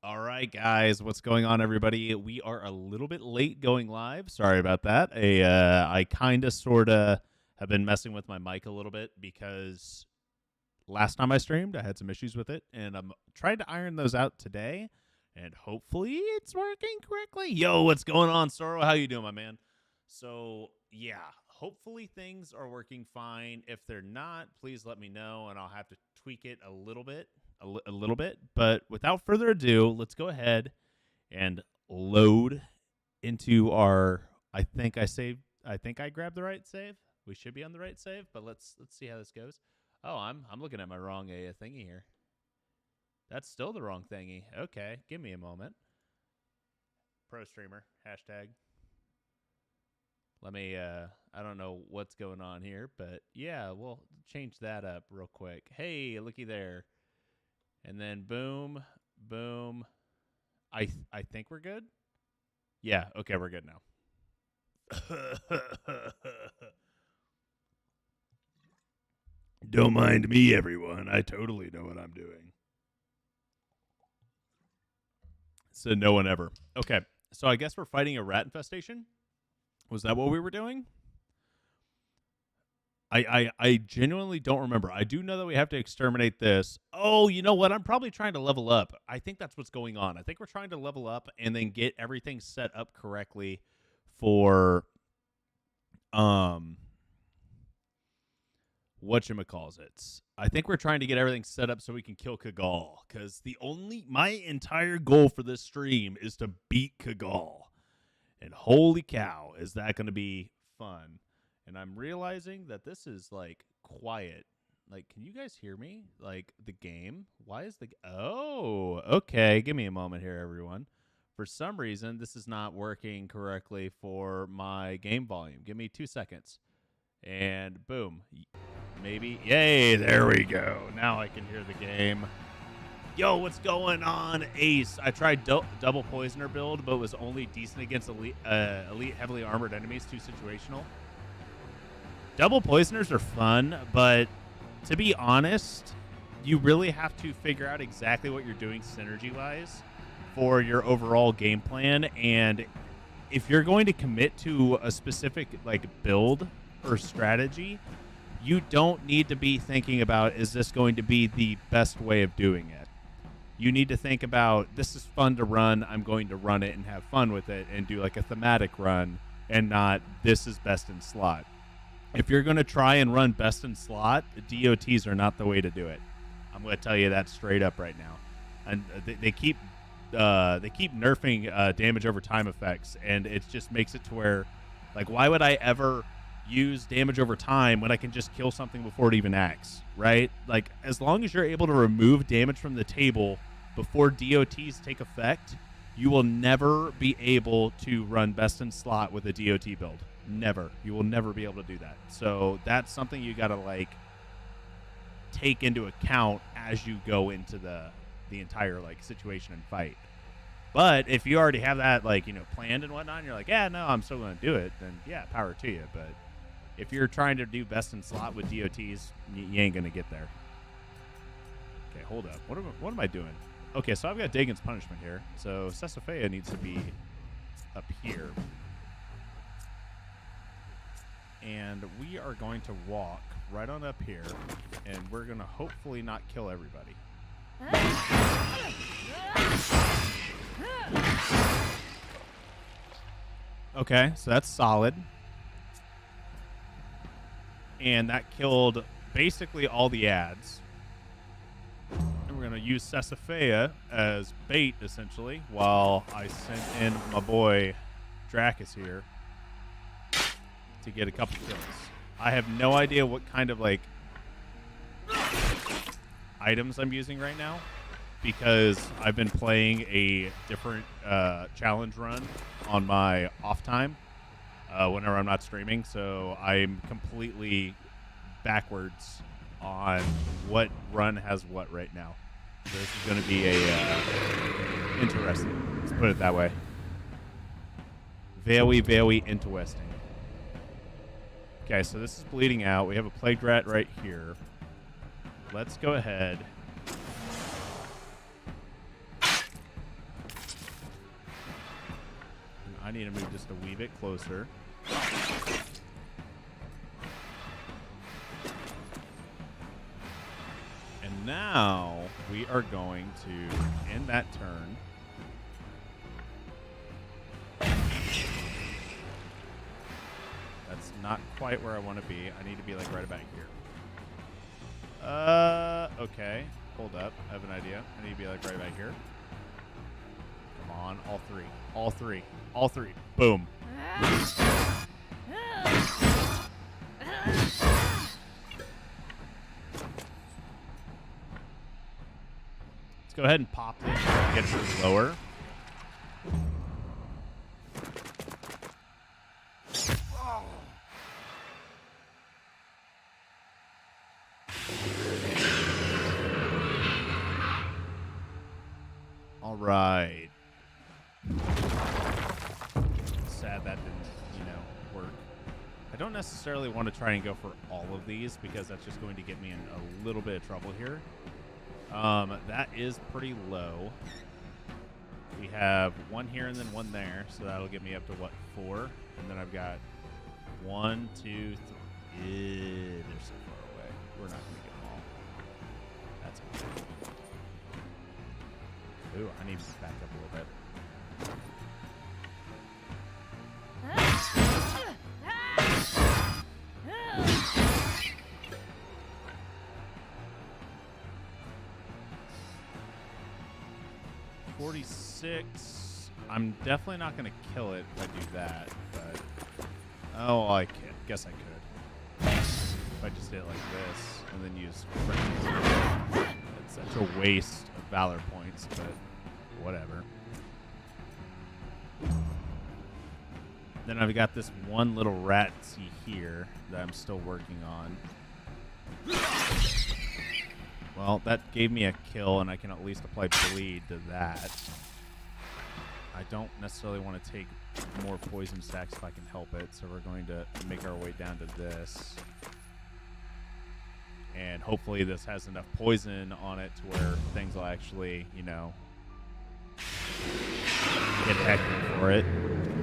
All right, guys, what's going on, everybody? We are a little bit late going live. Sorry about that. I kind of, sort of have been messing with my mic a little bit because last time I streamed, I had some issues with it, and I'm trying to iron those out today, and hopefully it's working correctly. Yo, what's going on, Soro? How you doing, my man? So, yeah, hopefully things are working fine. If they're not, please let me know, and I'll have to tweak it a little bit. A little bit, but without further ado, let's go ahead and load into our. I think I grabbed the right save. We should be on the right save, but let's see how this goes. Oh, I'm looking at my wrong thingy here. That's still the wrong thingy. Okay, give me a moment. Pro streamer hashtag. Let me. I don't know what's going on here, but yeah, we'll change that up real quick. Hey, looky there. And then boom, boom. I think we're good. Yeah, okay, we're good now. Don't mind me, everyone. I totally know what I'm doing. So no one ever. Okay, so I guess we're fighting a rat infestation. Was that what we were doing? I genuinely don't remember. I do know that we have to exterminate this. Oh, you know what? I'm probably trying to level up. I think that's what's going on. I think we're trying to level up and then get everything set up correctly for whatchamacallit. I think we're trying to get everything set up so we can kill Kagall, because my entire goal for this stream is to beat Kagall. And holy cow, is that going to be fun. And I'm realizing that this is, like, quiet. Like, can you guys hear me? Like, the game? Why is the... Oh, okay. Give me a moment here, everyone. For some reason, this is not working correctly for my game volume. Give me 2 seconds. And boom. Maybe. Yay, there we go. Now I can hear the game. Yo, what's going on, Ace? I tried double poisoner build, but was only decent against elite heavily armored enemies. Too situational. Double poisoners are fun, but to be honest, you really have to figure out exactly what you're doing synergy-wise for your overall game plan. And if you're going to commit to a specific build or strategy, you don't need to be thinking about, is this going to be the best way of doing it? You need to think about, this is fun to run, I'm going to run it and have fun with it and do like a thematic run, and not, this is best in slot. If you're going to try and run best in slot, DOTs are not the way to do it. I'm going to tell you that straight up right now. And they keep nerfing damage over time effects, and it just makes it to where, like, why would I ever use damage over time when I can just kill something before it even acts, right? Like, as long as you're able to remove damage from the table before DOTs take effect, you will never be able to run best in slot with a DOT build. Never. You will never be able to do that. So that's something you got to, take into account as you go into the entire, situation and fight. But if you already have that, planned and whatnot, and you're like, yeah, no, I'm still going to do it, then, yeah, power to you. But if you're trying to do best in slot with DOTs, you ain't going to get there. Okay, hold up. What am I doing? Okay, so I've got Dagon's Punishment here. So Sesafea needs to be up here. And we are going to walk right on up here, and we're going to hopefully not kill everybody. Okay, so that's solid. And that killed basically all the ads. And we're going to use Sesafea as bait, essentially, while I send in my boy Dracus here to get a couple kills. I have no idea what kind of items I'm using right now, because I've been playing a different challenge run on my off time whenever I'm not streaming, so I'm completely backwards on what run has what right now. So this is going to be interesting. Let's put it that way. Very interesting. Okay, so this is bleeding out. We have a plague rat right here. Let's go ahead I need to move just a wee bit closer. And now we are going to end that turn. That's not quite where I want to be. I need to be like right about here. Okay. Hold up. I have an idea. I need to be like right about here. Come on. All three. All three. All three. Boom. Let's go ahead and pop it. Get it lower. All right. Sad that didn't, work. I don't necessarily want to try and go for all of these because that's just going to get me in a little bit of trouble here. That is pretty low. We have one here and then one there, so that'll get me up to, what, 4? And then I've got 1, 2, 3. They're so far away. We're not going to get them all. That's okay. Ooh, I need to back up a little bit. $46. I'm definitely not going to kill it if I do that, but I guess I could. If I just did it like this and then use friends. It's such a waste of valor points, but whatever. Then I've got this one little ratsy here that I'm still working on. Well, that gave me a kill, and I can at least apply bleed to that. I don't necessarily want to take more poison stacks if I can help it, so we're going to make our way down to this. And hopefully this has enough poison on it to where things will actually, get hectic for it.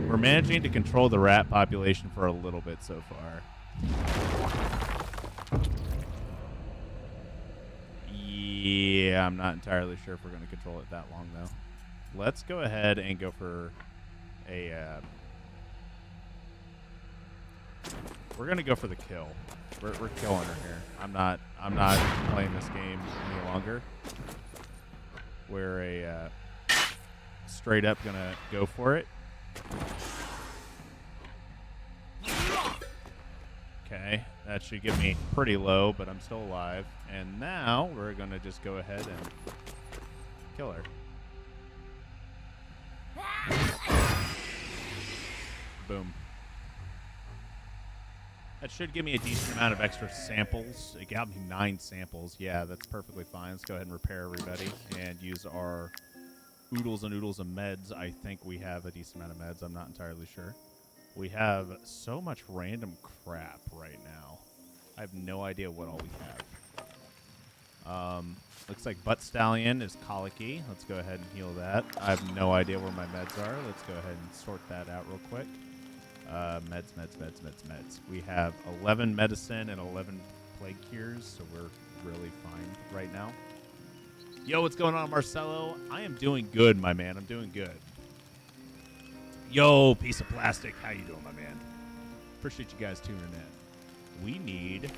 We're managing to control the rat population for a little bit so far. Yeah, I'm not entirely sure if we're going to control it that long, though. Let's go ahead and go for a... we're going to go for the kill. We're killing her here. I'm not playing this game any longer. We're straight up going to go for it. Okay, that should get me pretty low, but I'm still alive. And now we're going to just go ahead and kill her. Boom. That should give me a decent amount of extra samples. It got me 9 samples. Yeah, that's perfectly fine. Let's go ahead and repair everybody and use our oodles and oodles of meds. I think we have a decent amount of meds. I'm not entirely sure. We have so much random crap right now. I have no idea what all we have. Looks like Butt Stallion is colicky. Let's go ahead and heal that. I have no idea where my meds are. Let's go ahead and sort that out real quick. Meds. We have 11 medicine and 11 plague cures, so we're really fine right now. Yo, what's going on, Marcelo? I am doing good, my man. I'm doing good. Yo, piece of plastic. How you doing, my man? Appreciate you guys tuning in. We need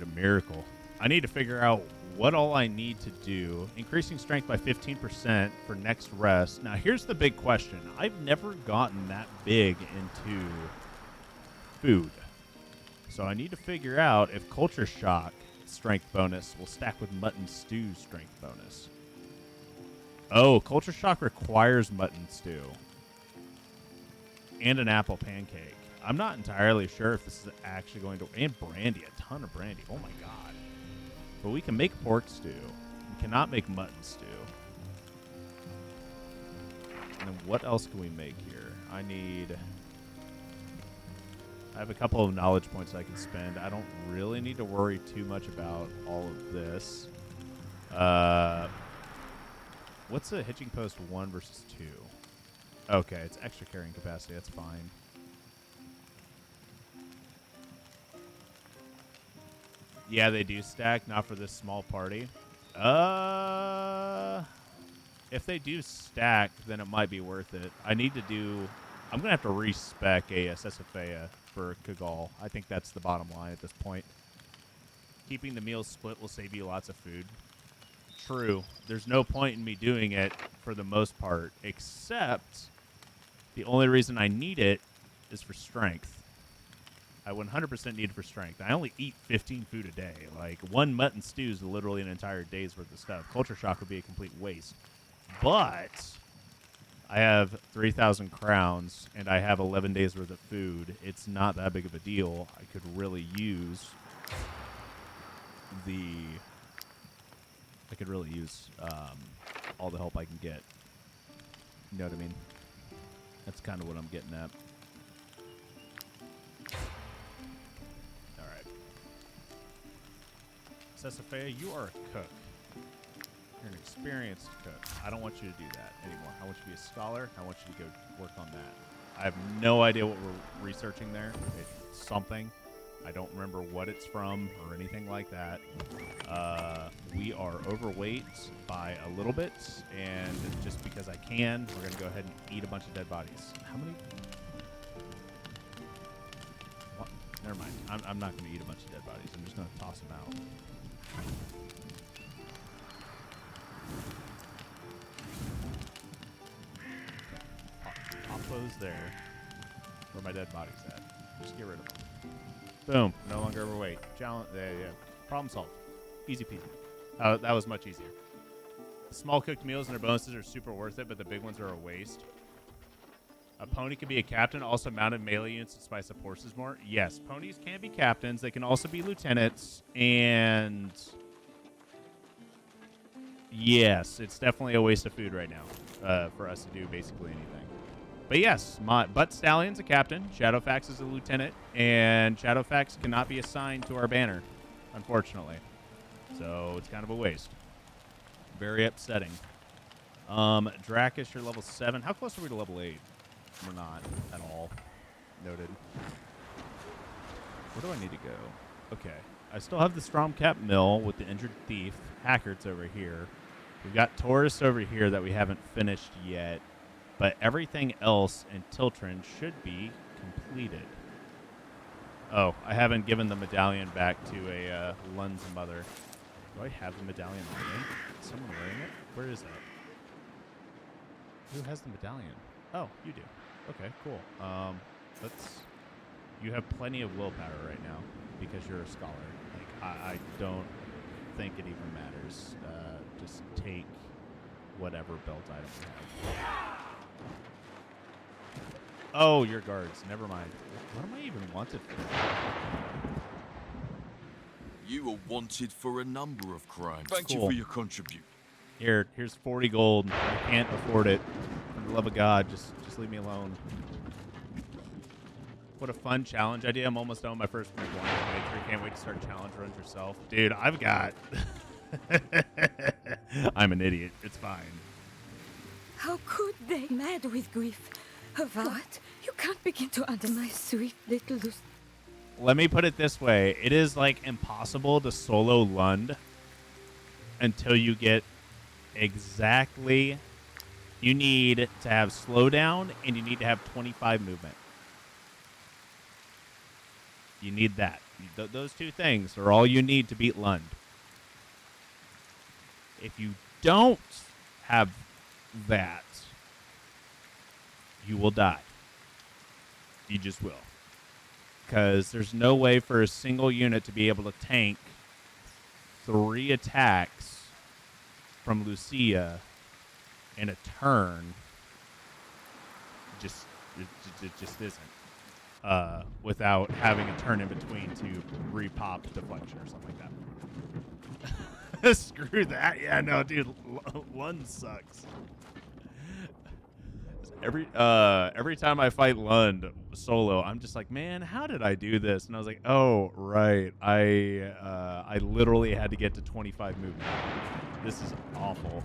a miracle. I need to figure out what all I need to do. Increasing strength by 15% for next rest. Now, here's the big question. I've never gotten that big into food. So I need to figure out if Culture Shock strength bonus will stack with Mutton Stew strength bonus. Oh, Culture Shock requires Mutton Stew. And an apple pancake. I'm not entirely sure if this is actually going to... And brandy. A ton of brandy. Oh, my God. But we can make pork stew. We cannot make mutton stew. And then what else can we make here? I have a couple of knowledge points I can spend. I don't really need to worry too much about all of this. What's a hitching post 1 versus 2? Okay, it's extra carrying capacity. That's fine. Yeah, they do stack. Not for this small party. If they do stack, then it might be worth it. I need to do... I'm going to have to respec a Sesafea for Kagal. I think that's the bottom line at this point. Keeping the meals split will save you lots of food. True. There's no point in me doing it for the most part, except the only reason I need it is for strength. I 100% need it for strength. I only eat 15 food a day. Like, one mutton stew is literally an entire day's worth of stuff. Culture shock would be a complete waste. But I have 3,000 crowns, and I have 11 days worth of food. It's not that big of a deal. I could really use all the help I can get. You know what I mean? That's kind of what I'm getting at. All right. Sesafea, you are a cook. You're an experienced cook. I don't want you to do that anymore. I want you to be a scholar. I want you to go work on that. I have no idea what we're researching there. It's something. I don't remember what it's from or anything like that. We are overweight by a little bit, and just because I can, we're going to go ahead and eat a bunch of dead bodies. How many? What? Never mind. I'm not going to eat a bunch of dead bodies. I'm just going to toss them out. Pop those there. Where my dead bodies at? Just get rid of them. Boom. No longer overweight. Challenge. There, yeah. Problem solved. Easy peasy. That was much easier. Small cooked meals and their bonuses are super worth it, but the big ones are a waste. A pony can be a captain. Also, mounted melee units to spice up horses more. Yes, ponies can be captains. They can also be lieutenants. And yes, it's definitely a waste of food right now for us to do basically anything. But yes, Butt Stallion's a captain. Shadowfax is a lieutenant. And Shadowfax cannot be assigned to our banner, unfortunately. So it's kind of a waste. Very upsetting. Drakish, you're level 7. How close are we to level 8? We're not at all. Noted. Where do I need to go? Okay. I still have the Stromcap Mill with the Injured Thief. Hackert's over here. We've got Taurus over here that we haven't finished yet. But everything else in Tiltrin should be completed. Oh, I haven't given the medallion back to a Lund's mother. Do I have the medallion on me? Is someone wearing it? Where is that? Who has the medallion? Oh, you do. Okay, cool. You have plenty of willpower right now because you're a scholar. Like, I don't think it even matters. Just take whatever belt item you have. Oh, your guards. Never mind. What am I even wanted for? You are wanted for a number of crimes. Thank Cool. you for your contribution. Here's 40 gold. I can't afford it. For the love of God, just leave me alone. What a fun challenge idea. I'm almost done with my first playthrough. Can't wait to start challenge runs yourself. Dude, I've got... I'm an idiot. It's fine. How could they? Mad with grief. What? You can't begin to under my sweet little Lucy. Let me put it this way. It is, like, impossible to solo Lund until you get exactly... You need to have slowdown, and you need to have 25 movement. You need that. Those two things are all you need to beat Lund. If you don't have that, you will die. You just will. Because there's no way for a single unit to be able to tank 3 attacks from Lucia in a turn. It just isn't. Without having a turn in between to repop deflection or something like that. Screw that. Yeah, no, dude. Lund sucks. Every time I fight Lund solo, I'm just like, man, how did I do this? And I was like, oh, right. I literally had to get to 25 movement. This is awful.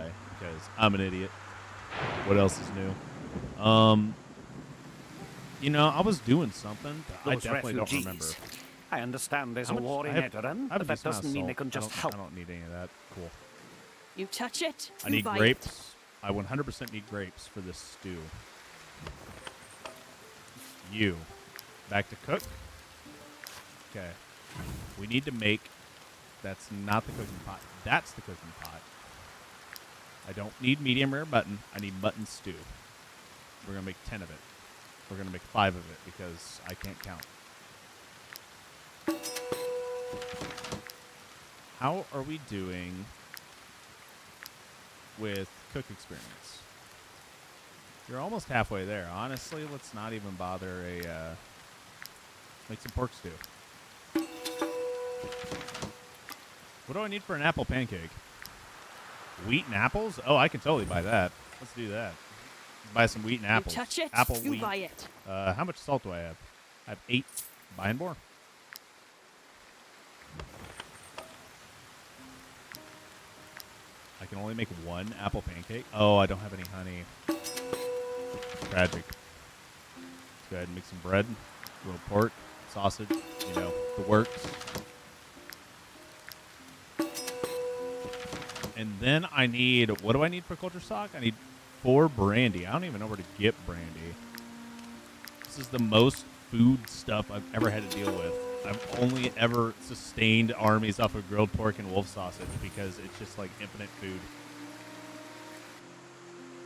way because I'm an idiot. What else is new? You know, I was doing something, but I Those definitely don't refugees. remember. I understand there's How a much- war I in have- Edoran, I have but a that decent amount doesn't of mean they salt. can just I help. don't need any of that. Cool. You touch it, I you need buy grapes. it. I 100% need grapes for this stew. You. Back to cook. Okay. We need to make... That's not the cooking pot. That's the cooking pot. I don't need medium rare mutton. I need mutton stew. We're going to make 10 of it. We're going to make 5 of it because I can't count. How are we doing with cook experience? You're almost halfway there. Honestly, let's not even bother make some pork stew. What do I need for an apple pancake? Wheat and apples? Oh, I can totally buy that. Let's do that. Buy some wheat and apples. You touch it, Apple you wheat. buy it. How much salt do I have? I have 8. Buying more. I can only make 1 apple pancake. Oh, I don't have any honey. Tragic. Let's go ahead and make some bread. A little pork, sausage, you know, the works. And then I need, what do I need for culture shock? I need 4 brandy. I don't even know where to get brandy. This is the most food stuff I've ever had to deal with. I've only ever sustained armies off of grilled pork and wolf sausage because it's just like infinite food.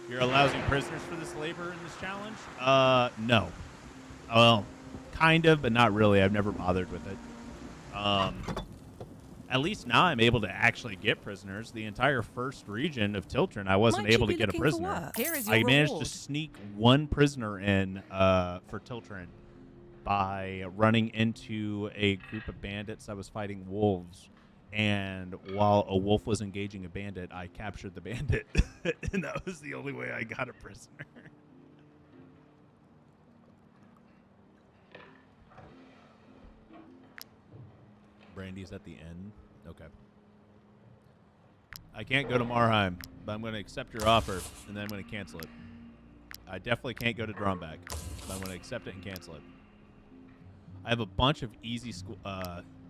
You're allowing prisoners for this labor in this challenge? No. Well, kind of, but not really. I've never bothered with it. At least now I'm able to actually get prisoners. The entire first region of Tiltron, I wasn't Might you able to be get a looking for prisoner. work? Here is your I managed reward. to sneak 1 prisoner in for Tiltron by running into a group of bandits that was fighting wolves. And while a wolf was engaging a bandit, I captured the bandit. And that was the only way I got a prisoner. Brandy's at the end. Okay. I can't go to Marheim, but I'm going to accept your offer, and then I'm going to cancel it. I definitely can't go to Drombeck, but I'm going to accept it and cancel it. I have a bunch of easy school,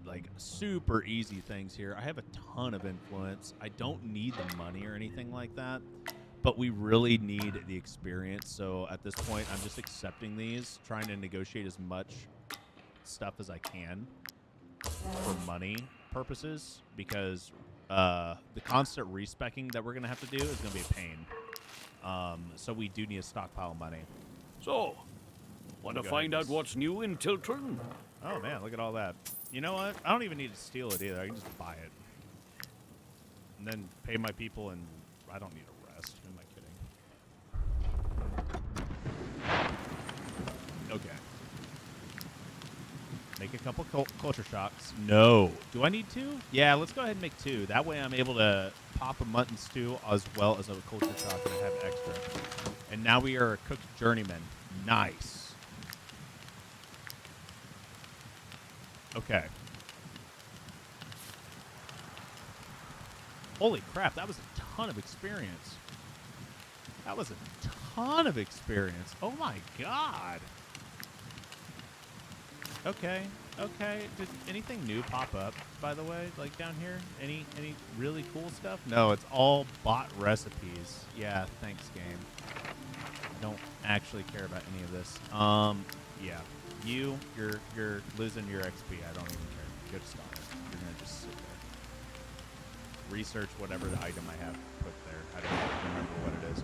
like super easy things here. I have a ton of influence. I don't need the money or anything like that, but we really need the experience. So at this point, I'm just accepting these, trying to negotiate as much stuff as I can for money purposes, because the constant respecking that we're going to have to do is going to be a pain. So we do need a stockpile of money. So, want to Go find ahead, out Miss. what's new in Tiltron? Oh, man, look at all that. You know what? I don't even need to steal it either. I can just buy it. And then pay my people, and I don't need a rest. Who am I kidding? Okay. Make a couple culture shocks. No. Do I need 2? Yeah, let's go ahead and make 2. That way I'm able to pop a mutton stew as well as a culture shock, and I have extra. And now we are a cooked journeyman. Nice. Okay. Holy crap, that was a ton of experience. That was a ton of experience. Oh my god. Okay, okay. Did anything new pop up, by the way, like down here? Any really cool stuff? No, it's all bot recipes. Yeah, thanks, game. I don't actually care about any of this. Yeah. You're losing your XP. I don't even care. Go to scholar. You're gonna just sit there. Research whatever the item I have put there. I don't remember what it is.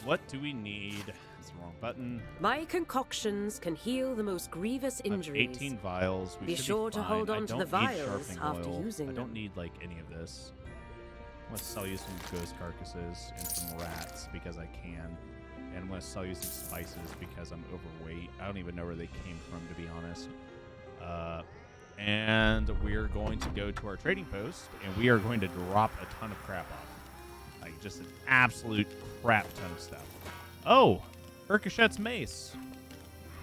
What do we need? That's the wrong button. My concoctions can heal the most grievous I have injuries. 18 vials. We Be should sure be to fine. hold I on to don't the need vials sharpening after oil. using I don't them. need like any of this. I'm gonna sell you some ghost carcasses and some rats because I can, and I'm gonna sell you some spices because I'm overweight. I don't even know where they came from, to be honest. And we're going to go to our trading post, and we are going to drop a ton of crap off. Like, just an absolute crap ton of stuff. Oh, Urkashet's mace.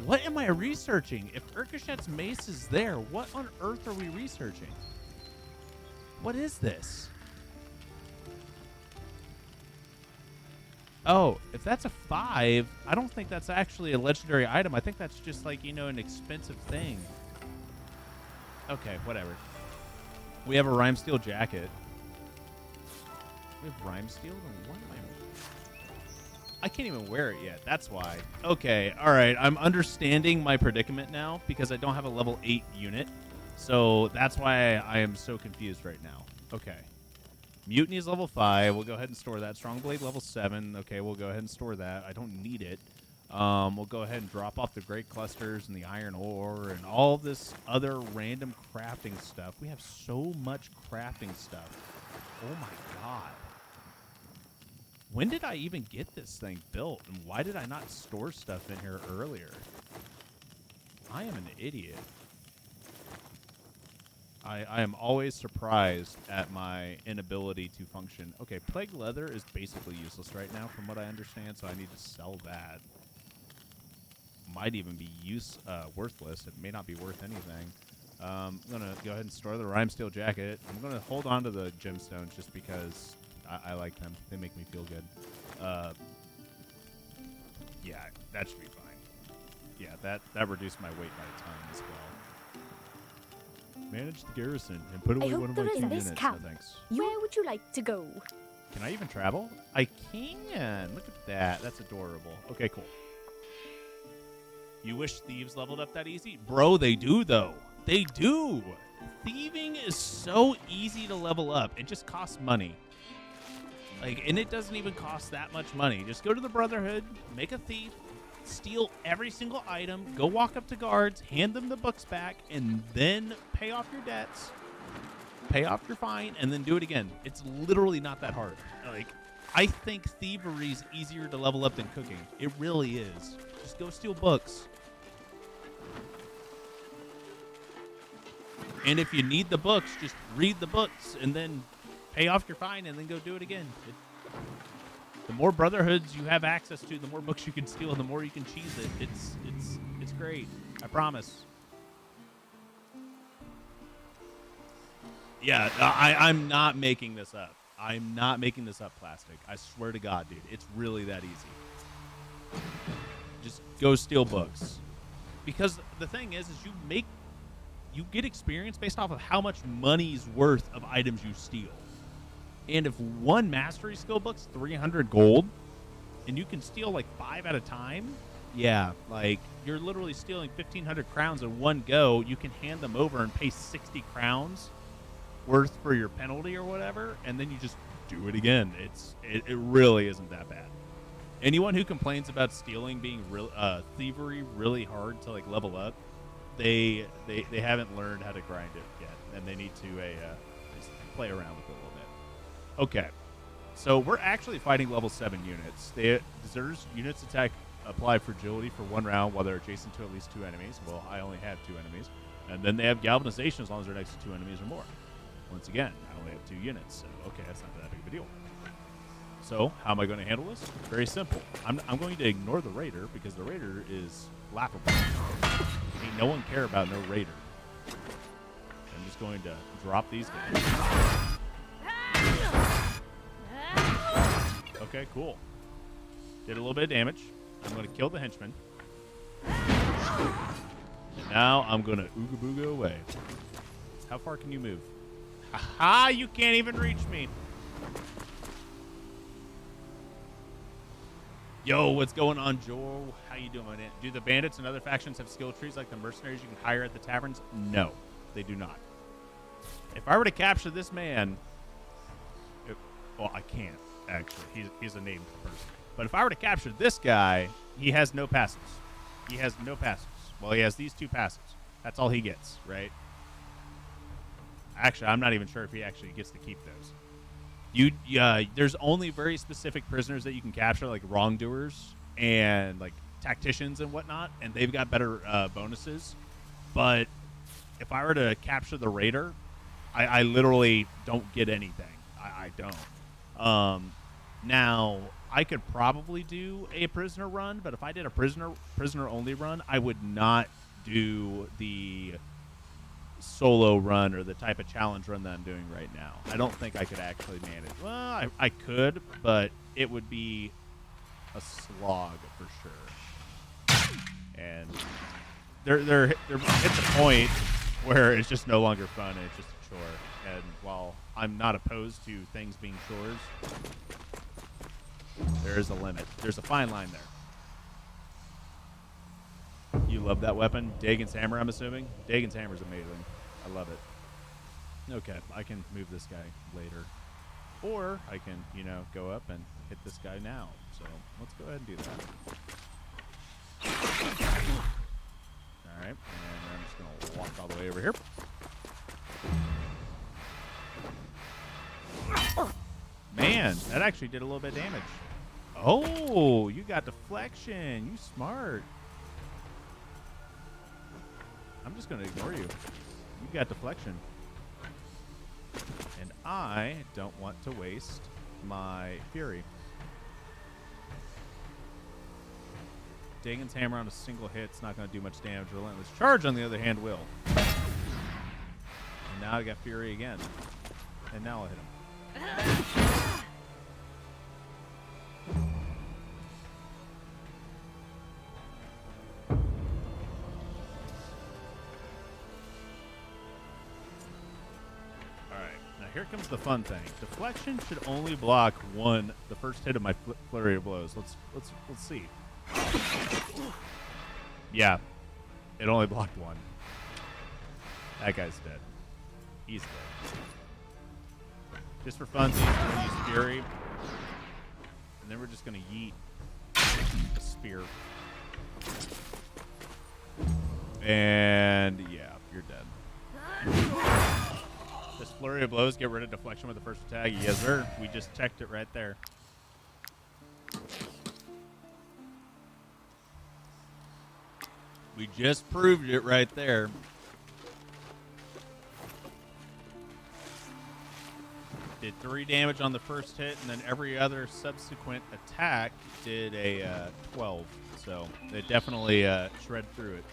What am I researching? If Urkashet's mace is there, what on earth are we researching? What is this? Oh, if that's a 5, I don't think that's actually a legendary item. I think that's just like, you know, an expensive thing. Okay, whatever. We have a Rhyme Steel jacket. We have Rhyme Steel? Then what am I can't even wear it yet. That's why. Okay, all right. I'm understanding my predicament now because I don't have a level 8 unit. So that's why I am so confused right now. Okay. Mutiny is level 5. We'll go ahead and store that. Strongblade level 7. Okay, we'll go ahead and store that. I don't need it. We'll go ahead and drop off the Great Clusters and the Iron Ore and all this other random crafting stuff. We have so much crafting stuff. Oh my god. When did I even get this thing built? And why did I not store stuff in here earlier? I am an idiot. I am always surprised at my inability to function. Okay, Plague Leather is basically useless right now from what I understand, so I need to sell that. Might even be worthless. It may not be worth anything. I'm going to go ahead and store the Rhyme Steel jacket. I'm going to hold on to the gemstones just because I like them. They make me feel good. Yeah, that should be fine. Yeah, that reduced my weight by a ton as well. Manage the garrison and put away one of my 2 units. No, thanks. Where would you like to go? Can I even travel? I can. Look at that. That's adorable. Okay, cool. You wish thieves leveled up that easy? Bro, they do, though. They do. Thieving is so easy to level up. It just costs money. Like, and it doesn't even cost that much money. Just go to the Brotherhood, make a thief, steal every single item, go walk up to guards, hand them the books back, and then pay off your debts, pay off your fine, and then do it again. It's literally not that hard. Like, I think thievery is easier to level up than cooking. It really is. Just go steal books. And if you need the books, just read the books and then pay off your fine and then go do it again. The more Brotherhoods you have access to, the more books you can steal and the more you can cheese it. It's great. I promise. Yeah, I'm not making this up. I'm not making this up, Plastic. I swear to God, dude. It's really that easy. Just go steal books. Because the thing is you get experience based off of how much money's worth of items you steal. And if one mastery skill book's 300 gold, and you can steal like 5 at a time, yeah, like you're literally stealing 1,500 crowns in one go. You can hand them over and pay 60 crowns worth for your penalty or whatever, and then you just do it again. It really isn't that bad. Anyone who complains about stealing being thievery really hard to like level up, they haven't learned how to grind it yet, and they need to just play around with it a little bit. Okay, so we're actually fighting level 7 units. Deserters units attack apply fragility for 1 round while they're adjacent to at least 2 enemies. Well, I only have 2 enemies. And then they have galvanization as long as they're next to 2 enemies or more. Once again, I only have 2 units, so okay, that's not that big of a deal. So, how am I going to handle this? Very simple. I'm going to ignore the raider because the raider is laughable. Ain't no one care about no raider. I'm just going to drop these guys. Okay, cool. Did a little bit of damage. I'm going to kill the henchman. And now I'm going to ooga booga away. How far can you move? Ha! You can't even reach me. Yo, what's going on, Joel? How you doing, man? Do the bandits and other factions have skill trees like the mercenaries you can hire at the taverns? No, they do not. If I were to capture this man... well, I can't, actually. He's a named person. But if I were to capture this guy, he has no passives. He has no passives. Well, he has these 2 passives. That's all he gets, right? Actually, I'm not even sure if he actually gets to keep those. There's only very specific prisoners that you can capture, like wrongdoers and like tacticians and whatnot, and they've got better bonuses. But if I were to capture the raider, I literally don't get anything. I don't. Now I could probably do a prisoner run, but if I did a prisoner only run, I would not do the solo run or the type of challenge run that I'm doing right now. I don't think I could actually manage. Well, I could, but it would be a slog for sure. And they're hit the point where it's just no longer fun and it's just a chore. And while I'm not opposed to things being chores, there is a limit. There's a fine line there. You love that weapon? Dagon's hammer, I'm assuming? Dagon's hammer is amazing. I love it. Okay, I can move this guy later. Or I can, go up and hit this guy now. So let's go ahead and do that. Alright, and I'm just going to walk all the way over here. Man, that actually did a little bit of damage. Oh, you got deflection. You smart. I'm just going to ignore you. You got deflection. And I don't want to waste my fury. Dagon's hammer on a single hit's not going to do much damage. Relentless charge, on the other hand, will. And now I got fury again. And now I'll hit him. Here comes the fun thing. Deflection should only block the first hit of my flurry of blows. Let's see. Yeah, it only blocked 1. That guy's dead. He's dead. Just for fun, we're gonna use fury, and then we're just gonna yeet a spear. And yeah, you're dead. This flurry of blows get rid of deflection with the first attack. Yes, sir. We just checked it right there. We just proved it right there. Did 3 damage on the first hit, and then every other subsequent attack did a 12. So they definitely shred through it.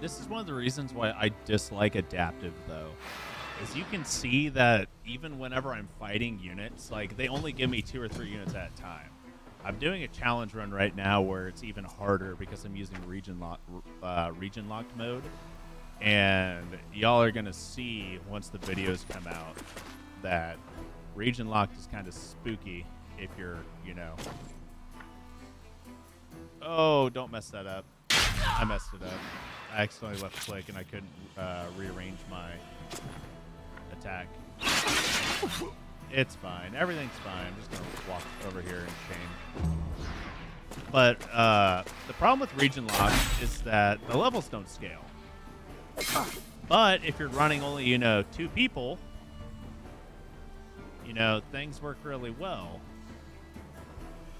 This is one of the reasons why I dislike adaptive, though, is you can see that even whenever I'm fighting units, like, they only give me 2 or 3 units at a time. I'm doing a challenge run right now where it's even harder because I'm using region locked mode, and y'all are gonna see once the videos come out that region locked is kind of spooky if you're, Oh, don't mess that up. I messed it up. I accidentally left click and I couldn't rearrange my attack. It's fine. Everything's fine. I'm just going to walk over here in shame. But the problem with region lock is that the levels don't scale. But if you're running only, 2 people, things work really well.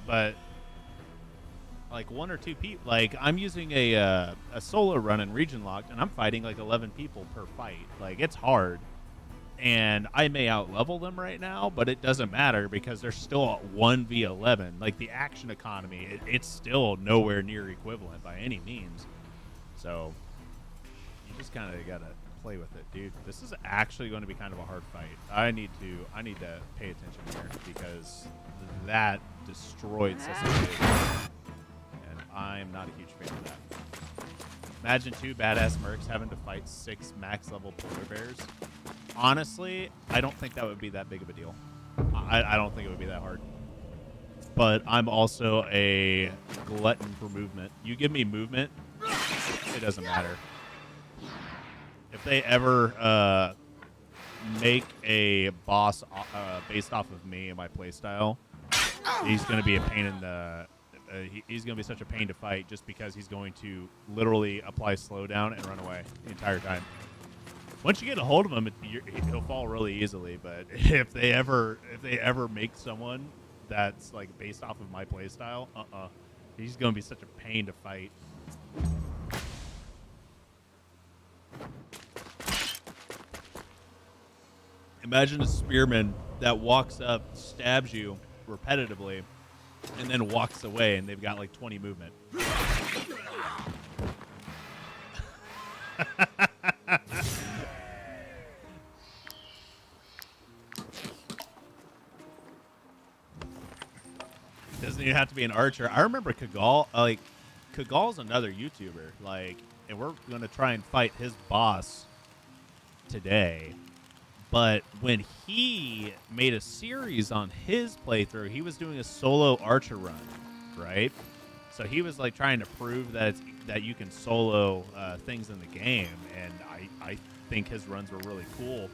But like 1 or 2 people, like I'm using a solo run in region locked, and I'm fighting like 11 people per fight. Like, it's hard, and I may out level them right now, but it doesn't matter because they're still at 1v11. Like, the action economy, it's still nowhere near equivalent by any means. So you just kind of gotta play with it, dude. This is actually going to be kind of a hard fight. I need to pay attention here because that destroyed Sicily. I'm not a huge fan of that. Imagine 2 badass mercs having to fight 6 max level polar bears. Honestly, I don't think that would be that big of a deal. I don't think it would be that hard. But I'm also a glutton for movement. You give me movement, it doesn't matter. If they ever make a boss based off of me and my playstyle, he's going to be a pain in the... he's going to be such a pain to fight just because he's going to literally apply slowdown and run away the entire time. Once you get a hold of him, he'll fall really easily. But if they ever make someone that's like based off of my playstyle, he's going to be such a pain to fight. Imagine a spearman that walks up, stabs you repetitively, and then walks away, and they've got like 20 movement. Doesn't even have to be an archer. I remember Kagall, Kagall's another YouTuber, and we're gonna try and fight his boss today. But when he made a series on his playthrough, he was doing a solo archer run, right? So he was like trying to prove that you can solo things in the game, and I think his runs were really cool.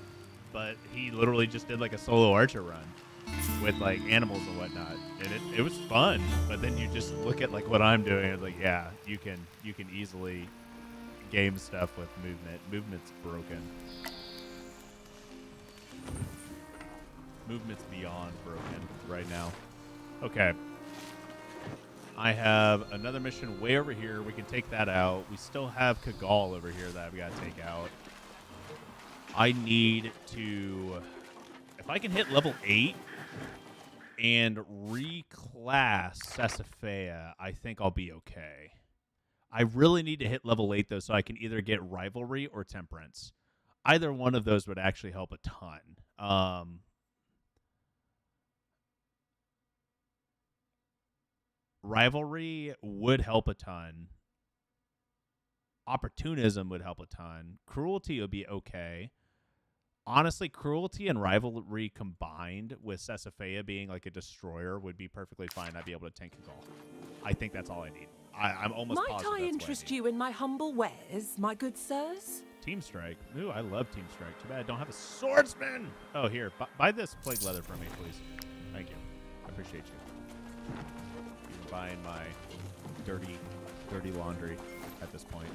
But he literally just did like a solo archer run with like animals and whatnot, and it was fun. But then you just look at like what I'm doing, and it's like, yeah, you can easily game stuff with movement. Movement's broken. Movement's beyond broken right now. Okay. I have another mission way over here. We can take that out. We still have Kagall over here that I've got to take out. I need to... If I can hit level 8 and reclass Sesafea, I think I'll be okay. I really need to hit level 8, though, so I can either get Rivalry or Temperance. Either one of those would actually help a ton. Rivalry would help a ton. Opportunism would help a ton. Cruelty would be okay. Honestly, Cruelty and Rivalry combined with Sesafea being like a destroyer would be perfectly fine. I'd be able to tank a goal. I think that's all I need. I'm almost positive Might I that's interest what I need. you in my humble wares, my good sirs? Team Strike. Ooh, I love Team Strike. Too bad I don't have a swordsman. Oh, here. Buy this plague leather for me, please. Thank you. I appreciate you. You're buying my dirty laundry at this point.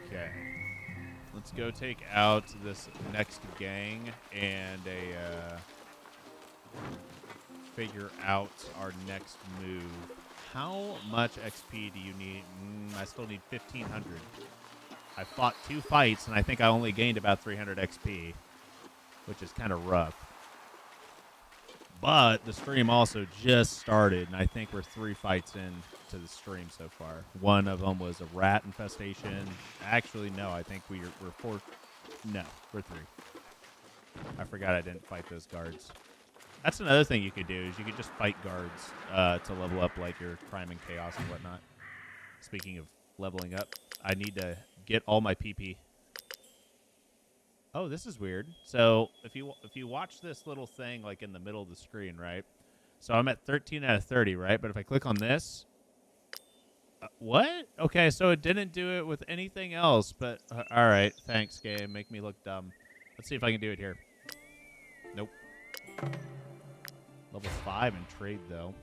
Okay. Let's go take out this next gang and figure out our next move. How much XP do you need? I still need 1,500. I fought 2 fights, and I think I only gained about 300 XP, which is kind of rough. But the stream also just started, and I think we're 3 fights in to the stream so far. One of them was a rat infestation. Actually, no, I think we're 4. No, we're 3. I forgot I didn't fight those guards. That's another thing you could do, is you could just fight guards to level up like your crime and chaos and whatnot. Speaking of leveling up, I need to get all my PP. Oh, this is weird. So if you watch this little thing like in the middle of the screen, right? So I'm at 13 out of 30, right? But if I click on this, what? Okay, so it didn't do it with anything else. But all right, thanks, game. Make me look dumb. Let's see if I can do it here. Nope. Level 5 in trade, though.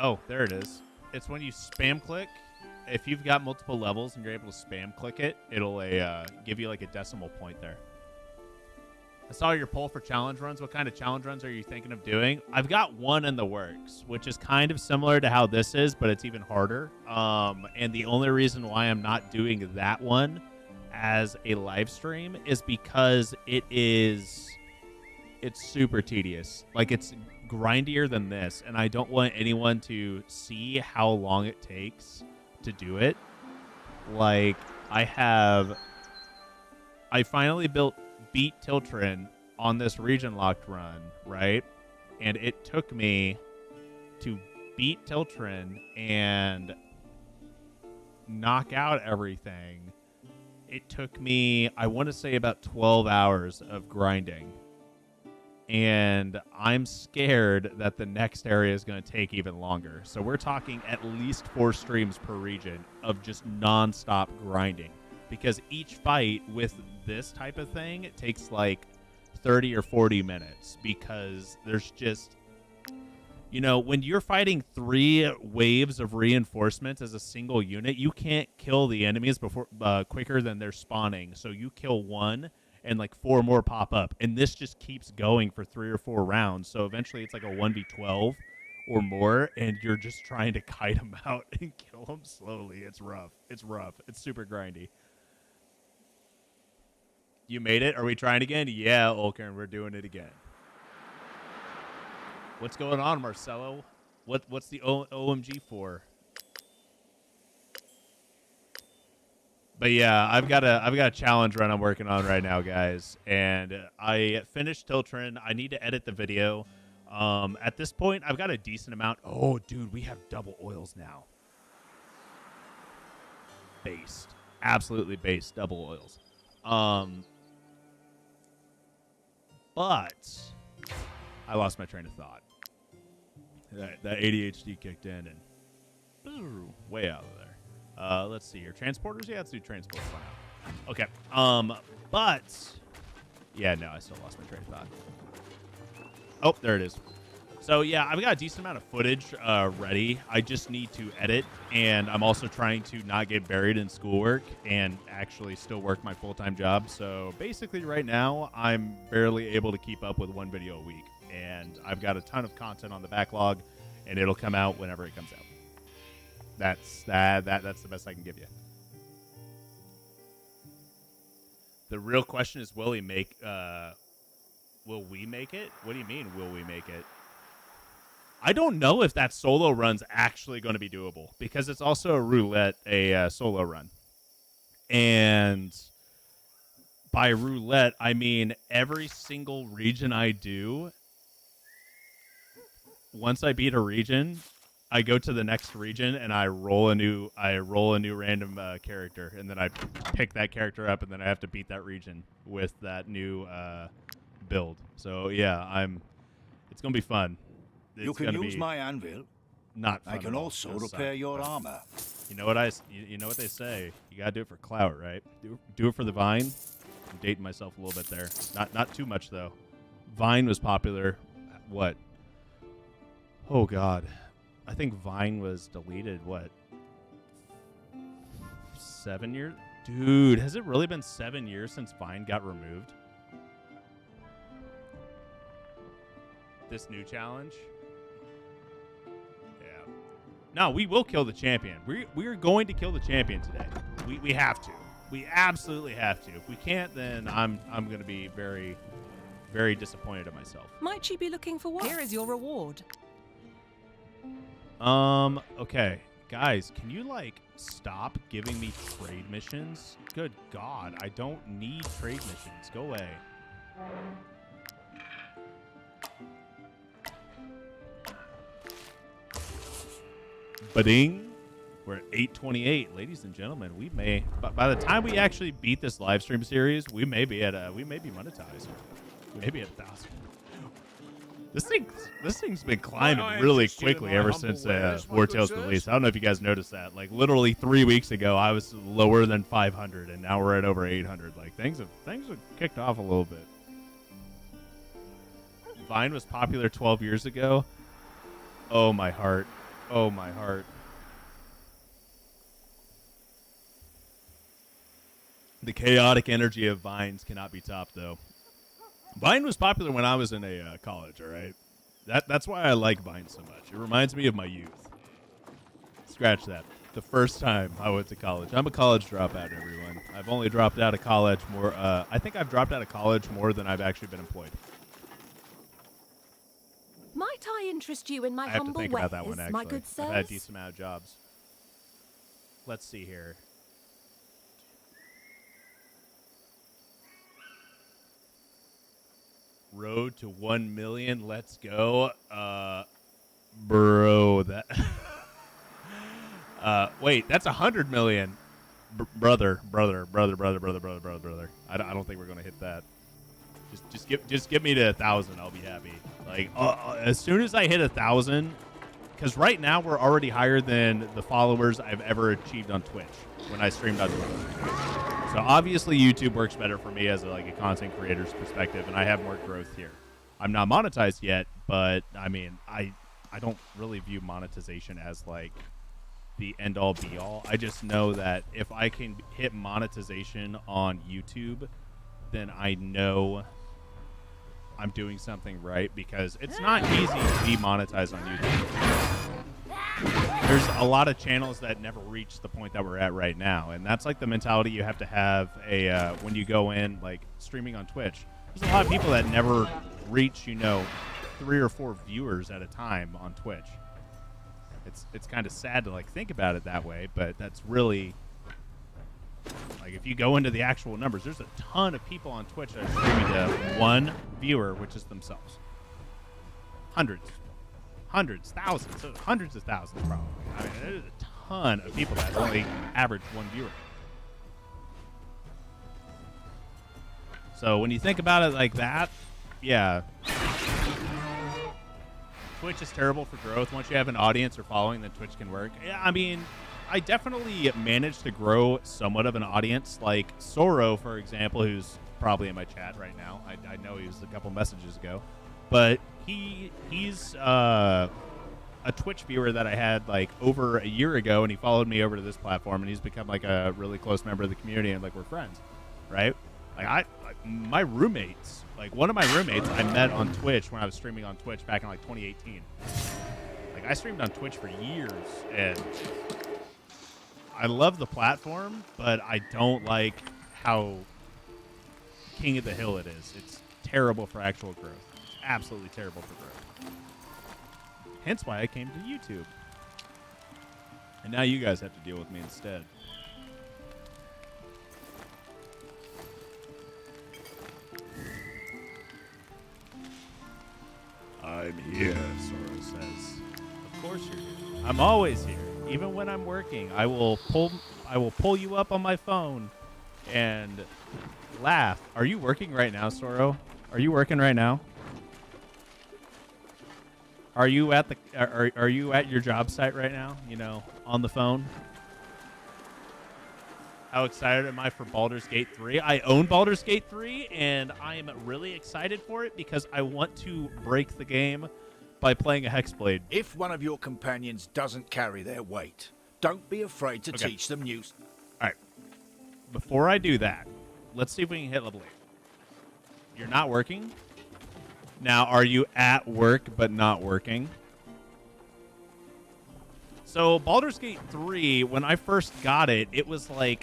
Oh, there it is. It's when you spam click. If you've got multiple levels and you're able to spam click it, it'll give you like a decimal point there. I saw your poll for challenge runs. What kind of challenge runs are you thinking of doing? I've got one in the works, which is kind of similar to how this is, but it's even harder. And the only reason why I'm not doing that one as a live stream is because it's super tedious. Like, it's grindier than this, and I don't want anyone to see how long it takes to do it. Like, I finally beat Tiltrin on this region locked run, right? And it took me to beat Tiltrin and knock out everything. It took me, I want to say, about 12 hours of grinding. And I'm scared that the next area is going to take even longer. So we're talking at least 4 streams per region of just nonstop grinding. Because each fight with this type of thing, it takes like 30 or 40 minutes. Because there's just, you know, when you're fighting 3 waves of reinforcements as a single unit, you can't kill the enemies before quicker than they're spawning. So you kill one, and like 4 more pop up, and this just keeps going for 3 or 4 rounds. So eventually it's like a 1v12 or more, and you're just trying to kite them out and kill them slowly. It's rough. It's rough. It's super grindy. You made it? Are we trying again? Yeah, Ulkern, we're doing it again. What's going on, Marcelo? What's the OMG for? But yeah, I've got a challenge run I'm working on right now, guys, and I finished Tiltrin. I need to edit the video. At this point, I've got a decent amount. Oh, dude, we have double oils now. Based, absolutely based double oils. But I lost my train of thought. That ADHD kicked in and way out of there. Let's see here. Transporters? Yeah, let's do transporters. Why not? Okay. But yeah, no, I still lost my train of thought. Oh, there it is. So yeah, I've got a decent amount of footage ready. I just need to edit, and I'm also trying to not get buried in schoolwork and actually still work my full-time job. So basically right now, I'm barely able to keep up with 1 video a week, and I've got a ton of content on the backlog, and it'll come out whenever it comes out. That's the best I can give you. The real question is, will we make it? What do you mean, will we make it? I don't know if that solo run's actually going to be doable, because it's also a roulette, solo run. And by roulette, I mean every single region I do, once I beat a region, I go to the next region and I roll a new random character, and then I pick that character up, and then I have to beat that region with that new build. So yeah, it's gonna be fun. You can use my anvil. Not fun I can also repair your armor. You know what you know what they say. You gotta do it for clout, right? Do it for the Vine. I'm dating myself a little bit there. Not too much though. Vine was popular. What? Oh God. I think Vine was deleted, what, 7 years? Dude, has it really been 7 years since Vine got removed? This new challenge? Yeah. No, we will kill the champion. We're going to kill the champion today. We have to. We absolutely have to. If we can't, then I'm going to be very, very disappointed in myself. Might you be looking for what? Here is your reward. Okay. Guys, can you, like, stop giving me trade missions? Good God, I don't need trade missions. Go away. Ba-ding. We're at 8:28. Ladies and gentlemen, we may, by the time we actually beat this live stream series, we may be monetized. We may be at 1,000. This thing's been climbing really quickly ever since Wartales release. I don't know if you guys noticed that. Like literally 3 weeks ago, I was lower than 500, and now we're at over 800. Like things have kicked off a little bit. Vine was popular 12 years ago. Oh my heart. Oh my heart. The chaotic energy of Vines cannot be topped, though. Vine was popular when I was in a college, all right? That's why I like Vine so much. It reminds me of my youth. Scratch that. The first time I went to college. I'm a college dropout, everyone. I've only dropped out of college more. I think I've dropped out of college more than I've actually been employed. Might I interest you in my I have to humble think ways, about that one, actually. my good sirs? I've had a decent amount of jobs. Let's see here. to 1 million. Let's go. Bro, that... wait, that's 100 million. Brother. I don't think we're going to hit that. Just get me to 1,000. I'll be happy. Like, as soon as I hit 1,000, because right now we're already higher than the followers I've ever achieved on Twitch when I streamed on Twitch. So obviously YouTube works better for me as a content creator's perspective, and I have more growth here. I'm not monetized yet, but I mean, I don't really view monetization as like the end all be all. I just know that if I can hit monetization on YouTube, then I know I'm doing something right, because it's not easy to be monetized on YouTube. There's a lot of channels that never reach the point that we're at right now, and that's like the mentality you have to have when you go in like streaming on Twitch. There's a lot of people that never reach 3 or 4 viewers at a time on Twitch. It's kind of sad to think about it that way, but that's really if you go into the actual numbers, there's a ton of people on Twitch that are streaming to 1 viewer, which is themselves. Hundreds, thousands, hundreds of thousands probably. I mean, there's a ton of people that only average 1 viewer. So when you think about it like that, yeah. Twitch is terrible for growth. Once you have an audience or following, then Twitch can work. Yeah, I mean, I definitely managed to grow somewhat of an audience. Like Soro, for example, who's probably in my chat right now. I know he was a couple messages ago. But he's a Twitch viewer that I had over a year ago, and he followed me over to this platform, and he's become a really close member of the community, and we're friends, right? My roommates, one of my roommates I met on Twitch when I was streaming on Twitch back in 2018. I streamed on Twitch for years, and I love the platform, but I don't like how king of the hill it is. It's terrible for actual growth. It's absolutely terrible for growth. Hence why I came to YouTube. And now you guys have to deal with me instead. I'm here, Sora says. Of course you're here. I'm always here. Even when I'm working, I will pull you up on my phone and laugh. Are you working right now, Soro? Are you working right now? Are you at are you at your job site right now? On the phone? How excited am I for Baldur's Gate 3? I own Baldur's Gate 3, and I am really excited for it because I want to break the game by playing a Hexblade. If one of your companions doesn't carry their weight, don't be afraid to teach them new... All right. Before I do that, let's see if we can hit level 8. You're not working? Now, are you at work but not working? So, Baldur's Gate 3, when I first got it, it was a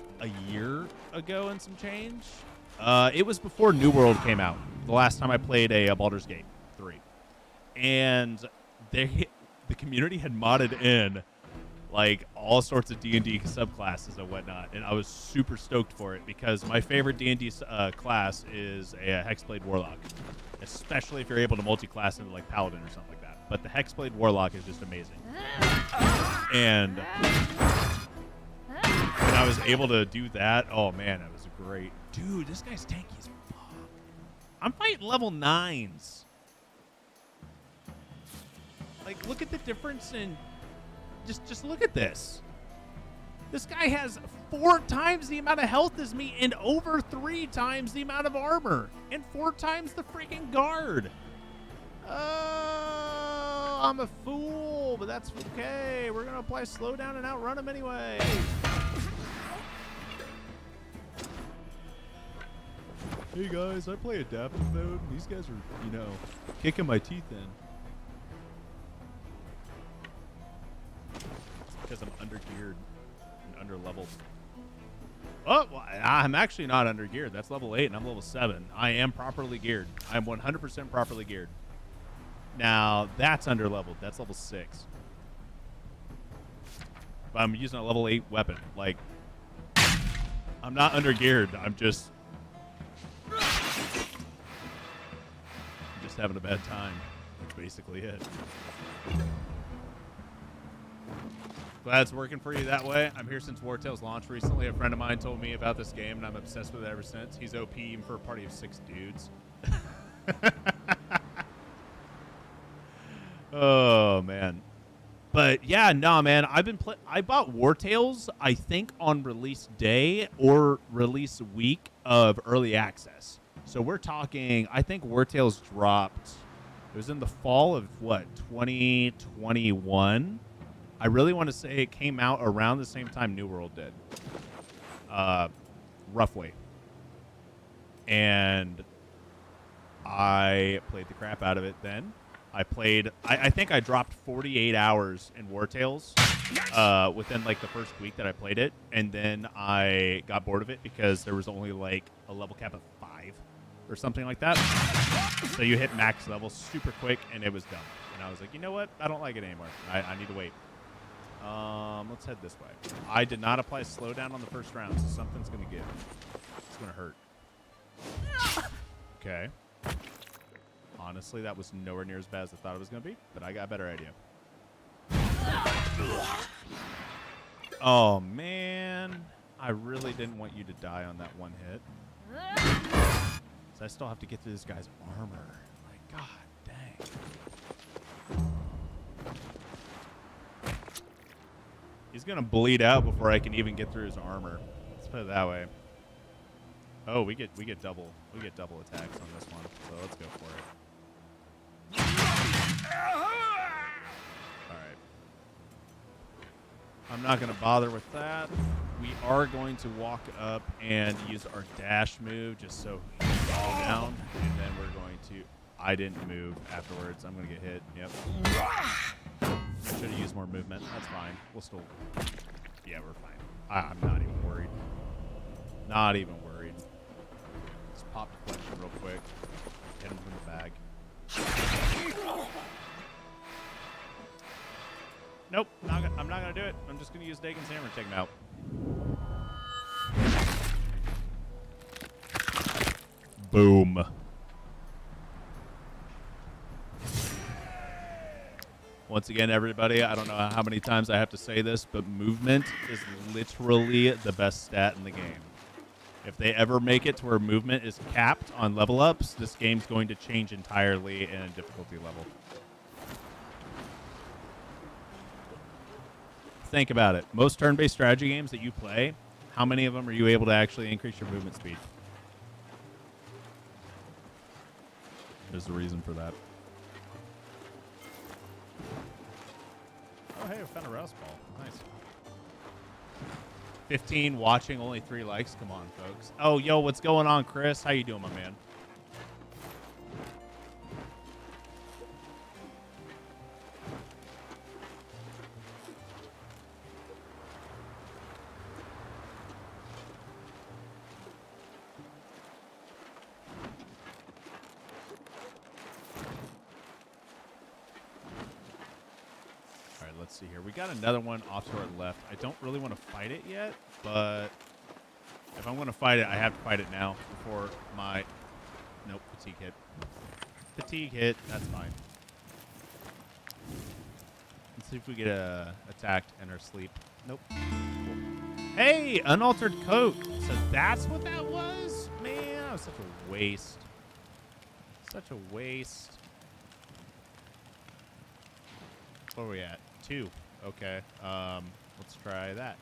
year ago and some change. It was before New World came out, the last time I played a Baldur's Gate 3. And the community had modded in all sorts of D&D subclasses and whatnot, and I was super stoked for it because my favorite D&D class is a Hexblade Warlock, especially if you're able to multi-class into Paladin or something like that. But the Hexblade Warlock is just amazing. And when I was able to do that, oh man, that was great. Dude, this guy's tanky as fuck. I'm fighting level 9s. Look at the difference in... Just look at this. This guy has 4 times the amount of health as me and over 3 times the amount of armor. And 4 times the freaking guard. Oh, I'm a fool, but that's okay. We're going to apply slowdown and outrun him anyway. Hey guys, I play adaptive mode, and these guys are, kicking my teeth in. Because I'm under-geared and under-leveled. Oh, well, I'm actually not under-geared. That's level 8, and I'm level 7. I am properly geared. I'm 100% properly geared. Now, that's under-leveled. That's level 6. But I'm using a level 8 weapon. I'm not under-geared. I'm just just having a bad time. That's basically it. Glad it's working for you that way. I'm here since Wartales launched recently. A friend of mine told me about this game, and I'm obsessed with it ever since. He's OP even for a party of 6 dudes. Oh, man. But, yeah, nah, man. I bought Wartales, I think, on release day or release week of early access. So we're talking, I think Wartales dropped, it was in the fall of, what, 2021? I really want to say it came out around the same time New World did. Roughly. And I played the crap out of it then. I think I dropped 48 hours in Wartales within like the first week that I played it. And then I got bored of it because there was only like a level cap of 5 or something like that. So you hit max level super quick and it was done. And I was like, you know what? I don't like it anymore. I need to wait. Let's head this way. I did not apply slowdown on the first round, so something's going to give. It's going to hurt. Okay. Honestly, that was nowhere near as bad as I thought it was going to be, but I got a better idea. Oh, man. I really didn't want you to die on that one hit. So I still have to get through this guy's armor. My God, dang. He's going to bleed out before I can even get through his armor. Let's put it that way. Oh, we get double attacks on this one. So let's go for it. All right. I'm not going to bother with that. We are going to walk up and use our dash move just so he can fall down. And then we're going to... I didn't move afterwards. I'm going to get hit. Yep. Should have used more movement. That's fine. We'll still... Yeah, we're fine. I'm not even worried. Not even worried. Let's pop deflection real quick. Hit him from the bag. Nope. I'm not going to do it. I'm just going to use Dagon's hammer to take him out. Boom. Once again, everybody, I don't know how many times I have to say this, but movement is literally the best stat in the game. If they ever make it to where movement is capped on level ups, this game's going to change entirely in a difficulty level. Think about it. Most turn-based strategy games that you play, how many of them are you able to actually increase your movement speed? There's a reason for that. Oh, hey, I found a Rouse Ball. Nice. 15 watching, only 3 likes. Come on, folks. Oh, yo, what's going on, Chris? How you doing, my man? Let's see here. We got another one off to our left. I don't really want to fight it yet, but if I'm going to fight it, I have to fight it now before my... Nope, fatigue hit. Fatigue hit. That's fine. Let's see if we get attacked in our sleep. Nope. Cool. Hey, unaltered coat. So that's what that was? Man, that was such a waste. Such a waste. Where are we at? 2. Okay. Let's try that.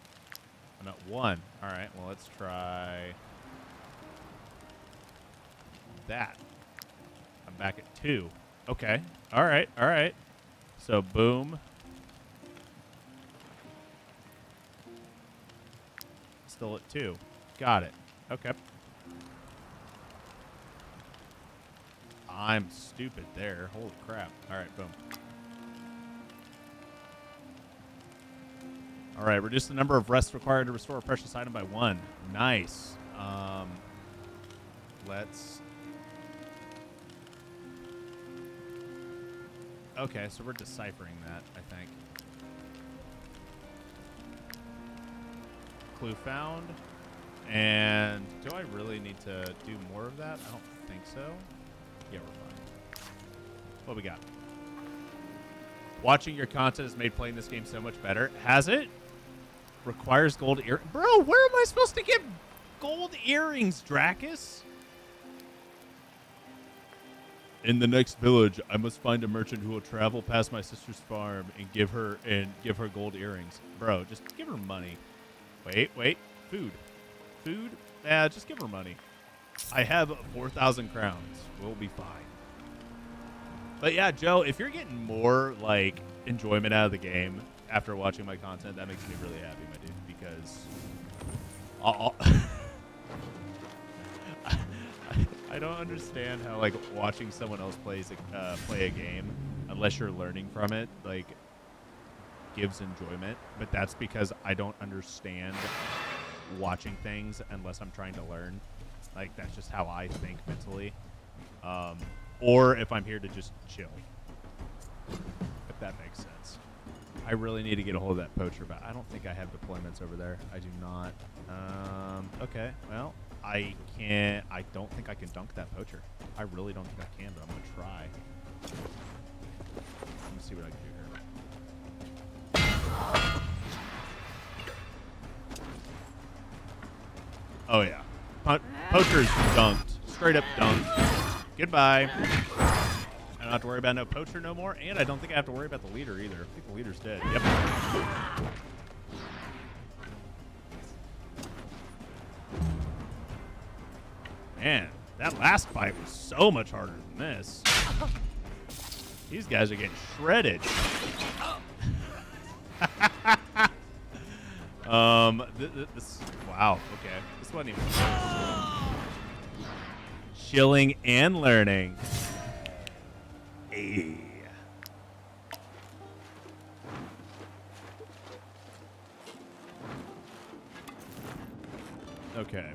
I'm at 1. All right. Well, let's try that. I'm back at 2. Okay. All right. All right. So, boom. Still at 2. Got it. Okay. I'm stupid there. Holy crap. All right. Boom. All right, reduce the number of rests required to restore a precious item by 1. Nice. Let's... Okay, so we're deciphering that, I think. Clue found. And do I really need to do more of that? I don't think so. Yeah, we're fine. What we got? Watching your content has made playing this game so much better. Has it? Requires gold ear. Bro, where am I supposed to get gold earrings, Dracus? In the next village, I must find a merchant who will travel past my sister's farm and give her gold earrings. Bro, just give her money. Wait. Food. Yeah, just give her money. I have 4,000 crowns. We'll be fine. But yeah, Joe, if you're getting more like enjoyment out of the game after watching my content, that makes me really happy, my dude, because I don't understand how like watching someone else play a game, unless you're learning from it, like gives enjoyment. But that's because I don't understand watching things unless I'm trying to learn. Like that's just how I think mentally. Or if I'm here to just chill, if that makes sense. I really need to get a hold of that poacher, but I don't think I have deployments over there. I do not. Okay, well, I don't think I can dunk that poacher. I really don't think I can, but I'm going to try. Let me see what I can do here. Oh, yeah. Poacher's dunked. Straight up dunked. Goodbye. I don't have to worry about no poacher no more, and I don't think I have to worry about the leader either. I think the leader's dead. Yep. Man, that last fight was so much harder than this. These guys are getting shredded. This wow, okay. This wasn't even close. Chilling and learning. Hey. Okay.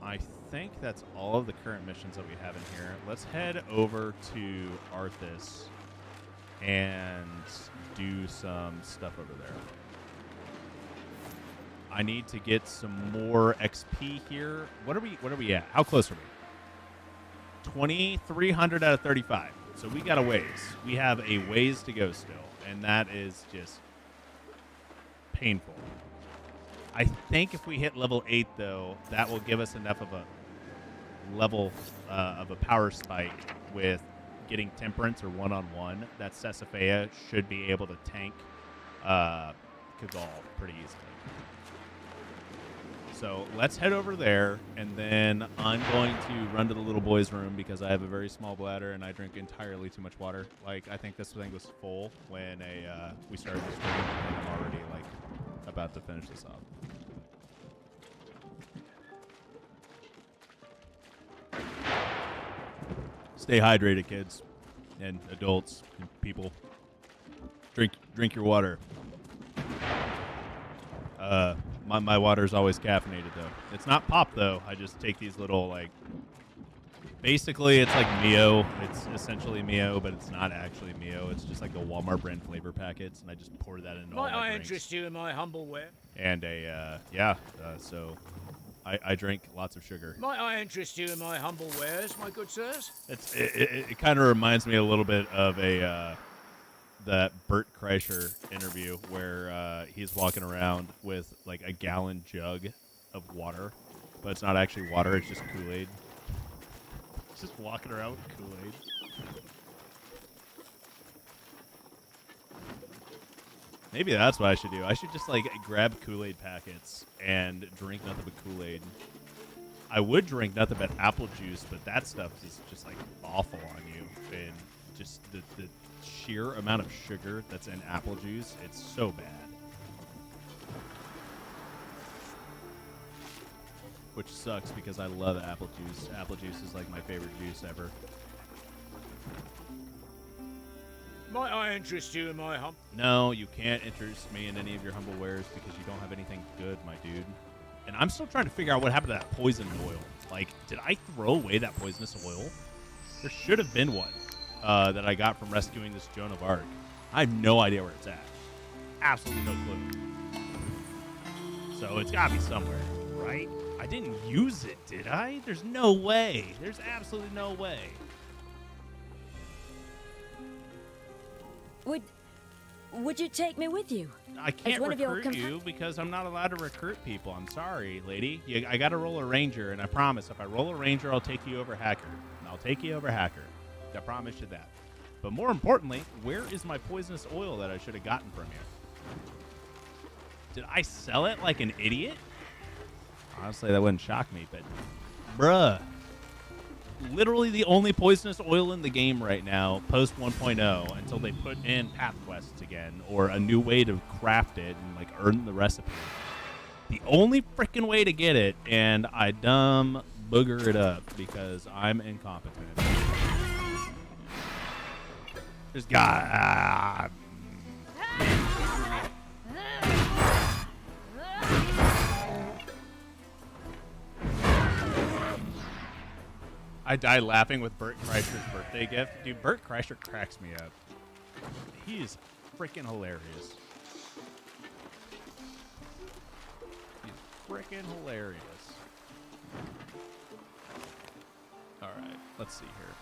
I think that's all of the current missions that we have in here. Let's head over to Arthas and do some stuff over there. I need to get some more XP here. What are we at? How close are we? 2,300 out of 35. So we got a ways. We have a ways to go still, and that is just painful. I think if we hit level 8, though, that will give us enough of a level of a power spike with getting Temperance or one-on-one that Sesafea should be able to tank Kagal pretty easily. So let's head over there, and then I'm going to run to the little boy's room because I have a very small bladder and I drink entirely too much water. Like, I think this thing was full when we started the stream, and I'm already, like, about to finish this off. Stay hydrated, kids and adults and people. Drink your water. My water is always caffeinated, though. It's not pop, though. I just take these little, like... Basically, it's like Mio. It's essentially Mio, but it's not actually Mio. It's just like the Walmart brand flavor packets, and I just pour that into all my drinks. Might I interest you in my humble ware? And so I drink lots of sugar. Might I interest you in my humble wares, my good sirs? It kind of reminds me a little bit of that Bert Kreischer interview where he's walking around with like a gallon jug of water, but it's not actually water, it's just Kool-Aid. He's just walking around with Kool-Aid. Maybe that's what I should do. I should just like grab Kool-Aid packets and drink nothing but Kool-Aid. I would drink nothing but apple juice, but that stuff is just like awful on you. And just the sheer amount of sugar that's in apple juice, it's so bad. Which sucks because I love apple juice. Apple juice is like my favorite juice ever. Might I interest you in my No, you can't interest me in any of your humble wares because you don't have anything good, my dude. And I'm still trying to figure out what happened to that poison oil. Like, did I throw away that poisonous oil? There should have been one that I got from rescuing this Joan of Arc. I have no idea where it's at. Absolutely no clue. So it's got to be somewhere, right? I didn't use it, did I? There's no way. There's absolutely no way. Would you take me with you? I can't one of your recruit you because I'm not allowed to recruit people. I'm sorry, lady. I got to roll a ranger, and I promise if I roll a ranger, I'll take you over hacker. And I'll take you over hacker. I promise you that. But more importantly, where is my poisonous oil that I should have gotten from you? Did I sell it like an idiot? Honestly, that wouldn't shock me, but bruh. Literally the only poisonous oil in the game right now, post 1.0, until they put in path quests again, or a new way to craft it and like earn the recipe. The only freaking way to get it, and I dumb booger it up because I'm incompetent. This guy. I died laughing with Bert Kreischer's birthday gift. Dude, Bert Kreischer cracks me up. He is freaking hilarious. He's freaking hilarious. All right, let's see here.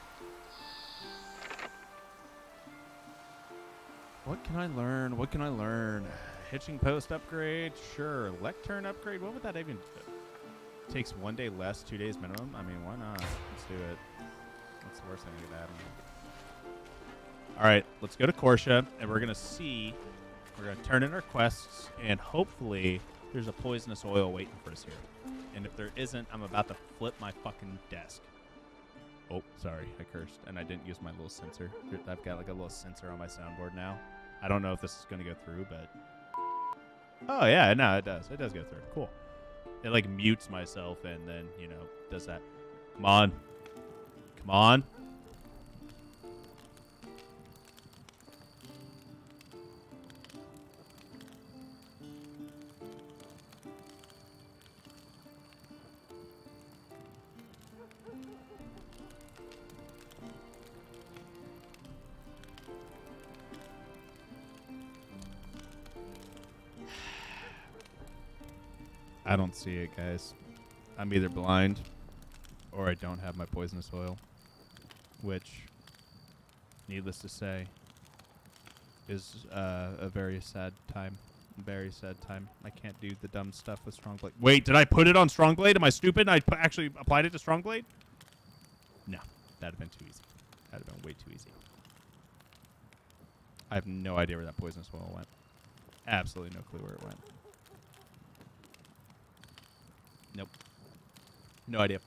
What can I learn? What can I learn? Hitching post upgrade? Sure. Lectern upgrade? What would that even do? Takes 1 day less, 2 days minimum. I mean, why not? Let's do it. What's the worst thing that could happen? All right, let's go to Korsha, and we're gonna see. We're gonna turn in our quests, and hopefully, there's a poisonous oil waiting for us here. And if there isn't, I'm about to flip my fucking desk. Oh, sorry, I cursed, and I didn't use my little sensor. I've got like a little sensor on my soundboard now. I don't know if this is gonna go through, but oh yeah, no, it does. It does go through. Cool. It like mutes myself and then, you know, does that. Come on. Come on. I don't see it, guys. I'm either blind or I don't have my poisonous oil, which, needless to say, is a very sad time. Very sad time. I can't do the dumb stuff with Strongblade. Wait, did I put it on Strongblade? Am I stupid? I actually applied it to Strongblade? No, that'd have been too easy. That'd have been way too easy. I have no idea where that poisonous oil went. Absolutely no clue where it went. Nope. No idea.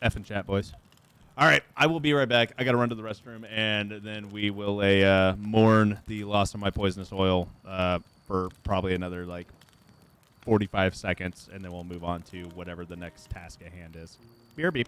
F in chat, boys. All right, I will be right back. I got to run to the restroom, and then we will mourn the loss of my poisonous oil for probably another, like, 45 seconds, and then we'll move on to whatever the next task at hand is. BRB.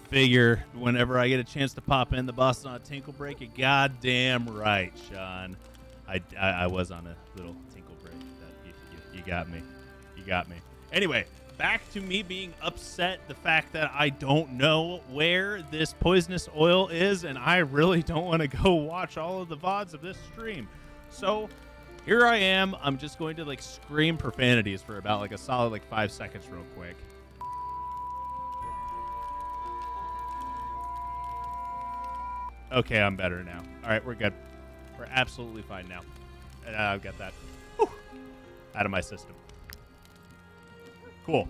figure whenever I get a chance to pop in, the boss is on a tinkle break. You're goddamn right, Sean. I was on a little tinkle break. You got me. You got me. Anyway, back to me being upset the fact that I don't know where this poisonous oil is, and I really don't want to go watch all of the VODs of this stream. So here I am. I'm just going to like scream profanities for about like a solid like 5 seconds real quick. Okay, I'm better now. All right, we're good. We're absolutely fine now. I've got that out of my system. Cool.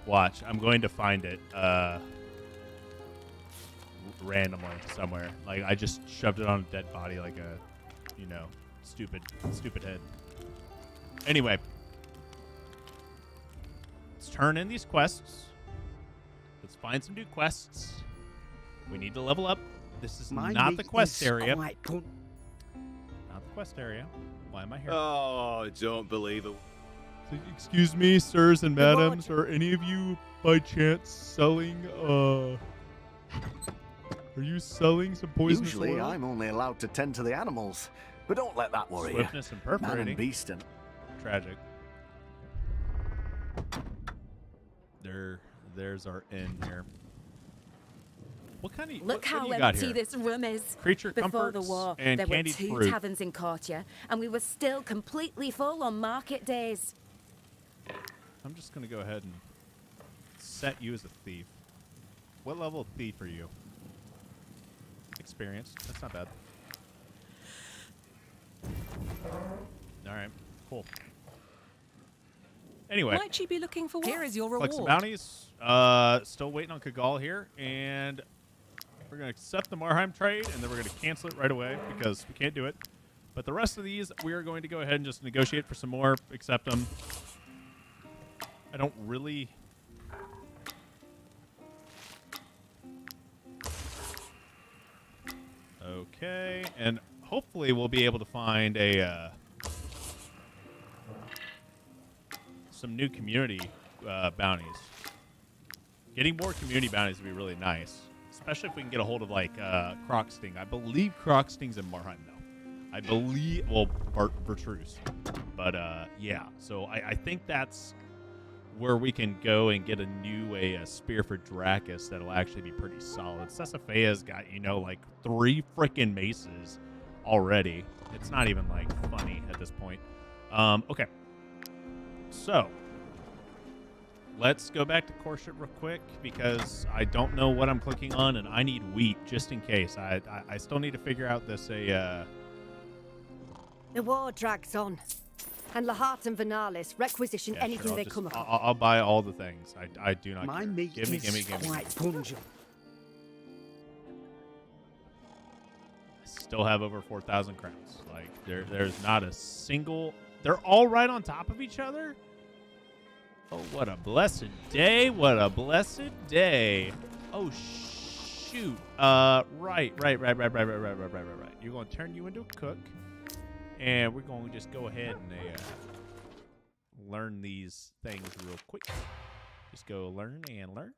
Watch. I'm going to find it randomly somewhere. Like I just shoved it on a dead body like a, you know, stupid head. Anyway, let's turn in these quests. Let's find some new quests. We need to level up. This is not the quest area. Not the quest area. Why am I here? Oh, don't believe it. Excuse me, sirs and madams. Are any of you by chance selling, are you selling some poisonous Usually, oil? I'm only allowed to tend to the animals, but don't let that worry you. Swiftness and Man perforating. and beast and... Tragic. There's our end here. What kind of Look what how do you got empty here? this room is. Creature Before comforts the war, and there were candied 2 fruit. taverns in Courtier, and we were still completely full on market days. I'm just gonna go ahead and set you as a thief. What level of thief are you? Experience. That's not bad. All right. Cool. Anyway. Might you be looking for what? Here is your Collect some reward. bounties. Still waiting on Kagall here, and we're gonna accept the Marheim trade, and then we're gonna cancel it right away because we can't do it. But the rest of these, we are going to go ahead and just negotiate for some more, accept them. I don't really. Okay, and hopefully we'll be able to find a some new community bounties. Getting more community bounties would be really nice, especially if we can get a hold of like Crocsting. I believe Crocsting's in Marheim though. I believe, well, Vertruse, but yeah. So I think that's where we can go and get a new a spear for Dracus that'll actually be pretty solid. Sesafea's got, you know, like 3 freaking maces already. It's not even like funny at this point. Okay. So, let's go back to Corship real quick because I don't know what I'm clicking on and I need wheat just in case. I still need to figure out this The war drags on, and Lahart and Vernalis requisition yeah, anything sure, they come across. I'll buy all the things. I do not My care. meat Give me. quite pungent. I still have over 4,000 crowns. Like there's not a single. They're all right on top of each other. Oh, what a blessed day! What a blessed day! Oh shoot! Right. You're gonna turn you into a cook, and we're gonna just go ahead and learn these things real quick. Just go learn and learn.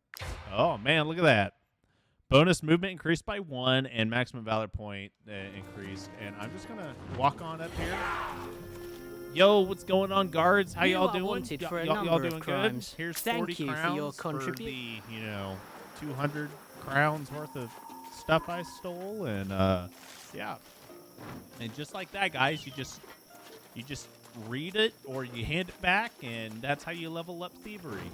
Oh man, look at that! Bonus movement increased by 1, and maximum valor point increased. And I'm just gonna walk on up here. Yo, what's going on, guards? How y'all doing? Wanted for a Y'all number doing of crimes. good? Here's Thank 40 you for crowns your for contribution. the, 200 crowns worth of stuff I stole, and yeah. And just like that, guys, you just read it or you hand it back, and that's how you level up thievery.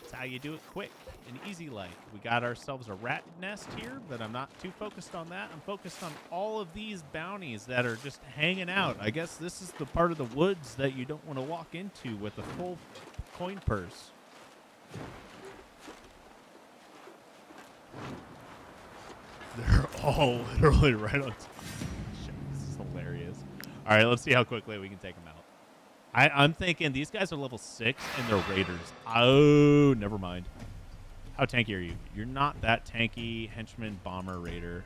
That's how you do it quick and easy like. We got ourselves a rat nest here, but I'm not too focused on that. I'm focused on all of these bounties that are just hanging out. I guess this is the part of the woods that you don't want to walk into with a full coin purse. They're all literally right on. Shit, this is hilarious. All right, let's see how quickly we can take them out. I'm thinking these guys are level 6 and they're raiders. Oh, never mind. How tanky are you? You're not that tanky. Henchman, bomber, raider.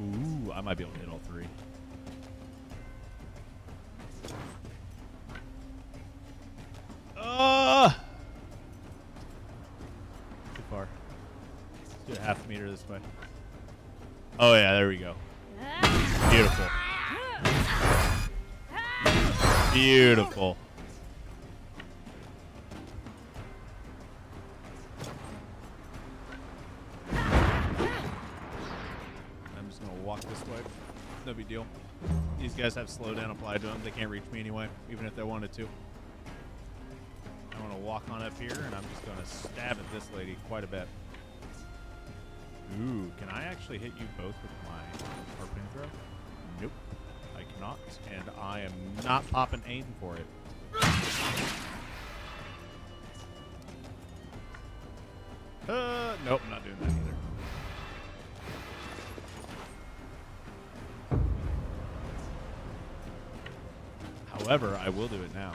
Ooh, I might be able to hit all three. Too far. Let's do a half meter this way. Oh yeah, there we go. Beautiful. Beautiful. I'm just gonna walk this way. No big deal. These guys have slowdown applied to them. They can't reach me anyway, even if they wanted to. I'm gonna walk on up here, and I'm just gonna stab at this lady quite a bit. Ooh, can I actually hit you both with my harpoon throw? Nope, I cannot, and I am not popping aim for it. Nope, not doing that either. However, I will do it now.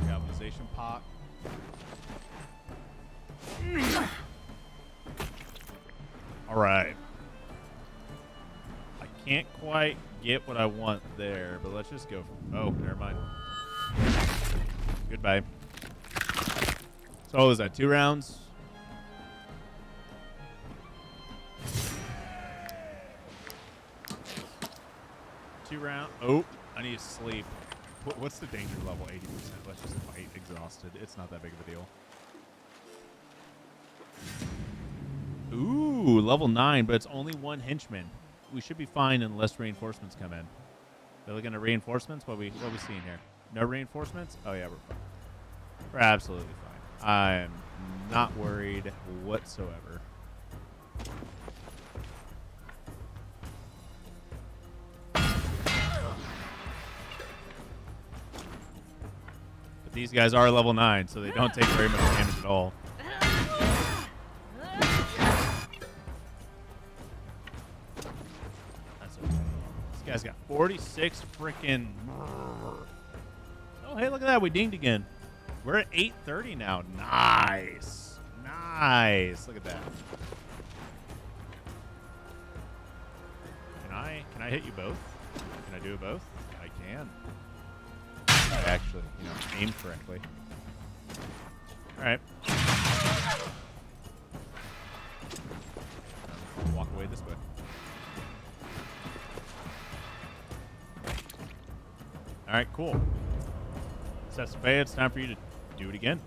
Galvanization pot. All right. I can't quite get what I want there, but let's just go. Oh, never mind. Goodbye. So what was that, 2 rounds? Oh, I need to sleep. What's the danger level? 80%. Let's just fight exhausted. It's not that big of a deal. Ooh, level 9, but it's only 1 henchman. We should be fine unless reinforcements come in. They're looking at reinforcements? What we seeing here? No reinforcements? Oh yeah, we're fine. We're absolutely fine. I'm not worried whatsoever. But these guys are level 9, so they don't take very much damage at all. That's okay. This guy's got 46 freaking. Oh, hey, look at that. We dinged again. We're at 830 now. Nice. Nice. Look at that. Can I hit you both? Can I do it both? I can. I actually, aim correctly. All right. Walk away this way. All right, cool. Sesame, it's time for you to do it again.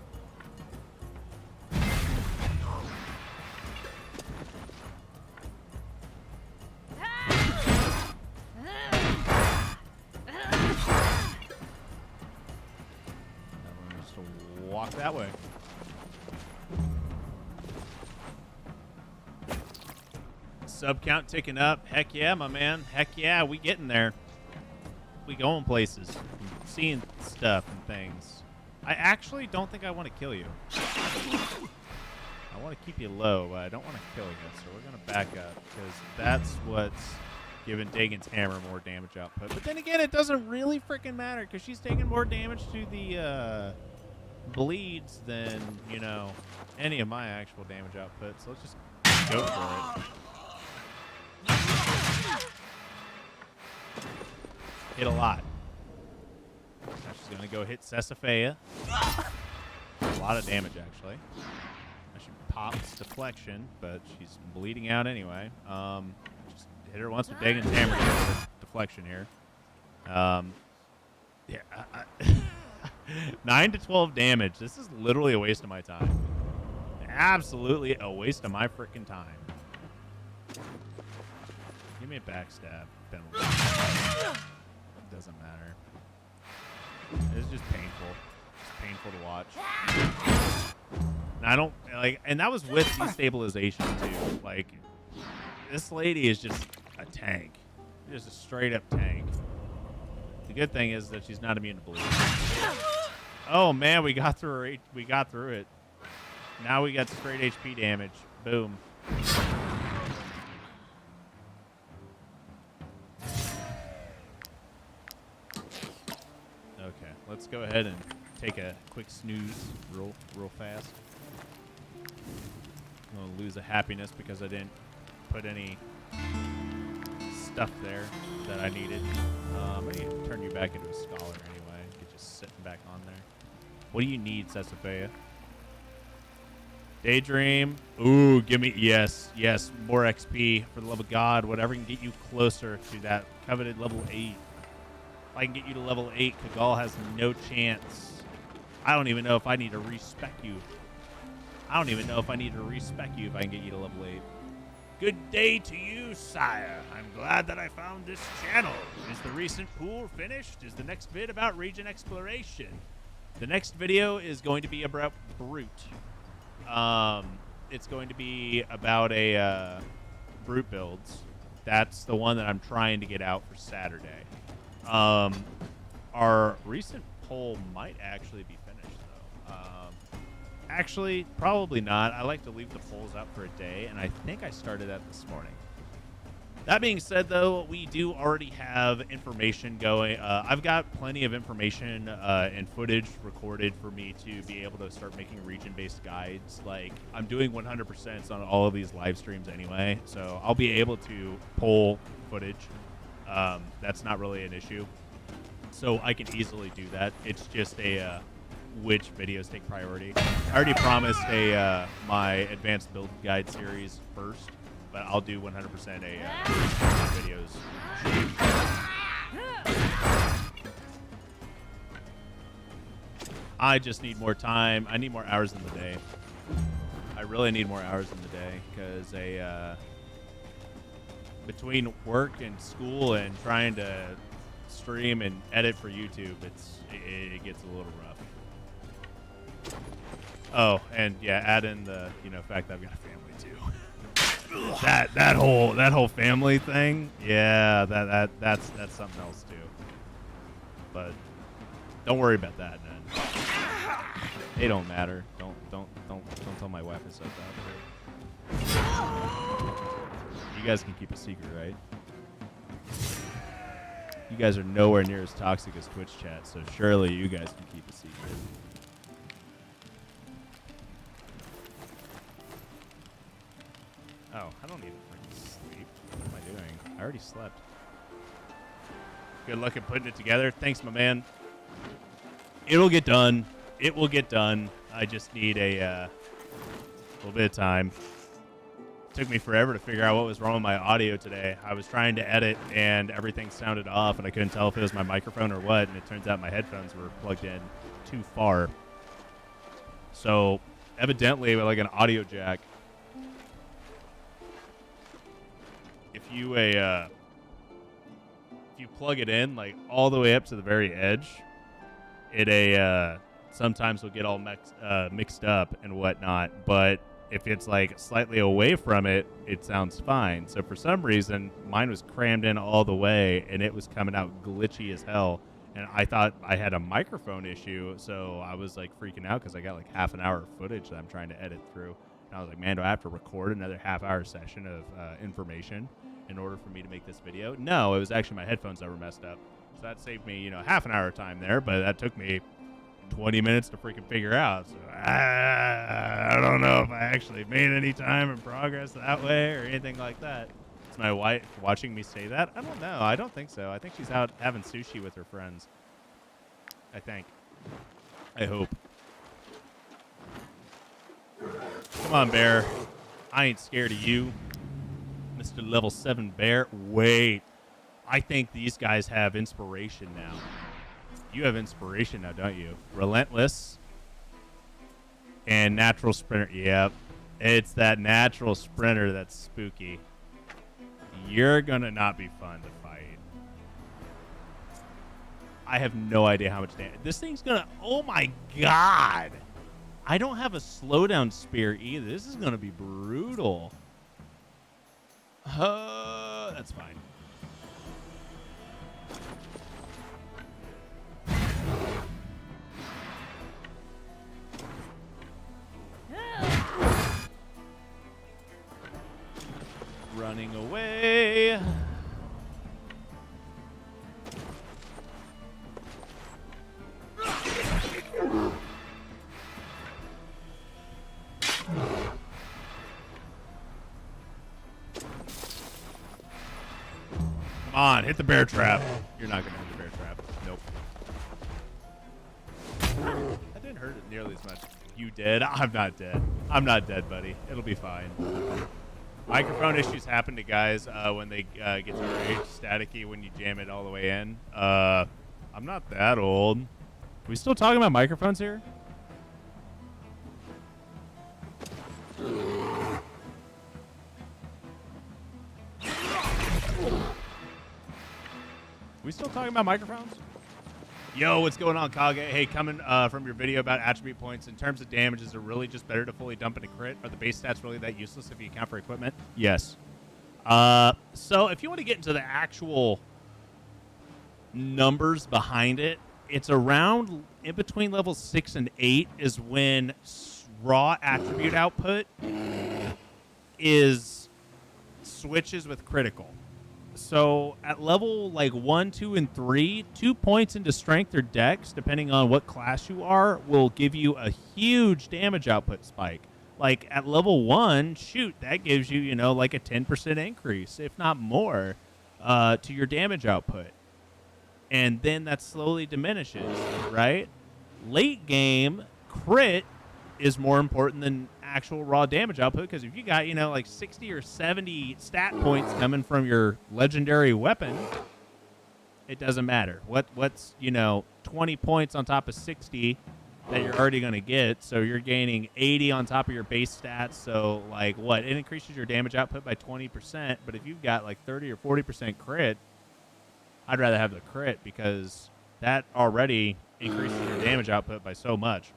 Walk that way. Sub count ticking up. Heck yeah, my man. Heck yeah, we getting there. We going places. Seeing stuff and things. I actually don't think I want to kill you. I want to keep you low, but I don't want to kill you. So we're going to back up because that's what's giving Dagon's hammer more damage output. But then again, it doesn't really freaking matter because she's taking more damage to the bleeds than, any of my actual damage output. So let's just go for it. Hit a lot. Now she's going to go hit Sesafea. A lot of damage, actually. I should pop deflection, but she's bleeding out anyway. Just hit her once with Dagon's hammer for deflection here. Yeah. 9 to 12 damage. This is literally a waste of my time. Absolutely a waste of my freaking time. Give me a backstab. It doesn't matter. It's just painful. It's painful to watch. And I don't and that was with destabilization too. Like, this lady is just a tank. Just a straight up tank. The good thing is that she's not immune to bleed. Oh man, we got through her. We got through it. Now we got straight HP damage. Boom. Okay, let's go ahead and take a quick snooze real fast. I'm going to lose a happiness because I didn't put any stuff there that I needed. I'm going to turn you back into a scholar anyway. You're just sitting back on there. What do you need, Sesafea? Daydream. Ooh, give me, yes, more XP for the love of God. Whatever can get you closer to that coveted level 8. If I can get you to level 8, Kagal has no chance. I don't even know if I need to respec you. I don't even know if I need to respec you if I can get you to level 8. Good day to you, sire. I'm glad that I found this channel. Is the recent pool finished? Is the next vid about region exploration? The next video is going to be about Brute. It's going to be about a Brute builds. That's the one that I'm trying to get out for Saturday. Our recent poll might actually be finished, though. Actually, probably not. I like to leave the polls up for a day, and I think I started that this morning. That being said, though, we do already have information going. I've got plenty of information and footage recorded for me to be able to start making region-based guides. Like, I'm doing 100% on all of these live streams anyway, so I'll be able to pull footage. That's not really an issue. So I can easily do that. It's just a which videos take priority. I already promised a my advanced build guide series first, but I'll do 100% a videos. I just need more time. I need more hours in the day. I really need more hours in the day because between work and school and trying to stream and edit for YouTube, it gets a little rough. Oh, and yeah, add in the fact that I've got a family too. that whole family thing, yeah, that's something else too. But don't worry about that, man. They don't matter. Don't tell my wife I said that. You guys can keep a secret, right? You guys are nowhere near as toxic as Twitch chat, so surely you guys can keep a secret. Oh, I don't need to freaking sleep. What am I doing? I already slept. Good luck at putting it together. Thanks, my man. It'll get done. It will get done. I just need a little bit of time. It took me forever to figure out what was wrong with my audio today. I was trying to edit, and everything sounded off, and I couldn't tell if it was my microphone or what, and it turns out my headphones were plugged in too far. So, evidently, with like an audio jack, if you plug it in like all the way up to the very edge, it sometimes will get all mixed up and whatnot. But if it's like slightly away from it, it sounds fine. So for some reason, mine was crammed in all the way, and it was coming out glitchy as hell. And I thought I had a microphone issue, so I was like freaking out because I got like half an hour of footage that I'm trying to edit through. And I was like, man, do I have to record another half-hour session of information in order for me to make this video? No, it was actually my headphones that were messed up. So that saved me, half an hour of time there, but that took me 20 minutes to freaking figure out. So I don't know if I actually made any time and progress that way or anything like that. Is my wife watching me say that? I don't know. I don't think so. I think she's out having sushi with her friends. I think. I hope. Come on, Bear. I ain't scared of you. Mr. Level 7 Bear. Wait. I think these guys have inspiration now. You have inspiration now, don't you? Relentless. And natural sprinter. Yep. It's that natural sprinter that's spooky. You're gonna not be fun to fight. I have no idea how much damage. This thing's gonna... Oh my god! I don't have a slowdown spear either. This is gonna be brutal. That's fine. Running away. Come on, hit the bear trap. You're not going to hit the bear trap. Nope. That didn't hurt it nearly as much. You did? I'm not dead. I'm not dead, buddy. It'll be fine. Microphone issues happen to guys when they get too very staticky when you jam it all the way in. I'm not that old. Are we still talking about microphones here? We still talking about microphones? Yo, what's going on, Kage? Hey, coming from your video about attribute points, in terms of damage, is it really just better to fully dump in a crit? Are the base stats really that useless if you account for equipment? Yes. So if you want to get into the actual numbers behind it, it's around in between levels 6 and 8 is when raw attribute output switches with critical. So at level like 1, 2, and 3, 2 points into strength or dex, depending on what class you are, will give you a huge damage output spike. Like at level 1, shoot, that gives you, you know, like a 10% increase, if not more, to your damage output. And then that slowly diminishes, right? Late game, crit is more important than actual raw damage output, because if you got, you know, like 60 or 70 stat points coming from your legendary weapon, it doesn't matter. What's, you know, 20 points on top of 60 that you're already going to get, so you're gaining 80 on top of your base stats, so like what? It increases your damage output by 20%, but if you've got like 30 or 40% crit, I'd rather have the crit because that already increases your damage output by so much.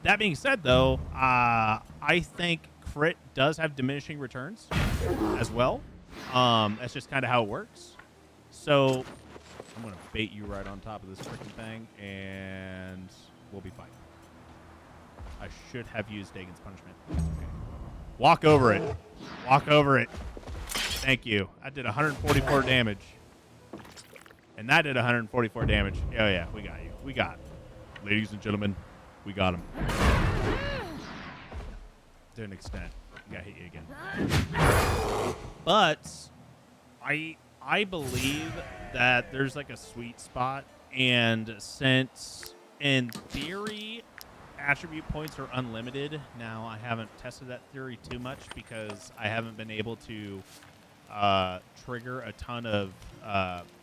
That being said, though, I think crit does have diminishing returns as well. That's just kind of how it works. So I'm going to bait you right on top of this freaking thing, and we'll be fine. I should have used Dagon's punishment. Okay. Walk over it. Walk over it. Thank you. I did 144 damage. And that did 144 damage. Oh, yeah, we got you. We got it. Ladies and gentlemen, we got him. To an extent. I got hit you again. But I believe that there's like a sweet spot, and since in theory attribute points are unlimited, now I haven't tested that theory too much because I haven't been able to trigger a ton of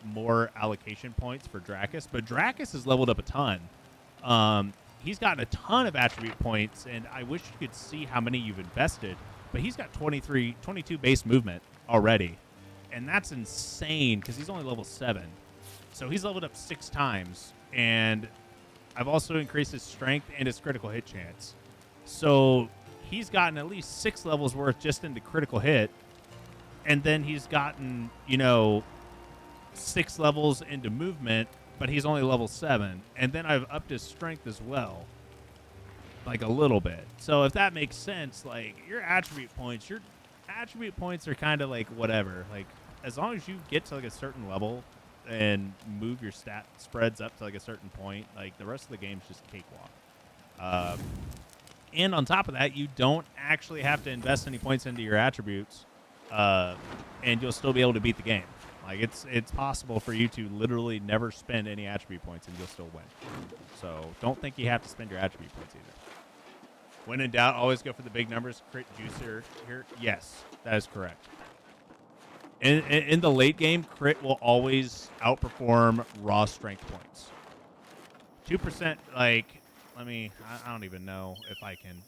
more allocation points for Dracus, but Dracus has leveled up a ton. He's gotten a ton of attribute points, and I wish you could see how many you've invested, but he's got 22 base movement already, and that's insane because he's only level 7. So he's leveled up 6 times, and I've also increased his strength and his critical hit chance. So he's gotten at least 6 levels worth just into critical hit, and then he's gotten, you know, 6 levels into movement, but he's only level 7. And then I've upped his strength as well, like a little bit. So if that makes sense, like your attribute points are kind of like whatever. Like as long as you get to like a certain level and move your stat spreads up to like a certain point, like the rest of the game's just cakewalk. And on top of that, you don't actually have to invest any points into your attributes, and you'll still be able to beat the game. Like it's possible for you to literally never spend any attribute points and you'll still win. So don't think you have to spend your attribute points either. When in doubt, always go for the big numbers. Crit juicer here. Yes, that is correct. In the late game, crit will always outperform raw strength points. 2%, like, I don't even know if I can.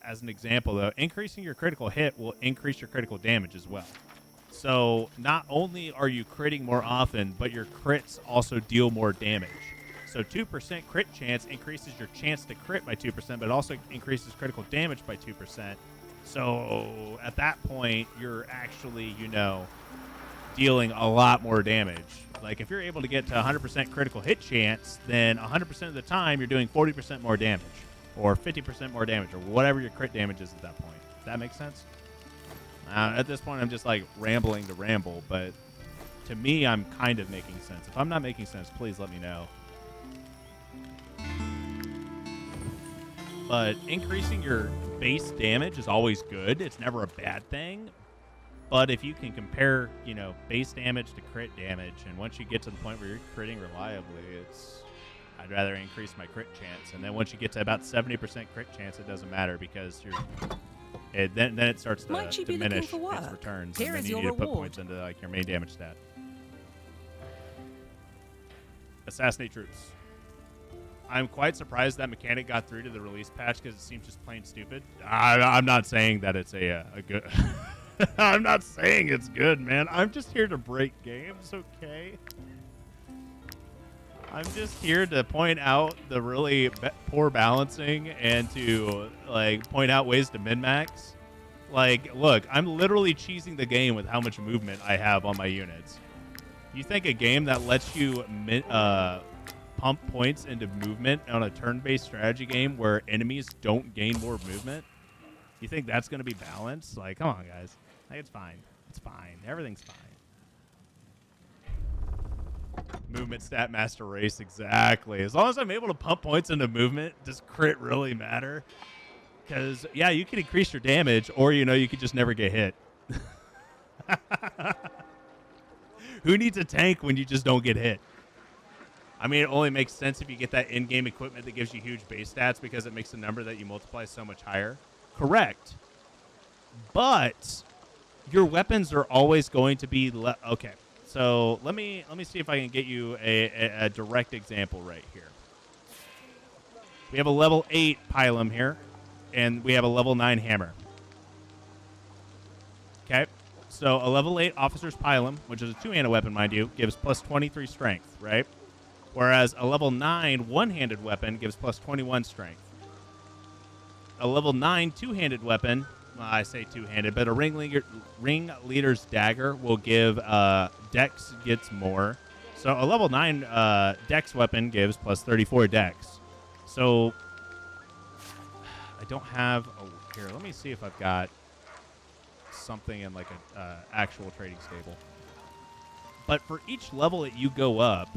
As an example, though, increasing your critical hit will increase your critical damage as well. So not only are you critting more often, but your crits also deal more damage. So 2% crit chance increases your chance to crit by 2%, but it also increases critical damage by 2%. So at that point, you're actually, you know, dealing a lot more damage. Like if you're able to get to 100% critical hit chance, then 100% of the time you're doing 40% more damage or 50% more damage or whatever your crit damage is at that point. Does that make sense? At this point, I'm just like rambling to ramble, but to me, I'm kind of making sense. If I'm not making sense, please let me know. But increasing your base damage is always good. It's never a bad thing. But if you can compare, you know, base damage to crit damage, and once you get to the point where you're critting reliably, I'd rather increase my crit chance. And then once you get to about 70% crit chance, it doesn't matter because then it starts to Might you be diminish looking for its work? returns. Here and then is you your need to put reward. points into like your main damage stat. Assassinate troops. I'm quite surprised that mechanic got through to the release patch because it seems just plain stupid. I'm not saying that it's a good... I'm not saying it's good, man. I'm just here to break games, okay? I'm just here to point out the really poor balancing and to, like, point out ways to min-max. Like, look, I'm literally cheesing the game with how much movement I have on my units. You think a game that lets you pump points into movement on a turn-based strategy game where enemies don't gain more movement, you think that's going to be balanced? Like, come on, guys. Like, it's fine. It's fine. Everything's fine. Movement stat master race, exactly. As long as I'm able to pump points into movement, does crit really matter? Because, yeah, you can increase your damage, or, you know, you could just never get hit. Who needs a tank when you just don't get hit? I mean, it only makes sense if you get that in-game equipment that gives you huge base stats because it makes the number that you multiply so much higher. Correct. But your weapons are always going to be... okay, so let me see if I can get you a direct example right here. We have a level 8 Pilum here, and we have a level 9 Hammer. Okay, so a level 8 Officer's Pilum, which is a two-handed weapon, mind you, gives plus 23 strength, right? Whereas a level 9 one-handed weapon gives plus 21 strength. A level 9 two-handed weapon, well, I say two-handed, but a ringleader's dagger will give dex gets more. So a level 9 dex weapon gives plus 34 dex. So I don't have... here, let me see if I've got something in like an actual trading stable. But for each level that you go up,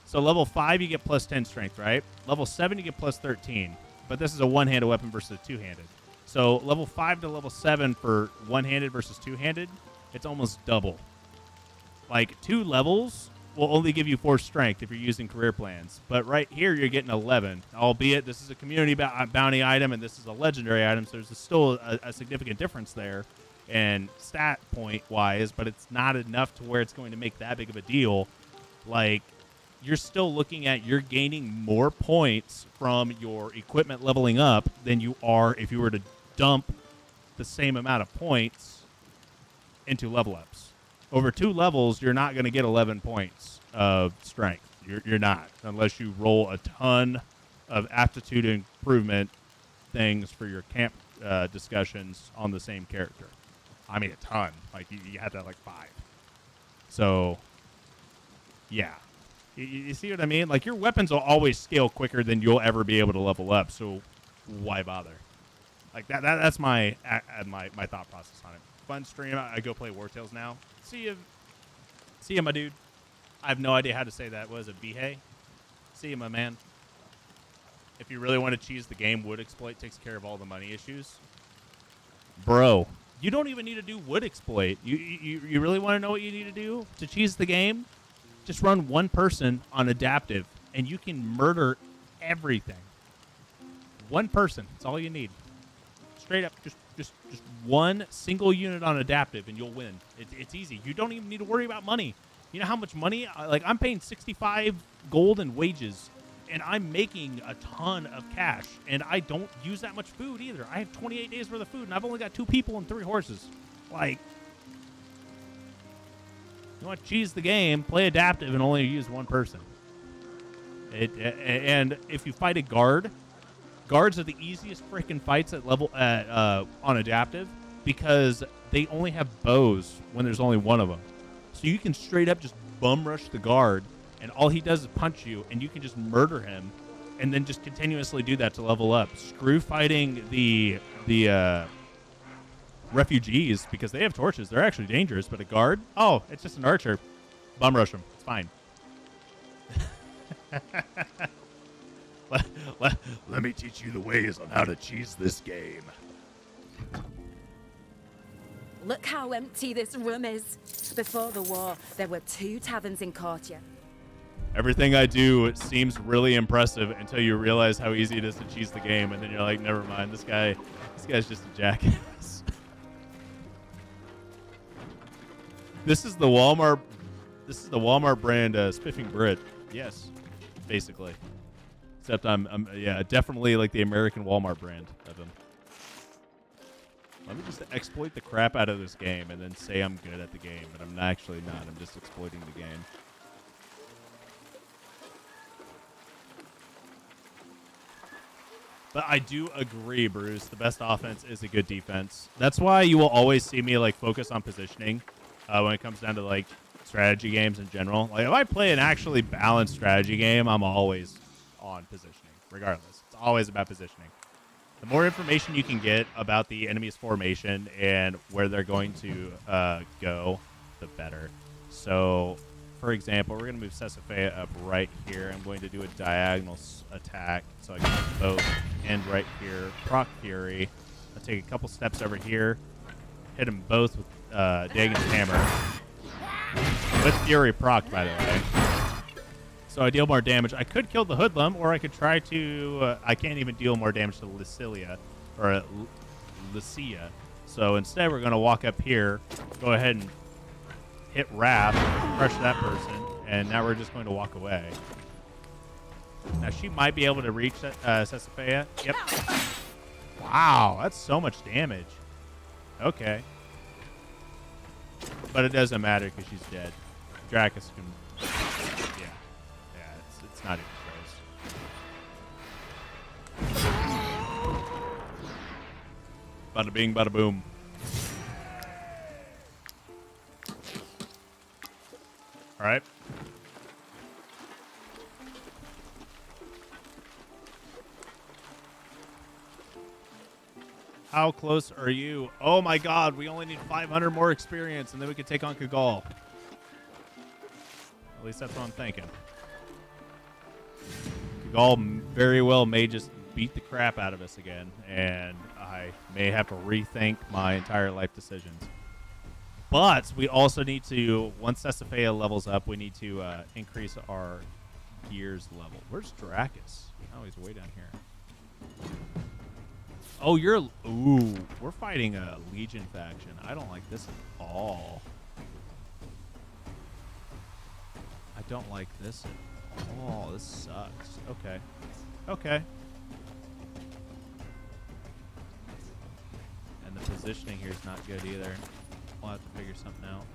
so level 5 you get plus 10 strength, right? Level 7 you get plus 13. But this is a one-handed weapon versus a two-handed. So level 5 to level 7 for one-handed versus two-handed, it's almost double. Like 2 levels will only give you 4 strength if you're using career plans. But right here you're getting 11, albeit this is a community bounty item and this is a legendary item, so there's still a significant difference there and stat point-wise, but it's not enough to where it's going to make that big of a deal. Like, you're still looking at you're gaining more points from your equipment leveling up than you are if you were to dump the same amount of points into level ups. Over 2 levels, you're not going to get 11 points of strength. You're not, unless you roll a ton of aptitude improvement things for your camp discussions on the same character. I mean, a ton. Like, you have to have like 5. So, yeah. You see what I mean? Like, your weapons will always scale quicker than you'll ever be able to level up, so why bother? Like, that's my thought process on it. Fun stream. I go play Wartales now. See you, my dude. I have no idea how to say that. What is it, Bihei? See you, my man. If you really want to cheese the game, Wood Exploit takes care of all the money issues. Bro, you don't even need to do Wood Exploit. You really want to know what you need to do to cheese the game? Just run one person on adaptive, and you can murder everything. One person. That's all you need. Straight up, just one single unit on adaptive, and you'll win. It's easy. You don't even need to worry about money. You know how much money? Like, I'm paying 65 gold in wages, and I'm making a ton of cash, and I don't use that much food either. I have 28 days worth of food, and I've only got 2 people and 3 horses. Like... you want to cheese the game, play adaptive, and only use one person. And if you fight a guard, guards are the easiest freaking fights at level on adaptive because they only have bows when there's only one of them. So you can straight up just bum rush the guard, and all he does is punch you, and you can just murder him, and then just continuously do that to level up. Screw fighting the refugees because they have torches. They're actually dangerous, but a guard, oh, it's just an archer. Bum rush them. It's fine. Let me teach you the ways on how to cheese this game. Look how empty this room is. Before the war, there were 2 taverns in Courtier. Everything I do seems really impressive until you realize how easy it is to cheese the game, and then you're like, never mind, this guy's just a jackass. This is the Walmart brand Spiffing Brit. Yes, basically. Except I'm definitely like the American Walmart brand of them. Let me just exploit the crap out of this game and then say I'm good at the game, but I'm actually not. I'm just exploiting the game. But I do agree, Bruce. The best offense is a good defense. That's why you will always see me like focus on positioning when it comes down to like strategy games in general. Like if I play an actually balanced strategy game, I'm always on positioning, regardless. It's always about positioning. The more information you can get about the enemy's formation and where they're going to go, the better. So, for example, we're going to move Sesafea up right here. I'm going to do a diagonal attack so I can hit both end right here. Proc Fury. I'll take a couple steps over here. Hit them both with Dagon's Hammer. With Fury proc, by the way. So I deal more damage. I could kill the Hoodlum, or I could try to... I can't even deal more damage to Lycia. Or Lycia. So instead, we're going to walk up here, go ahead and hit Wrath, crush that person, and now we're just going to walk away. Now, she might be able to reach Sesafea. Yep. Wow, that's so much damage. Okay. But it doesn't matter because she's dead. Dracus can... Yeah, it's not even close. Bada bing, bada boom. All right. How close are you? Oh my god, we only need 500 more experience and then we can take on Kagol. At least that's what I'm thinking. Kagol very well may just beat the crap out of us again, and I may have to rethink my entire life decisions. But we also need to, once Sesafea levels up, we need to increase our gears level. Where's Dracus? Oh, he's way down here. Oh, ooh, we're fighting a Legion faction. I don't like this at all. I don't like this at all. This sucks. Okay. Okay. And the positioning here is not good either. We'll have to figure something out.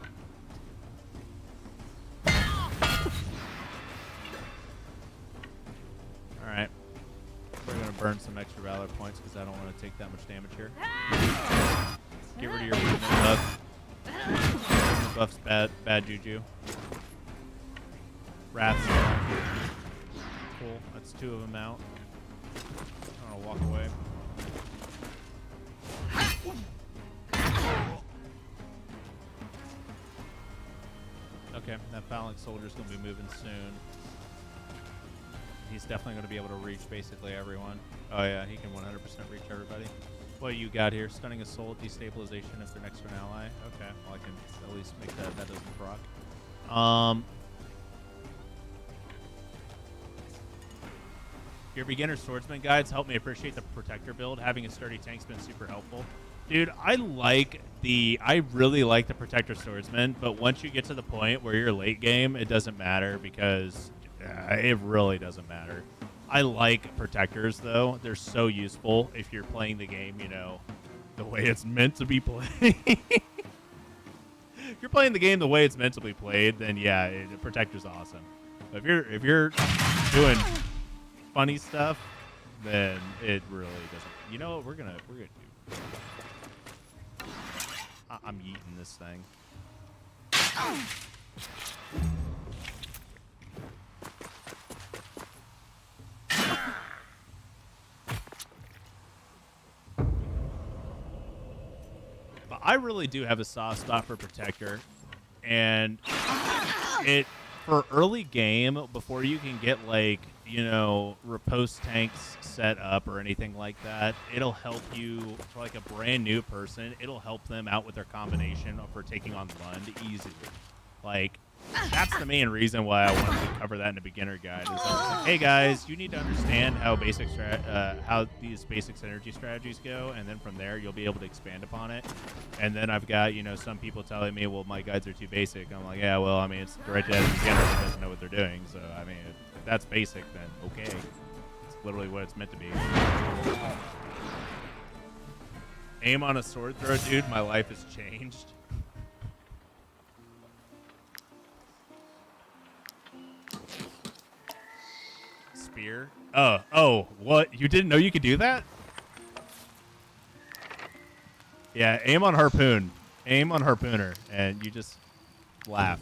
Alright. We're going to burn some extra Valor points because I don't want to take that much damage here. Get rid of your movement buff. Movement buff's bad juju. Wrath's cool. That's 2 of them out. I'm going to walk away. Okay, that Phalanx soldier's going to be moving soon. He's definitely going to be able to reach basically everyone. Oh yeah, he can 100% reach everybody. What you got here? Stunning Assault, destabilization if they're next to an ally. Okay, well I can at least make that doesn't proc. Your beginner swordsman guides help me appreciate the protector build. Having a sturdy tank's been super helpful. Dude, I really like the protector swordsman, but once you get to the point where you're late game, it doesn't matter because it really doesn't matter. I like protectors though. They're so useful if you're playing the game, you know, the way it's meant to be played. If you're playing the game the way it's meant to be played, then yeah, the protector's awesome. But if you're doing funny stuff, then it really doesn't. You know what we're gonna do? I'm yeeting this thing. But I really do have a soft spot for Protector, and it for early game, before you can get like, you know, riposte tanks set up or anything like that, it'll help you for like a brand new person. It'll help them out with their combination for taking on Lund easy. Like, that's the main reason why I wanted to cover that in a beginner guide. Is I was like, hey guys, you need to understand how how these basic synergy strategies go, and then from there you'll be able to expand upon it. And then I've got, you know, some people telling me, well, my guides are too basic. I'm like, yeah, well, I mean, it's directed at a beginner who doesn't know what they're doing. So I mean, if that's basic, then okay, it's literally what it's meant to be. Aim on a sword throw, dude. My life has changed. Spear. Oh, what? You didn't know you could do that? Yeah, aim on harpoon. Aim on harpooner, and you just laugh.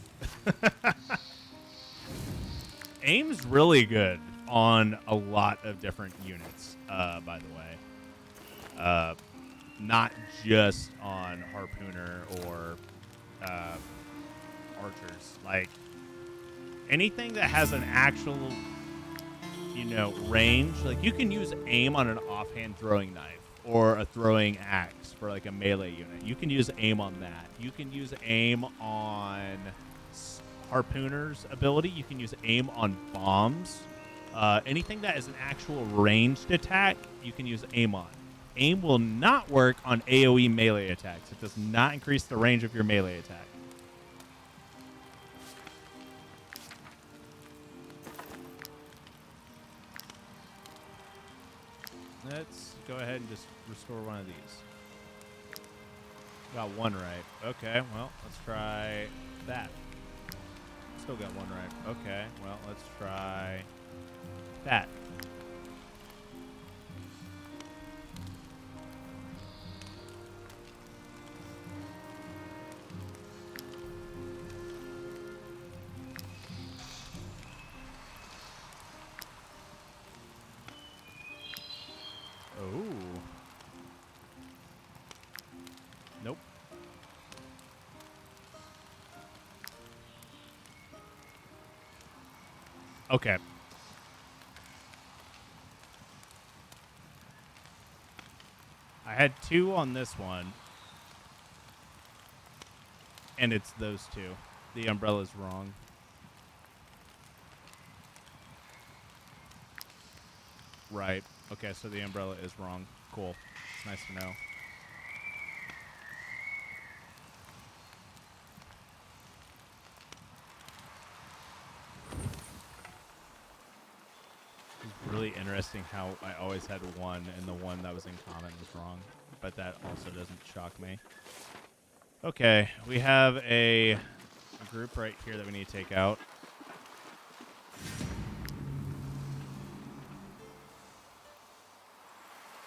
Aim's really good on a lot of different units, by the way. Not just on harpooner or archers. Like, anything that has an actual, you know, range. Like, you can use aim on an offhand throwing knife or a throwing axe for like a melee unit. You can use aim on that. You can use aim on harpooner's ability. You can use aim on bombs. Anything that is an actual ranged attack, you can use aim on. Aim will not work on AoE melee attacks. It does not increase the range of your melee attack. Let's go ahead and just restore one of these. Got one right. Okay, well, let's try that. Still got one right. Okay, well, let's try that. Oh. Nope. Okay. I had 2 on this one. And it's those 2. The umbrella's wrong. Right. Okay, so the umbrella is wrong. Cool. It's nice to know. It's really interesting how I always had 1 and the one that was in common was wrong. But that also doesn't shock me. Okay, we have a group right here that we need to take out.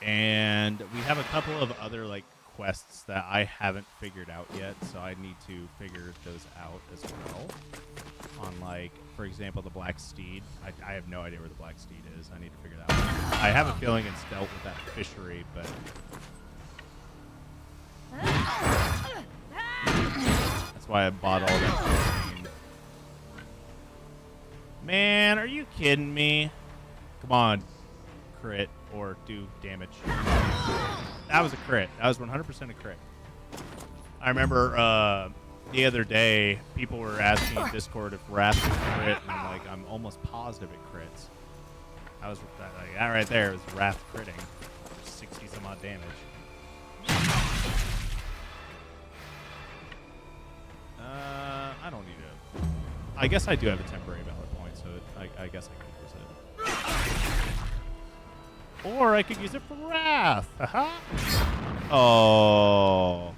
And we have a couple of other, like, quests that I haven't figured out yet, so I need to figure those out as well. On, like, for example, the Black Steed. I have no idea where the Black Steed is. I need to figure that out. I have a feeling it's dealt with that fishery, but... That's why I bought all that. Man, are you kidding me? Come on. Crit or do damage. That was a crit. That was 100% a crit. I remember the other day, people were asking in Discord if Wrath could crit, and I'm like, I'm almost positive it crits. I was like, that right there was Wrath critting for 60 some odd damage. I don't need it. I guess I do have a temporary valor point, so I guess I could use it. Or I could use it for Wrath. Haha. Oh.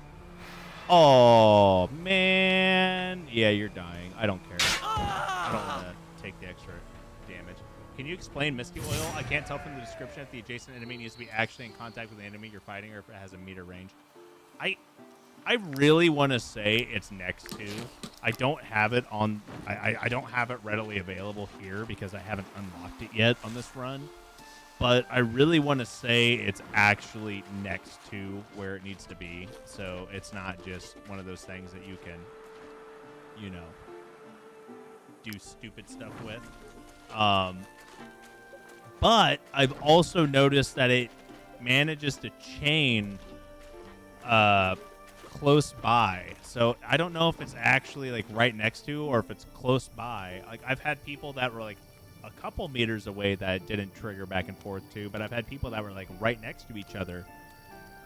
Oh, man. Yeah, you're dying. I don't care. I don't want to take the extra damage. Can you explain Misty Oil? I can't tell from the description if the adjacent enemy needs to be actually in contact with the enemy you're fighting or if it has a meter range. I really want to say it's next to. I don't have it on. I don't have it readily available here because I haven't unlocked it yet on this run. But I really want to say it's actually next to where it needs to be. So it's not just one of those things that you can, you know, do stupid stuff with. But I've also noticed that it manages to chain close by. So I don't know if it's actually like right next to or if it's close by. Like I've had people that were like a couple meters away that didn't trigger back and forth to, but I've had people that were like right next to each other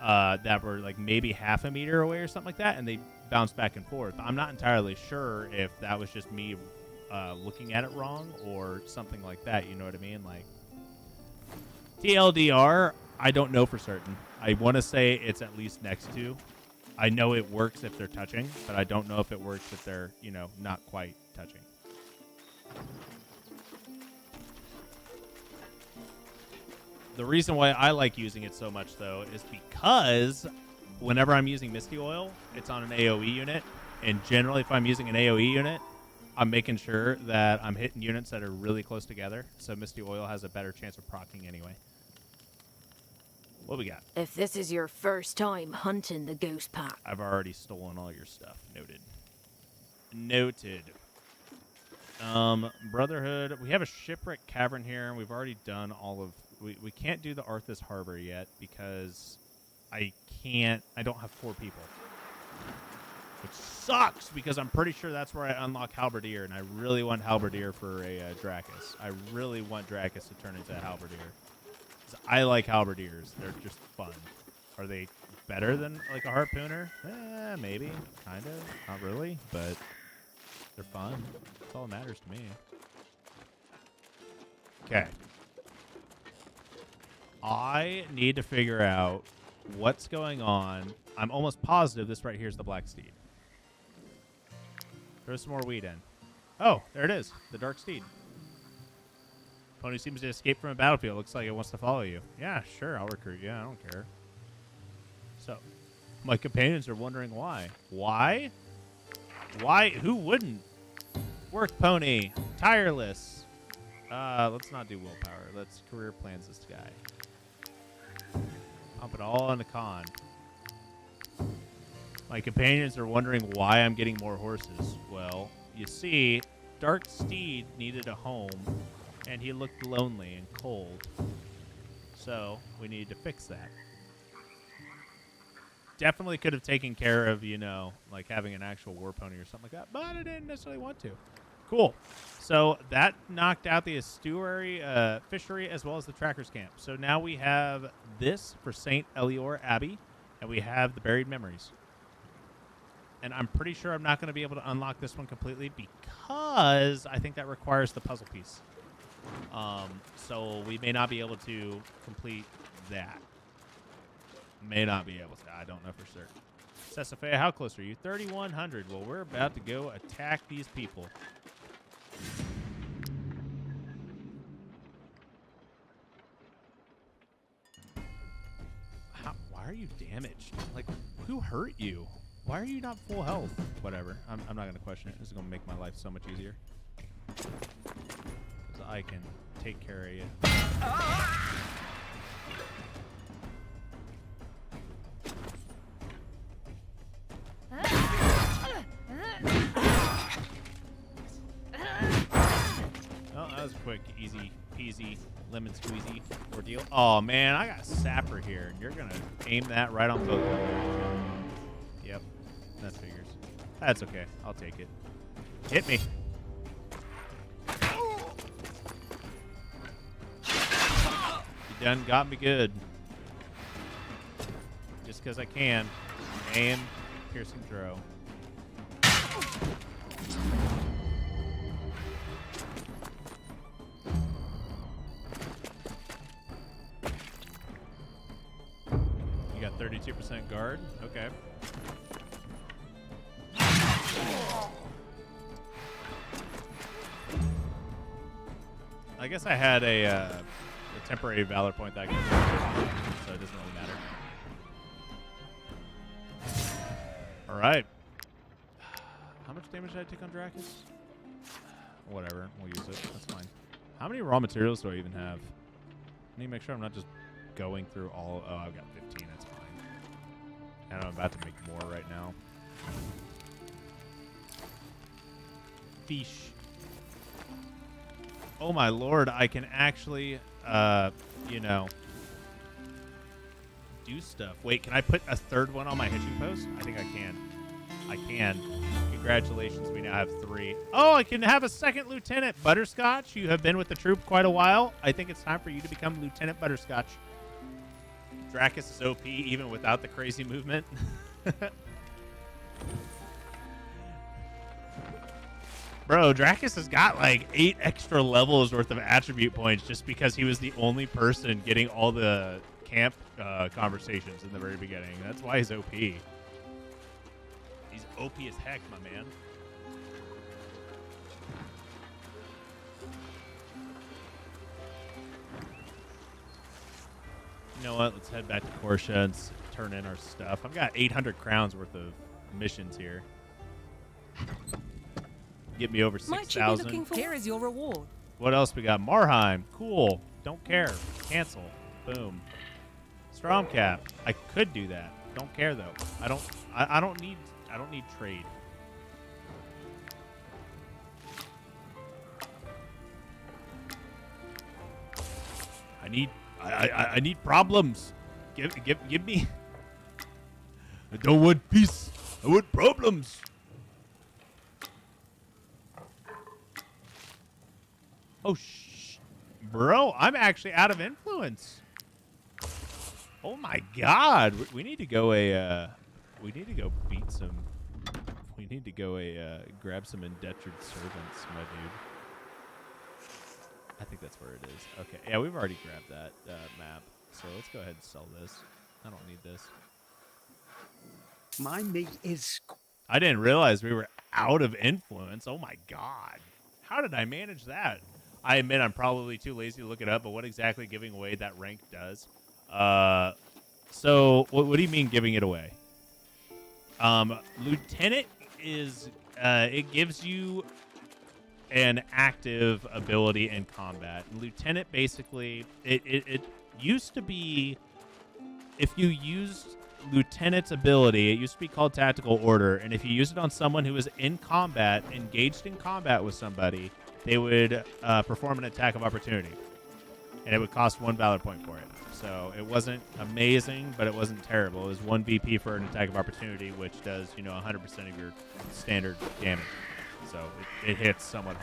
that were like maybe half a meter away or something like that, and they bounced back and forth. I'm not entirely sure if that was just me looking at it wrong or something like that. You know what I mean? Like TLDR, I don't know for certain. I want to say it's at least next to. I know it works if they're touching, but I don't know if it works if they're, you know, not quite touching. The reason why I like using it so much, though, is because whenever I'm using Misty Oil, it's on an AoE unit. And generally, if I'm using an AoE unit, I'm making sure that I'm hitting units that are really close together. So Misty Oil has a better chance of proccing anyway. What we got? If this is your first time hunting the ghost pack. I've already stolen all your stuff. Noted. Noted. Brotherhood. We have a shipwreck cavern here. We've already done all of... We can't do the Arthas Harbor yet because I don't have 4 people. Which sucks because I'm pretty sure that's where I unlock Halberdier, and I really want Halberdier for a Dracus. I really want Dracus to turn into a Halberdier. I like Halberdiers. They're just fun. Are they better than like a Harpooner? Maybe. Kind of. Not really, but they're fun. That's all that matters to me. Okay. I need to figure out what's going on. I'm almost positive this right here is the Black Steed. Throw some more weed in. Oh, there it is. The Dark Steed. Pony seems to escape from a battlefield. Looks like it wants to follow you. Yeah, sure. I'll recruit you. I don't care. So, my companions are wondering why. Why? Why? Who wouldn't? Work, Pony. Tireless. Let's not do willpower. Let's career plans this guy. Pump it all on the con. My companions are wondering why I'm getting more horses. Well, you see, Dark Steed needed a home, and he looked lonely and cold. So, we needed to fix that. Definitely could have taken care of, you know, like having an actual war pony or something like that, but I didn't necessarily want to. Cool. So, that knocked out the estuary fishery as well as the tracker's camp. So, now we have this for St. Elior Abbey, and we have the Buried Memories. And I'm pretty sure I'm not going to be able to unlock this one completely because I think that requires the puzzle piece. So we may not be able to complete that. May not be able to. I don't know for certain. Cessafea, how close are you? 3,100. Well, we're about to go attack these people. Why are you damaged? Like, who hurt you? Why are you not full health? Whatever. I'm not going to question it. This is going to make my life so much easier. Because I can take care of you. Oh, that was a quick, easy peasy, lemon squeezy ordeal. Oh, man, I got a sapper here, and you're going to aim that right on both of them. Yep, that figures. That's okay. I'll take it. Hit me. You done got me good. Just because I can. Aim, piercing throw. You got 32% guard? Okay. I guess I had a temporary valor point that I can use, so it doesn't really matter. All right. How much damage did I take on Dracus? Whatever, we'll use it. That's fine. How many raw materials do I even have? I need to make sure I'm not just going through all. Oh, I've got 15. That's fine. And I'm about to make more right now. Fish. Oh my lord, I can actually, you know, do stuff. Wait, can I put a third one on my hitching post? I think I can. I can. Congratulations, we now have 3. Oh, I can have a second Lieutenant Butterscotch. You have been with the troop quite a while. I think it's time for you to become Lieutenant Butterscotch. Dracus is OP even without the crazy movement. Bro, Dracus has got like 8 extra levels worth of attribute points just because he was the only person getting all the camp conversations in the very beginning. That's why he's OP. He's OP as heck, my man. You know what? Let's head back to Portia and turn in our stuff. I've got 800 crowns worth of missions here. Get me over 6,000. Here is your reward. What else we got? Marheim. Cool. Don't care. Cancel. Boom. Stromcap. I could do that. Don't care though. I don't need trade. I need problems. Give me. I don't want peace. I want problems. Oh, bro, I'm actually out of influence. Oh my God, we need to go we need to go beat some. We need to go grab some indentured servants, my dude. I think that's where it is. Okay, yeah, we've already grabbed that map, so let's go ahead and sell this. I don't need this. My meat is... I didn't realize we were out of influence. Oh my God, how did I manage that? I admit I'm probably too lazy to look it up, but what exactly giving away that rank does? So what do you mean giving it away? Lieutenant is, it gives you an active ability in combat. Lieutenant basically, it used to be, if you used Lieutenant's ability, it used to be called Tactical Order, and if you use it on someone who is in combat, engaged in combat with somebody, they would perform an attack of opportunity, and it would cost 1 valor point for it. So it wasn't amazing, but it wasn't terrible. It was 1 BP for an attack of opportunity, which does, 100% of your standard damage. So it hits somewhat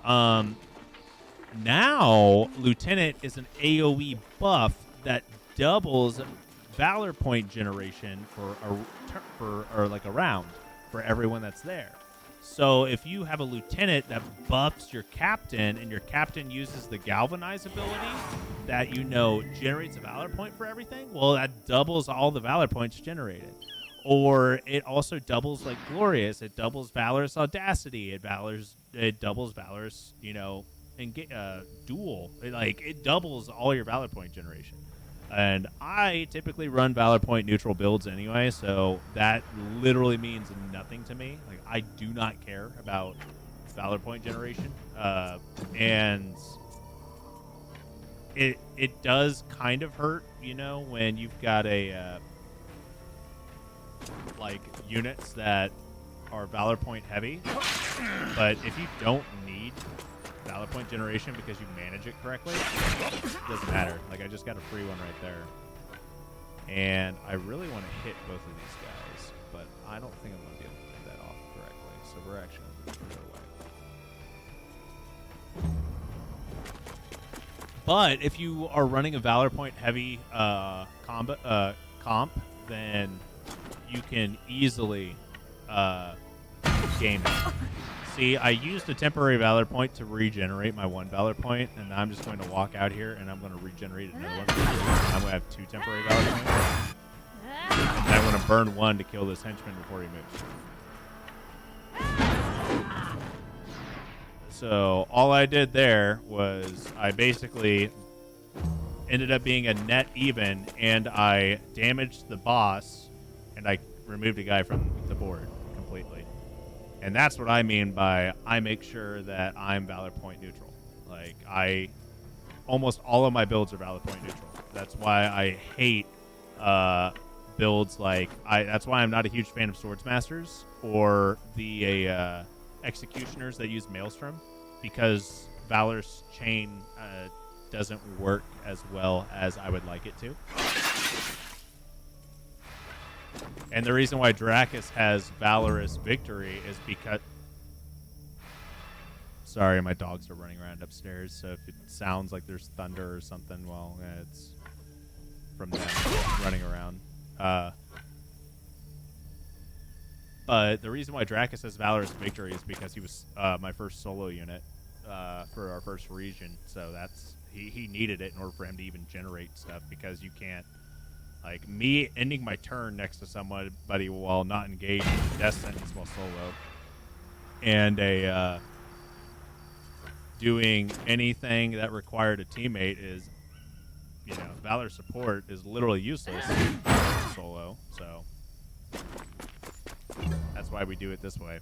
hard. Now, Lieutenant is an AoE buff that doubles valor point generation for like a round for everyone that's there. So if you have a lieutenant that buffs your captain and your captain uses the galvanize ability that generates a valor point for everything, well, that doubles all the valor points generated. Or it also doubles like glorious. It doubles valorous audacity. It doubles valorous, duel. It doubles all your valor point generation. And I typically run valor point neutral builds anyway, so that literally means nothing to me. Like, I do not care about valor point generation, and it does kind of hurt, when you've got a units that are valor point heavy. But if you don't need valor point generation because you manage it correctly, it doesn't matter. Like, I just got a free one right there. And I really want to hit both of these guys, but I don't think I'm going to be able to get that off correctly. So we're actually going to put it away. But if you are running a valor point heavy comp, then you can easily game it. See, I used a temporary valor point to regenerate my 1 valor point, and I'm just going to walk out here and I'm going to regenerate another one. I'm going to have 2 temporary valor points. And I'm going to burn 1 to kill this henchman before he moves. So all I did there was I basically ended up being a net even, and I damaged the boss, and I removed a guy from the board completely. And that's what I mean by I make sure that I'm valor point neutral. Like, almost all of my builds are valor point neutral. That's why I hate builds that's why I'm not a huge fan of Swordsmasters or the Executioners that use Maelstrom, because Valor's chain doesn't work as well as I would like it to. And the reason why Dracus has Valorous Victory is because... Sorry, my dogs are running around upstairs, so if it sounds like there's thunder or something, well, it's from them running around. But the reason why Dracus has Valorous Victory is because he was my first solo unit for our first region, so that's he needed it in order for him to even generate stuff, because you can't, like, me ending my turn next to somebody while not engaged is a death sentence while solo, and doing anything that required a teammate is, you know, Valor support is literally useless solo, so that's why we do it this way.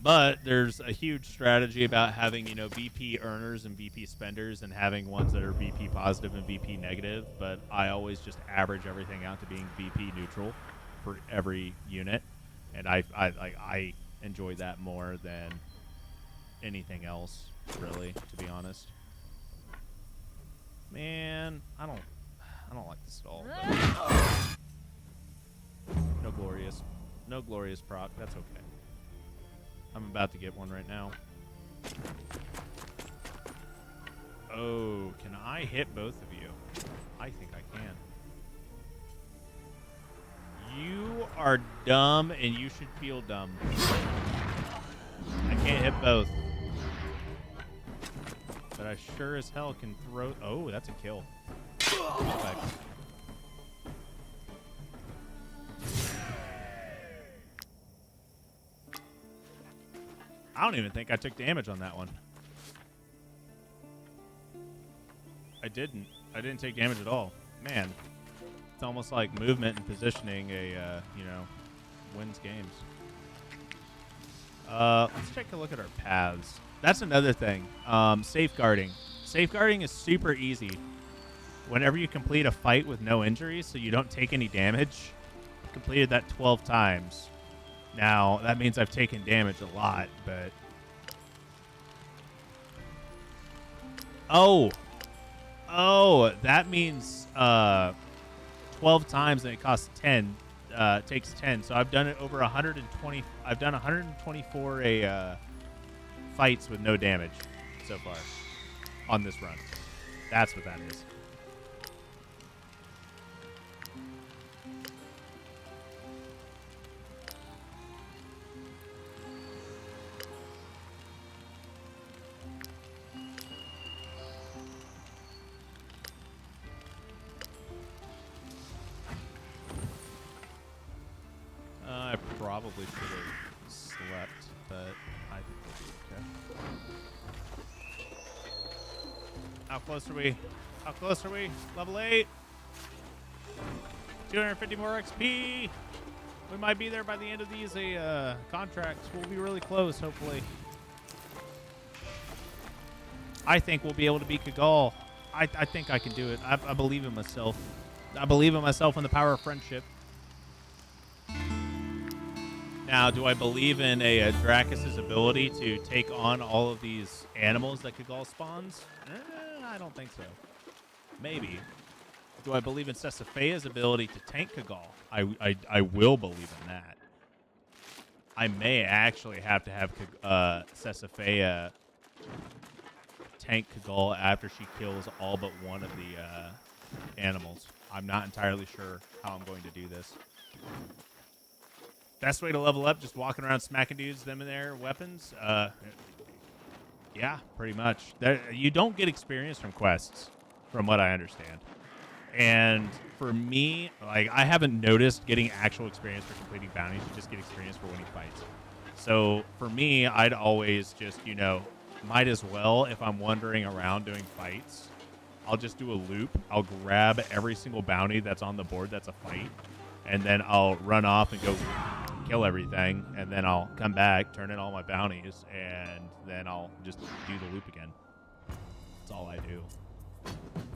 But there's a huge strategy about having, you know, VP earners and VP spenders, and having ones that are VP positive and VP negative, but I always just average everything out to being VP neutral for every unit. And I enjoy that more than anything else, really, to be honest. Man, I don't like this at all. No glorious proc. That's okay. I'm about to get one right now. Oh, can I hit both of you? I think I can. You are dumb, and you should feel dumb. I can't hit both. But I sure as hell can throw... Oh, that's a kill. Perfect. I don't even think I took damage on that one. I didn't take damage at all. Man. It's almost like movement and positioning you know, wins games. Let's take a look at our paths. That's another thing. Safeguarding. Safeguarding is super easy. Whenever you complete a fight with no injuries, so you don't take any damage, I completed that 12 times. Now, that means I've taken damage a lot, but... Oh, that means 12 times and it costs 10. Takes 10. So I've done it over 120. I've done 124 fights with no damage so far on this run. That's what that is. I probably should have slept, but I think we'll be okay. How close are we? How close are we? Level 8. 250 more XP. We might be there by the end of these contracts. We'll be really close, hopefully. I think we'll be able to beat Kagall. I think I can do it. I believe in myself. I believe in myself and the power of friendship. Now, do I believe in a Dracus' ability to take on all of these animals that Kagall spawns? I don't think so. Maybe. Do I believe in Sesafea's ability to tank Kagall? I will believe in that. I may actually have to have Sesafea tank Kagall after she kills all but one of the animals. I'm not entirely sure how I'm going to do this. Best way to level up, just walking around smacking dudes, them and their weapons? Yeah, pretty much. You don't get experience from quests, from what I understand. And for me, like, I haven't noticed getting actual experience for completing bounties. You just get experience for winning fights. So for me, I'd always just, you know, might as well, if I'm wandering around doing fights, I'll just do a loop. I'll grab every single bounty that's on the board that's a fight, and then I'll run off and go kill everything, and then I'll come back, turn in all my bounties, and then I'll just do the loop again. That's all I do.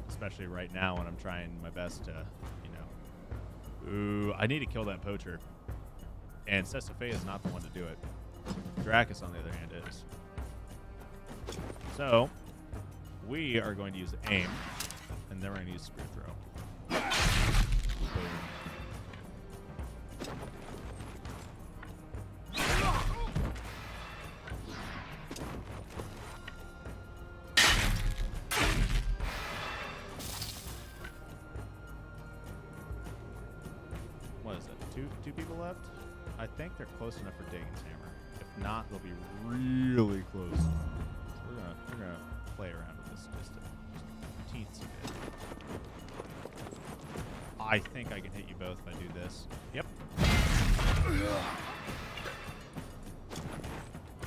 Especially right now when I'm trying my best to, you know... Ooh, I need to kill that poacher. And Sesafea is not the one to do it. Dracus, on the other hand, is. So, we are going to use aim, and then we're going to use spear throw. Boom. What is it? Two people left? I think they're close enough for Dagon's hammer. If not, they'll be really close. So we're gonna play around with this just a teensy bit. I think I can hit you both if I do this. Yep.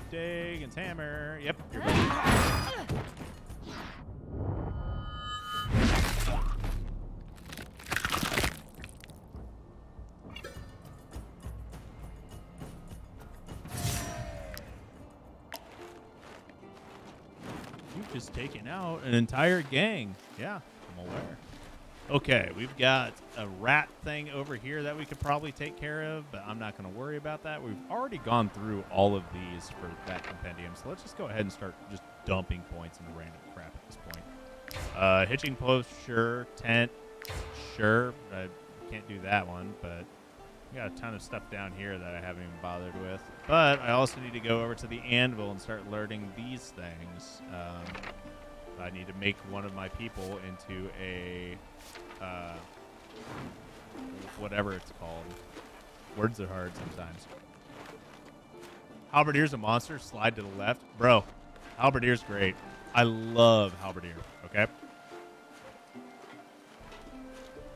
Dagon's hammer. Yep. You're both. You've just taken out an entire gang. Yeah, I'm aware. Okay, we've got a rat thing over here that we could probably take care of, but I'm not going to worry about that. We've already gone through all of these for that compendium, so let's just go ahead and start just dumping points into random crap at this point. Hitching post, sure. Tent, sure. I can't do that one, but we got a ton of stuff down here that I haven't even bothered with. But I also need to go over to the anvil and start learning these things. I need to make one of my people into a whatever it's called. Words are hard sometimes. Halberdier's a monster. Slide to the left. Bro, Halberdier's great. I love Halberdier, okay?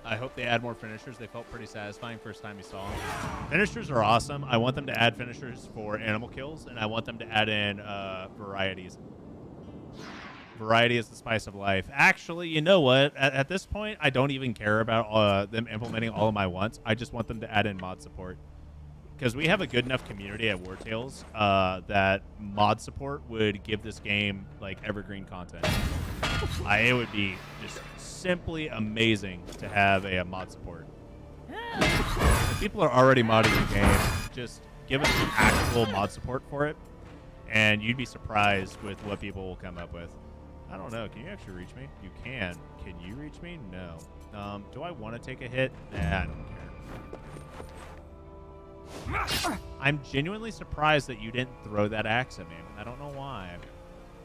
I hope they add more finishers. They felt pretty satisfying first time you saw them. Finishers are awesome. I want them to add finishers for animal kills, and I want them to add in varieties. Variety is the spice of life. Actually, you know what? At this point, I don't even care about them implementing all of my wants. I just want them to add in mod support. Because we have a good enough community at Wartales that mod support would give this game like evergreen content. It would be just simply amazing to have a mod support. If people are already modding the game, just give us some actual mod support for it, and you'd be surprised with what people will come up with. I don't know. Can you actually reach me? You can. Can you reach me? No. Do I want to take a hit? Nah, I don't care. I'm genuinely surprised that you didn't throw that axe at me. I don't know why.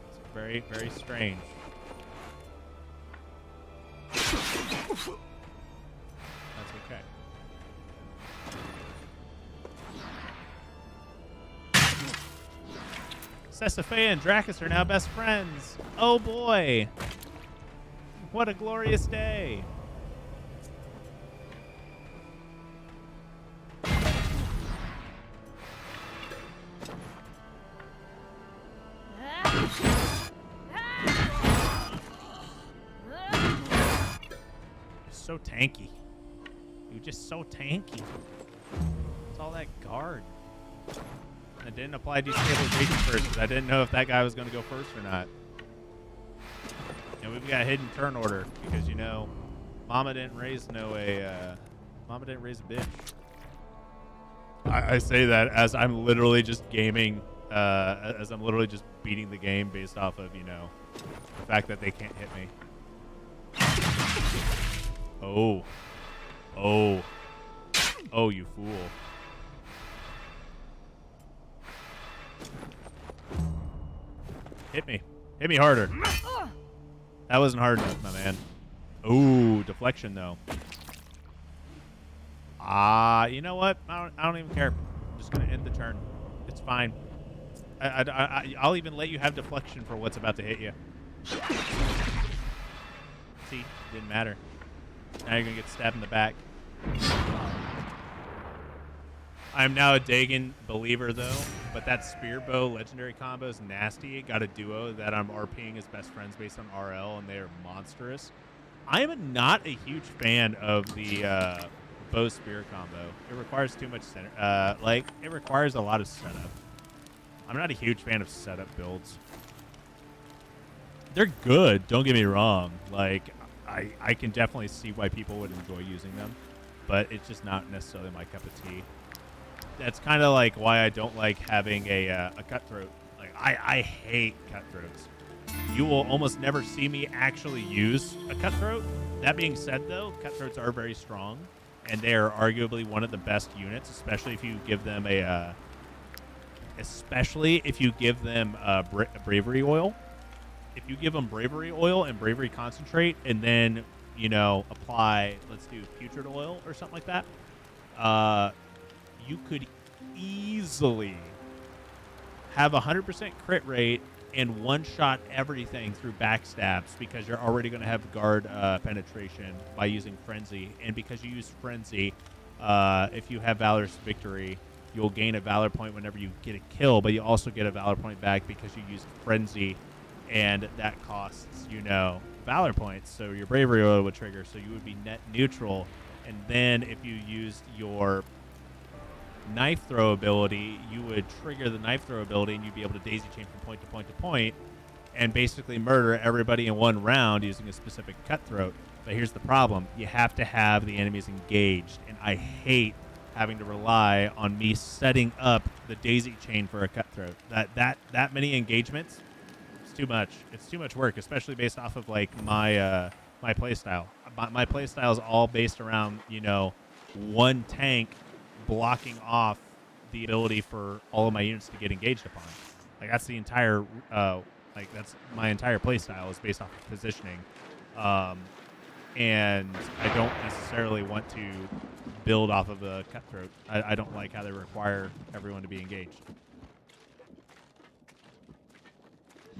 It's very, very strange. That's okay. Sesafea and Dracus are now best friends. Oh boy. What a glorious day. So tanky. You're just so tanky. It's all that guard. I didn't apply destabilization first because I didn't know if that guy was going to go first or not. And we've got hidden turn order because, you know, Mama didn't raise a bitch. I say that as I'm literally just gaming, as I'm literally just beating the game based off of, you know, the fact that they can't hit me. Oh. Oh. Oh, you fool. Hit me. Hit me harder. That wasn't hard enough, my man. Ooh, deflection, though. You know what? I don't even care. I'm just going to end the turn. It's fine. I'll even let you have deflection for what's about to hit you. See? Didn't matter. Now you're going to get stabbed in the back. I'm now a Dagon believer, though, but that spear bow legendary combo is nasty. Got a duo that I'm RPing as best friends based on RL, and they are monstrous. I am not a huge fan of the bow spear combo. It requires too much center. It requires a lot of setup. I'm not a huge fan of setup builds. They're good, don't get me wrong. Like, I can definitely see why people would enjoy using them, but it's just not necessarily my cup of tea. That's kind of like why I don't like having a cutthroat. Like I hate cutthroats. You will almost never see me actually use a cutthroat. That being said, though, cutthroats are very strong, and they are arguably one of the best units, especially if you give them bravery oil. If you give them bravery oil and bravery concentrate, and then apply, let's do putrid oil or something like that, you could easily have 100% crit rate and one-shot everything through backstabs because you're already going to have guard penetration by using Frenzy. And because you use Frenzy, if you have Valorous Victory, you'll gain a Valor point whenever you get a kill, but you also get a Valor point back because you used Frenzy, and that costs, Valor points. So your Bravery Oil would trigger, so you would be net neutral. And then if you used your knife throw ability, you would trigger the knife throw ability, and you'd be able to daisy chain from point to point to point and basically murder everybody in one round using a specific cutthroat. But here's the problem. You have to have the enemies engaged, and I hate having to rely on me setting up the daisy chain for a cutthroat. That many engagements, it's too much. It's too much work, especially based off of like my my playstyle. My playstyle is all based around, one tank blocking off the ability for all of my units to get engaged upon. Like that's the entire that's my entire playstyle is based off of positioning. And I don't necessarily want to build off of a cutthroat. I don't like how they require everyone to be engaged.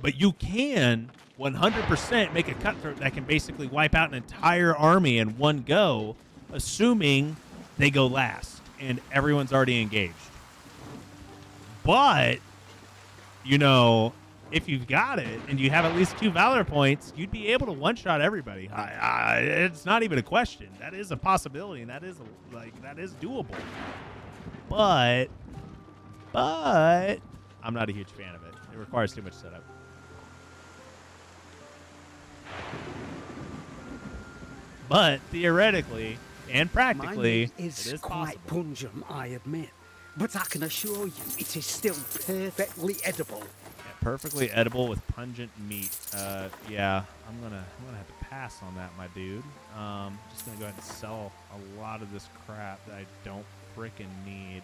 But you can 100% make a cutthroat that can basically wipe out an entire army in one go, assuming they go last and everyone's already engaged. But, if you've got it and you have at least 2 Valor points, you'd be able to one-shot everybody. It's not even a question. That is a possibility, and that is doable. But I'm not a huge fan of it. It requires too much setup. But theoretically and practically, My meat it is quite possible. pungent, I admit. But I can assure you it is still perfectly edible. Yeah, perfectly edible with pungent meat. Yeah, I'm gonna have to pass on that, my dude. Just gonna go ahead and sell a lot of this crap that I don't frickin' need.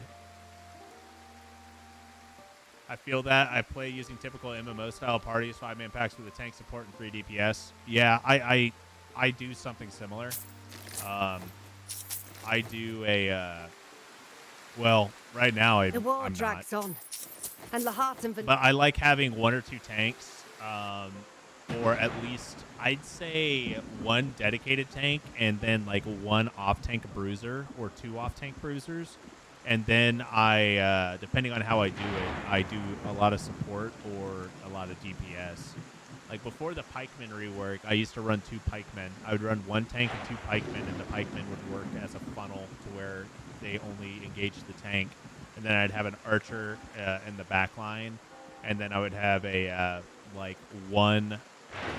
I feel that I play using typical MMO style parties, 5-man packs with a tank support and 3 DPS. Yeah, I do something similar. I do a well, right now The war I'm drags not. on. And the heart and But I like having 1 or 2 tanks, or at least I'd say 1 dedicated tank, and then like 1 off-tank bruiser or 2 off-tank bruisers, and then I, depending on how I do it, I do a lot of support or a lot of DPS. Like before the pikemen rework, I used to run 2 pikemen. I would run 1 tank and 2 pikemen, and the pikemen would work as a funnel to where they only engaged the tank. And then I'd have an archer in the back line, and then I would have a like 1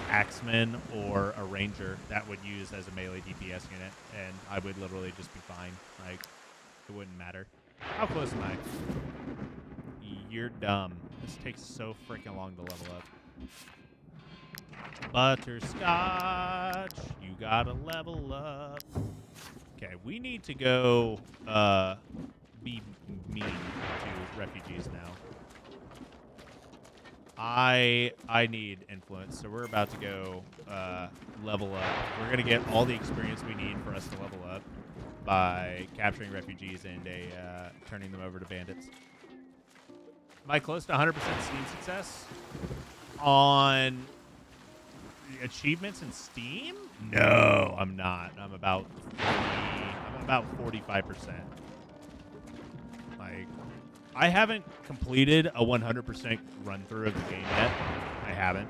axeman or a ranger that would use as a melee DPS unit, and I would literally just be fine. Like it wouldn't matter. How close am I? You're dumb. This takes so freaking long to level up. Butterscotch, you gotta level up. Okay, we need to go be mean to refugees now. I need influence, so we're about to go level up. We're gonna get all the experience we need for us to level up by capturing refugees and turning them over to bandits. Am I close to 100% Steam success on achievements in Steam? No, I'm not. I'm about 45%. Like, I haven't completed a 100% run through of the game yet. I haven't.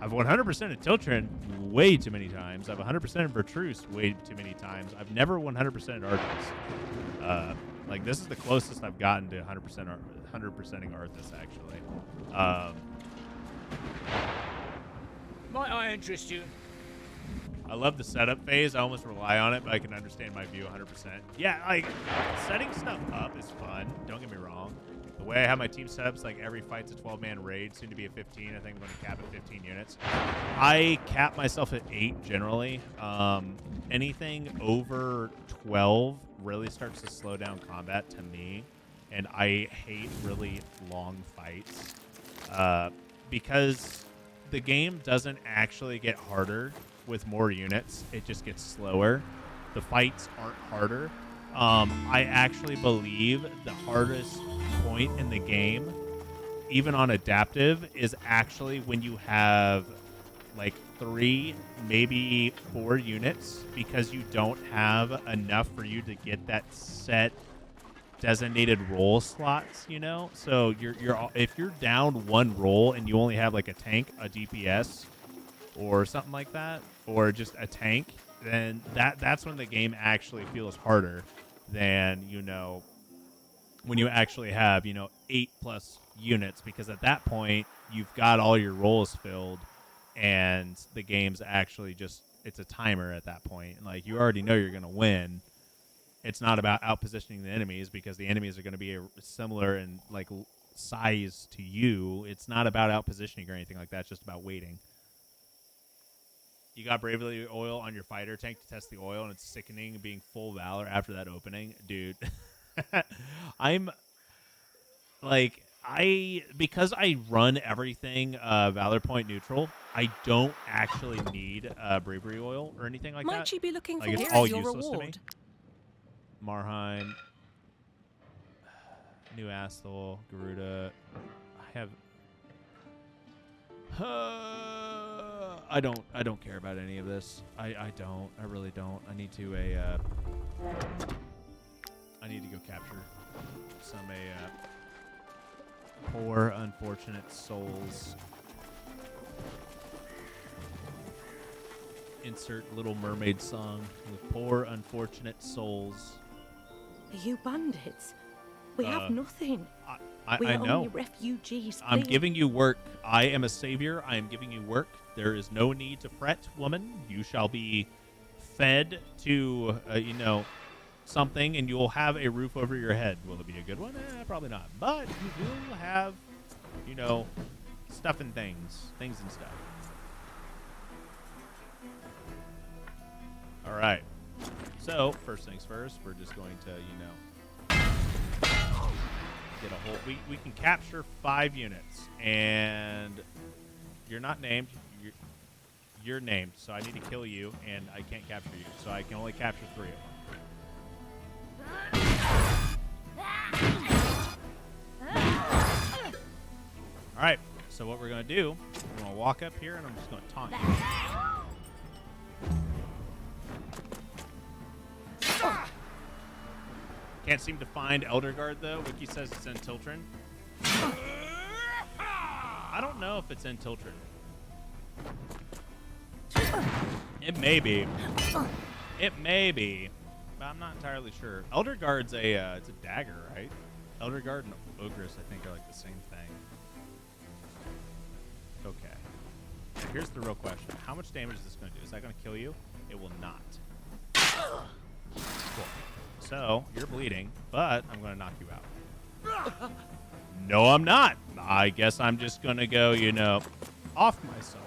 I've 100% of Tiltrin way too many times. I've 100% of Vertruse way too many times. I've never 100% Arthas. Like, this is the closest I've gotten to 100%ing Arthas, actually. Might I interest you? I love the setup phase. I almost rely on it, but I can understand my view 100%. Yeah, like, setting stuff up is fun. Don't get me wrong. The way I have my team setups, like, every fight's a 12-man raid, soon to be a 15. I think I'm going to cap at 15 units. I cap myself at 8, generally. Anything over 12 really starts to slow down combat to me, and I hate really long fights. Because the game doesn't actually get harder with more units. It just gets slower. The fights aren't harder. I actually believe the hardest point in the game, even on adaptive, is actually when you have like 3, maybe 4 units, because you don't have enough for you to get that set designated role slots, you know? So if you're down 1 role and you only have like a tank, a DPS, or something like that, or just a tank, then that's when the game actually feels harder than, you know, when you actually have, you know, 8+ units, because at that point you've got all your roles filled and the game's actually just, it's a timer at that point. Like, you already know you're going to win. It's not about out-positioning the enemies, because the enemies are going to be similar in, like, size to you. It's not about out-positioning or anything like that. It's just about waiting. You got Bravely Oil on your fighter tank to test the oil, and it's sickening being full Valor after that opening. Dude, I'm, like, because I run everything Valor Point neutral, I don't actually need Bravery Oil or anything like that. Might you be looking Like, for it's all your useless to me. reward? Marheim, New Asthel, Garuda. I have. I don't care about any of this. I don't. I really don't. I need to I need to go capture some poor unfortunate souls. Insert Little Mermaid song with poor unfortunate souls. Are you bandits? We have nothing. We I are know. only refugees. I'm Please. giving you work. I am a savior. I am giving you work. There is no need to fret, woman. You shall be fed to, you know, something, and you will have a roof over your head. Will it be a good one? Probably not. But you will have, you know, stuff and things and stuff. All right. So, first things first, we're just going to, you know, get a whole... We can capture 5 units, and you're not named. You're named, so I need to kill you, and I can't capture you, so I can only capture 3 of them. All right, so what we're going to do, we're going to walk up here, and I'm just going to taunt you. Can't seem to find Elder Guard, though. Wiki says it's in Tiltrin. I don't know if it's in Tiltrin. It may be. It may be. But I'm not entirely sure. Elder Guard's it's a dagger, right? Elder Guard and Ogress, I think, are like the same thing. Okay. Now here's the real question. How much damage is this going to do? Is that going to kill you? It will not. Cool. So, you're bleeding, but I'm going to knock you out. No, I'm not. I guess I'm just going to go, you know, off myself.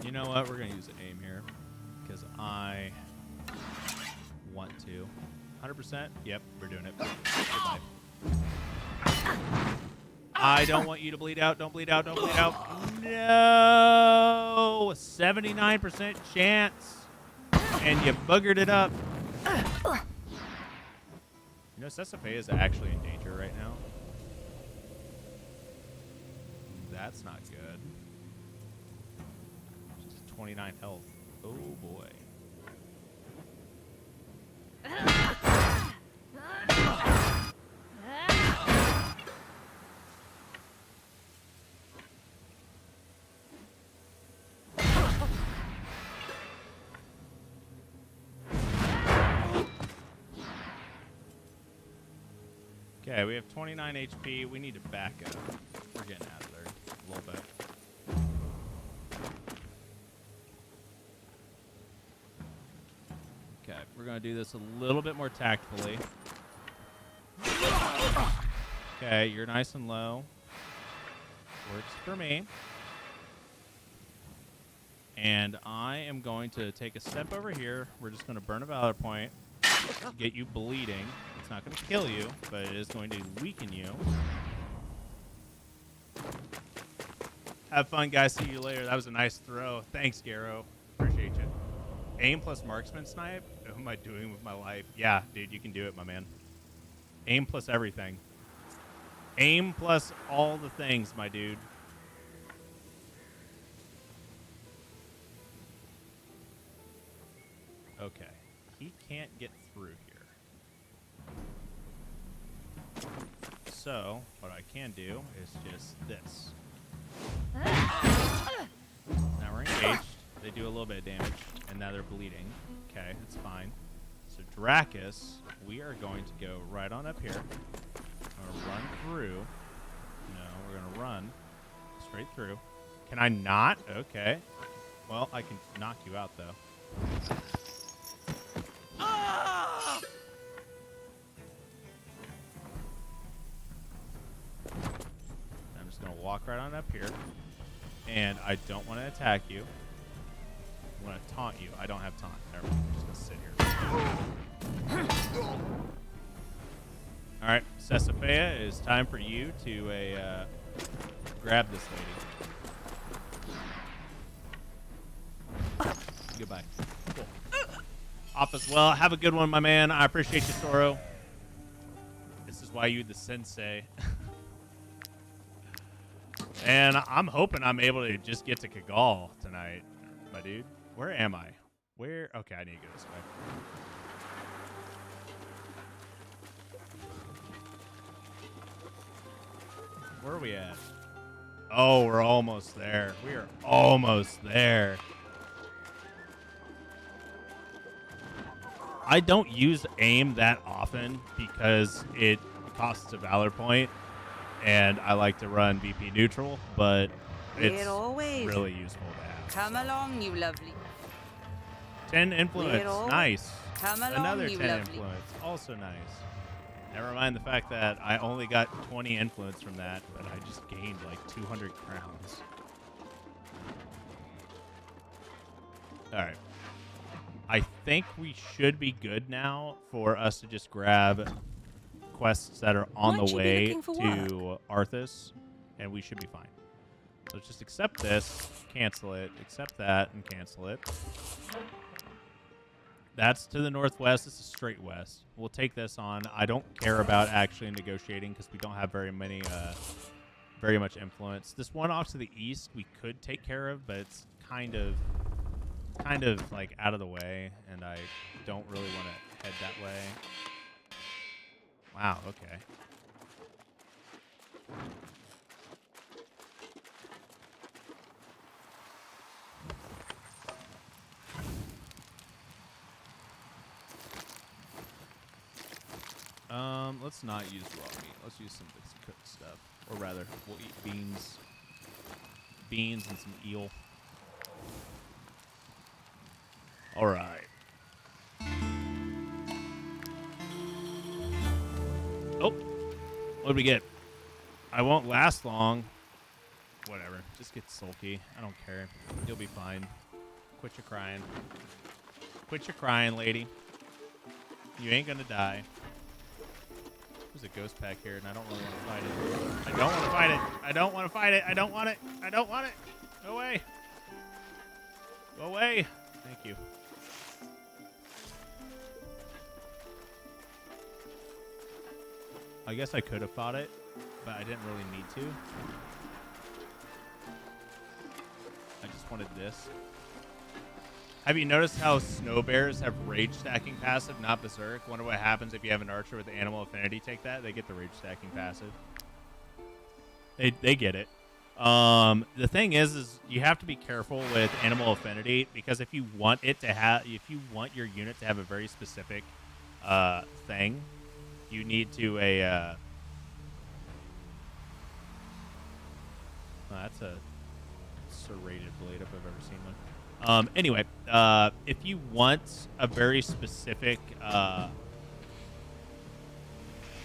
You know what? We're going to use an aim here because I want to. 100%? Yep, we're doing it. Goodbye. I don't want you to bleed out. Don't bleed out. Don't bleed out. No! 79% chance. And you boogered it up. You know, Sesame is actually in danger right now. That's not good. Just 29 health. Oh, boy. Okay, we have 29 HP. We need to back up. We're getting out of there a little bit. Okay, we're going to do this a little bit more tactfully. Okay, you're nice and low. Works for me. And I am going to take a step over here. We're just going to burn a Valor point. Get you bleeding. It's not going to kill you, but it is going to weaken you. Have fun, guys. See you later. That was a nice throw. Thanks, Garrow. Appreciate you. Aim plus marksman snipe? What am I doing with my life? Yeah, dude, you can do it, my man. Aim plus everything. Aim plus all the things, my dude. Okay. He can't get through here. So, what I can do is just this. Now we're engaged. They do a little bit of damage, and now they're bleeding. Okay, it's fine. So Dracus, we are going to go right on up here. I'm going to run through. No, we're going to run straight through. Can I not? Okay. Well, I can knock you out, though. I'm just going to walk right on up here. And I don't want to attack you. I want to taunt you. I don't have taunt. Never mind. I'm just going to sit here. Alright, Cesafea, it is time for you to grab this lady. Goodbye. Cool. Off as well. Have a good one, my man. I appreciate you, Soro. This is why you're the sensei. And I'm hoping I'm able to just get to Kaghaal tonight, my dude. Where am I? Where? Okay, I need to go this way. Where are we at? Oh, we're almost there. We are almost there. I don't use aim that often because it costs a Valor point, and I like to run VP neutral, but it's really useful to have. Come along, you lovely. 10 influence. Nice. Come along, Another you 10 lovely. influence. Also nice. Never mind the fact that I only got 20 influence from that, but I just gained like 200 crowns. Alright. I think we should be good now for us to just grab quests that are on the way to Arthas, and we should be fine. So let's just accept this, cancel it, accept that, and cancel it. That's to the northwest. This is straight west. We'll take this on. I don't care about actually negotiating because we don't have very much influence. This one off to the east we could take care of, but it's kind of like out of the way, and I don't really want to head that way. Wow, okay. Let's not use raw meat. Let's use some cooked stuff. Or rather, we'll eat beans. Beans and some eel. Alright. Oh. What did we get? I won't last long. Whatever. Just get sulky. I don't care. You'll be fine. Quit your crying. Quit your crying, lady. You ain't gonna die. There's a ghost pack here, and I don't really want to fight it. I don't want to fight it. I don't want to fight it. I don't want it. I don't want it. Go away. Go away. Thank you. I guess I could have fought it, but I didn't really need to. I just wanted this. Have you noticed how snow bears have rage stacking passive, not berserk? Wonder what happens if you have an archer with the animal affinity take that. They get the rage stacking passive. They get it. The thing is you have to be careful with animal affinity because if you want it to have, if you want your unit to have a very specific thing, you need to Oh, that's a serrated blade if I've ever seen one. Anyway, if you want a very specific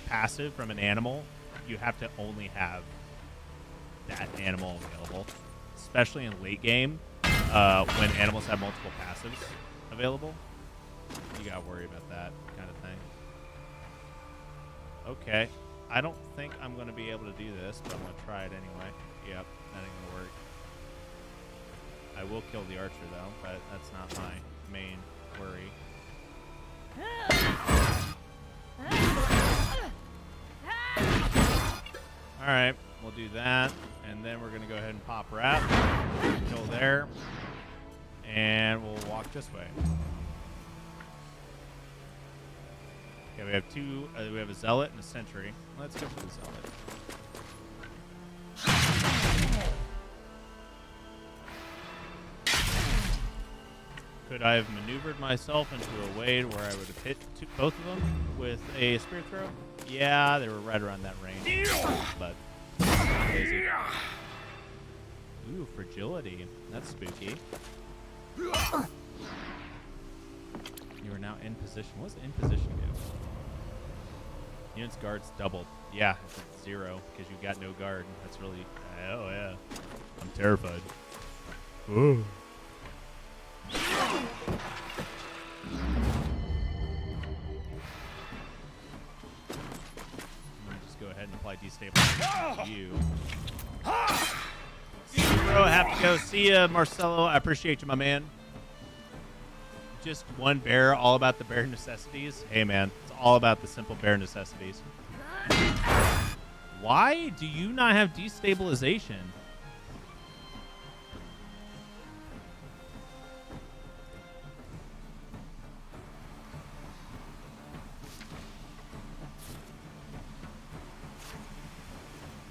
passive from an animal, you have to only have that animal available, especially in late game when animals have multiple passives available. You gotta worry about that kind of thing. Okay, I don't think I'm gonna be able to do this, but I'm gonna try it anyway. Yep, that ain't gonna work. I will kill the archer though, but that's not my main worry. Alright, we'll do that. And then we're going to go ahead and pop wrap. Kill there. And we'll walk this way. Okay, we have two. We have a zealot and a sentry. Let's go for the zealot. Could I have maneuvered myself into a wade where I would have hit both of them with a spear throw? Yeah, they were right around that range. But lazy. Ooh, fragility. That's spooky. You are now in position. What does in position do? Unit's guards doubled. Yeah, it's at 0 because you've got no guard. That's really... Oh, yeah. I'm terrified. Ooh. Just go ahead and apply destabilization to you. Bro, have to go. See ya, Marcelo. I appreciate you, my man. Just one bear, all about the bare necessities. Hey, man, it's all about the simple bare necessities. Why do you not have destabilization?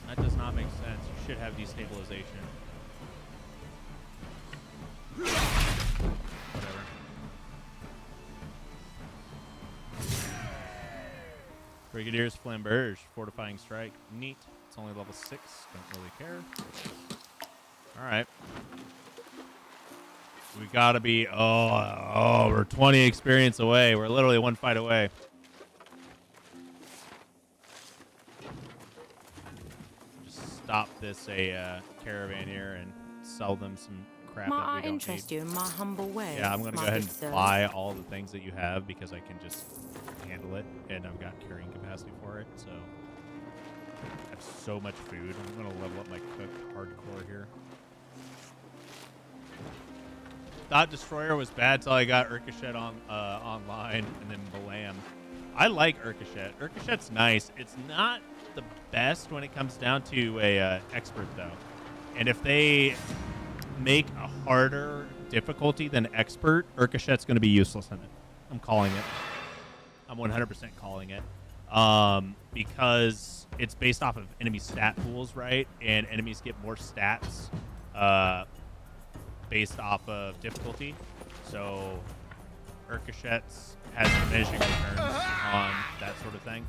That does not make sense. You should have destabilization. Whatever. Brigadiers Flamberge, fortifying strike. Neat. It's only level 6. Don't really care. Alright. We gotta be... Oh, we're 20 experience away. We're literally one fight away. Stop this caravan here and sell them some crap that we don't interest need. you in my humble way. Yeah, I'm gonna go ahead and buy all the things that you have because I can just handle it, and I've got carrying capacity for it. So I have so much food. I'm gonna level up my cook hardcore here. Thought Destroyer was bad till I got Urkashet on online, and then Balam. I like Urkashet. Urkashet's nice. It's not the best when it comes down to a expert though, and if they make a harder difficulty than expert, Urkashet's going to be useless in it. I'm calling it. I'm 100% calling it because it's based off of enemy stat pools, right? And enemies get more stats based off of difficulty. So Urkashet's has diminishing returns on that sort of thing.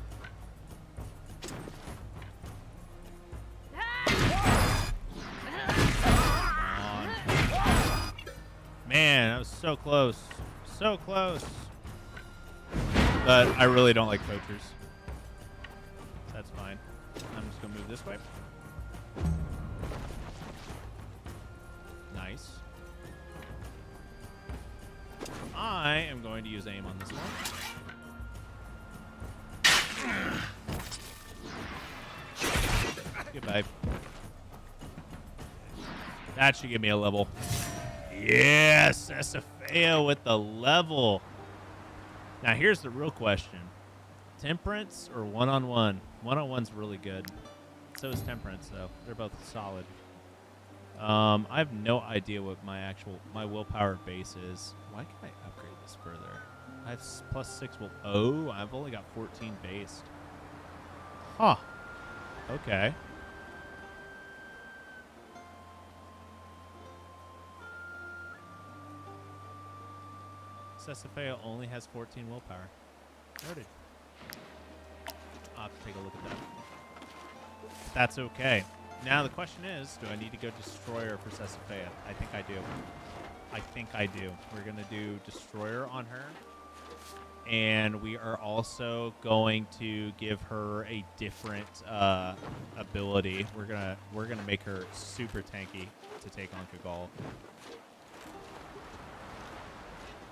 Man, that was so close. So close. But I really don't like poachers. That's fine. I'm just going to move this way. Nice. I am going to use aim on this one. Goodbye. That should give me a level. Yes, Esafea with the level. Now here's the real question. Temperance or one-on-one? One-on-one's really good. So is Temperance, though. They're both solid. I have no idea what my willpower base is. Why can I upgrade this further? I have +6 will. Oh, I've only got 14 based. Huh. Okay. Sesafea only has 14 willpower. Noted. I'll have to take a look at that. That's okay. Now the question is, do I need to go Destroyer for Sesafea? I think I do. I think I do. We're going to do Destroyer on her. And we are also going to give her a different ability. We're gonna make her super tanky to take on Kagol.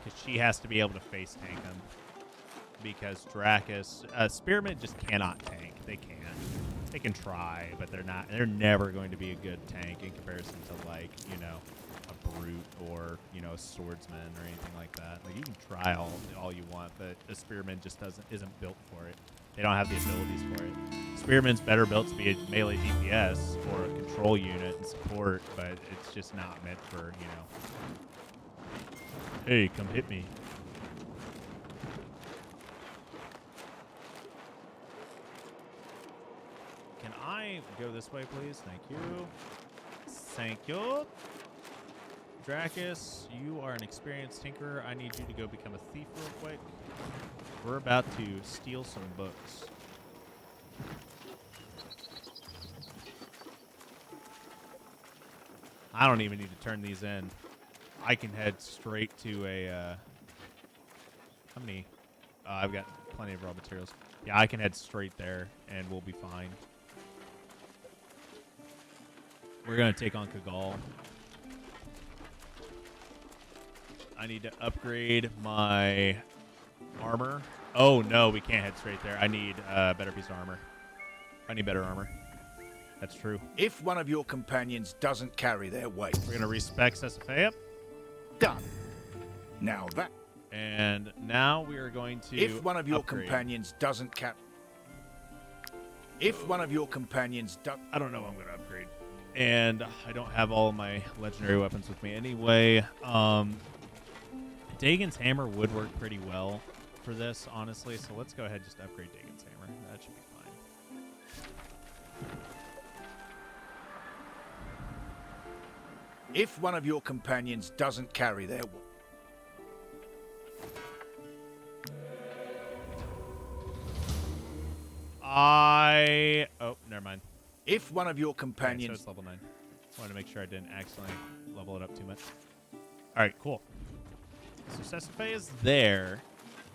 Because she has to be able to face tank him. Because Dracus, Spearmen just cannot tank. They can. They can try, but they're not. They're never going to be a good tank in comparison to, like, you know, a brute or, you know, a swordsman or anything like that. Like, you can try all you want, but a spearman just isn't built for it. They don't have the abilities for it. Spearman's better built to be a melee DPS or a control unit and support, but it's just not meant for, you know. Hey, come hit me. Can I go this way, please? Thank you. Thank you. Dracus, you are an experienced tinkerer. I need you to go become a thief real quick. We're about to steal some books. I don't even need to turn these in. I can head straight to a... how many? I've got plenty of raw materials. Yeah, I can head straight there, and we'll be fine. We're going to take on Kagol. I need to upgrade my armor. Oh, no, we can't head straight there. I need a better piece of armor. I need better armor. That's true. If one of your companions doesn't carry their weight... We're going to respec Sesafea. Done. Now that... And now we are going to If one of your upgrade. companions doesn't If one of your companions does... I don't know what I'm going to upgrade. And I don't have all of my legendary weapons with me anyway. Dagon's hammer would work pretty well for this, honestly. So let's go ahead and just upgrade Dagon's hammer. That should be fine. If one of your companions doesn't carry their... Oh, never mind. If one of your Okay, so companions... it's level 9. Wanted to make sure I didn't accidentally level it up too much. All right, cool. So Sesafea is there.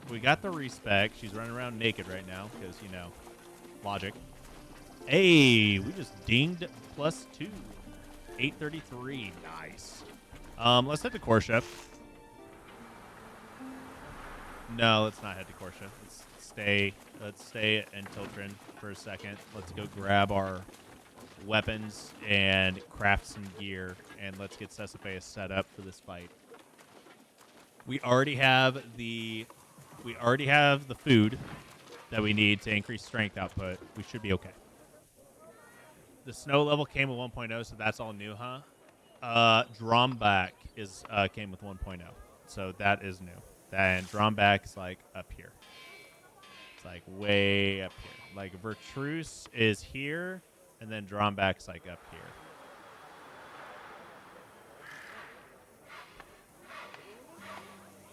We got the respec. She's running around naked right now because, you know, logic. Hey, we just dinged +2. 833. Nice. Let's head to Korsha. No, let's not head to Korsha. Let's stay in Tiltrin for a second. Let's go grab our weapons and craft some gear, and let's get Sesafea set up for this fight. We already have the food that we need to increase strength output. We should be okay. The snow level came with 1.0, so that's all new, huh? Dromback came with 1.0, so that is new. And Dromback is like up here. It's like way up here. Like Vertruce is here, and then Dromback's like up here.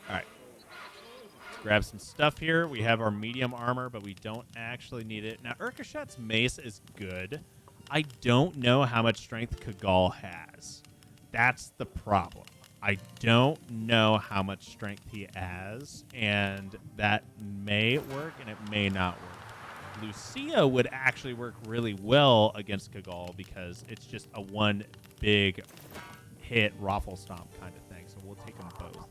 All right. Let's grab some stuff here. We have our medium armor, but we don't actually need it. Now, Urkashat's mace is good. I don't know how much strength Kagol has. That's the problem. I don't know how much strength he has, and that may work and it may not work. Lucia would actually work really well against Kagol because it's just a one big hit raffle stomp kind of thing, so we'll take them both.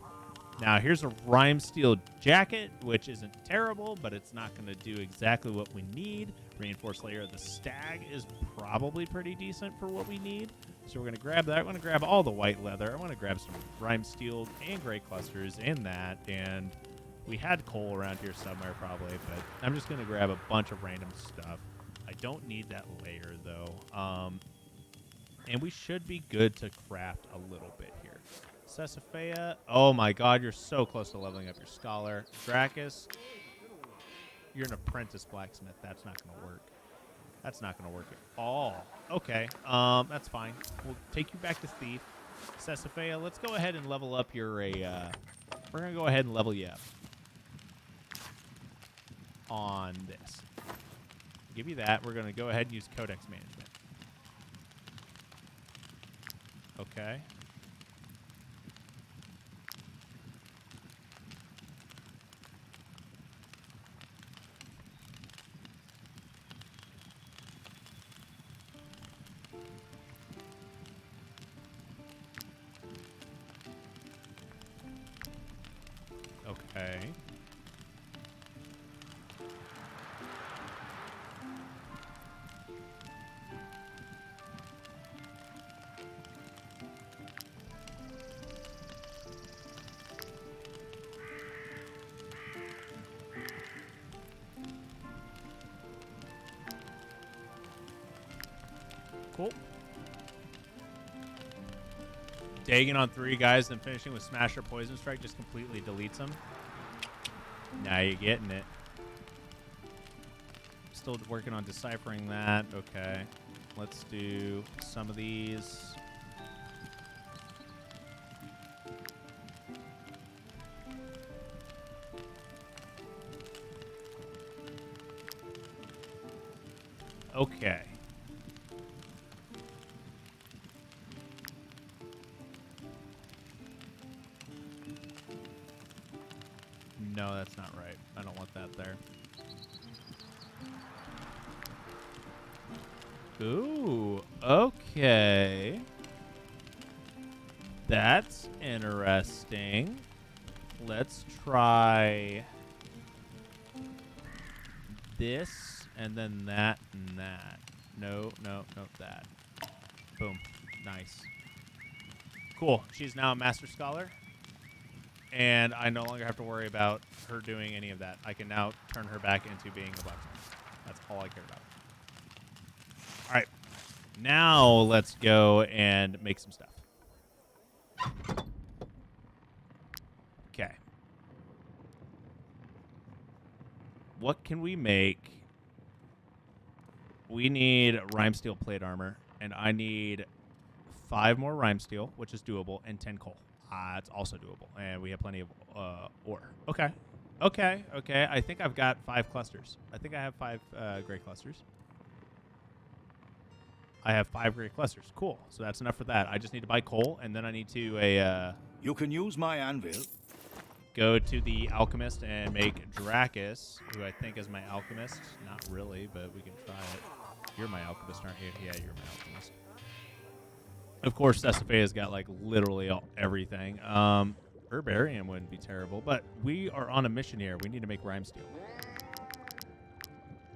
Now, here's a Rime Steel jacket, which isn't terrible, but it's not going to do exactly what we need. Reinforced layer of the stag is probably pretty decent for what we need. So we're going to grab that. I'm going to grab all the white leather. I want to grab some Rime Steel and gray clusters in that. And we had coal around here somewhere probably, but I'm just going to grab a bunch of random stuff. I don't need that layer, though. And we should be good to craft a little bit here. Sesafea. Oh my god, you're so close to leveling up your scholar. Dracus, you're an apprentice blacksmith. That's not going to work. That's not going to work at all. Okay, that's fine. We'll take you back to Thief. Sesafea, let's go ahead and level up your... we're going to go ahead and level you up. On this. Give you that. We're going to go ahead and use Codex Management. Okay. Okay. Cool. Dagging on 3 guys, then finishing with Smash or Poison Strike just completely deletes them. Now you're getting it. Still working on deciphering that. Okay. Let's do some of these. Okay. No, that's not right. I don't want that there. Ooh, okay. That's interesting. Let's try this and then that and that. No, no, no, that. Boom. Nice. Cool. She's now a Master Scholar. And I no longer have to worry about her doing any of that. I can now turn her back into being a blacksmith. That's all I care about. All right. Now let's go and make some stuff. Okay. What can we make? We need rime steel plate armor, and I need 5 more rime steel, which is doable, and 10 coal. It's also doable, and we have plenty of ore. Okay. Okay, okay. I think I've got 5 clusters. I think I have 5 gray clusters. I have 5 gray clusters. Cool. So that's enough for that. I just need to buy coal, and then I need to You can use my anvil. go to the alchemist and make Dracus, who I think is my alchemist. Not really, but we can try it. You're my alchemist, aren't you? Yeah, you're my alchemist. Of course, Cesophia's got, like, literally everything. Herbarium wouldn't be terrible, but we are on a mission here. We need to make rime steel.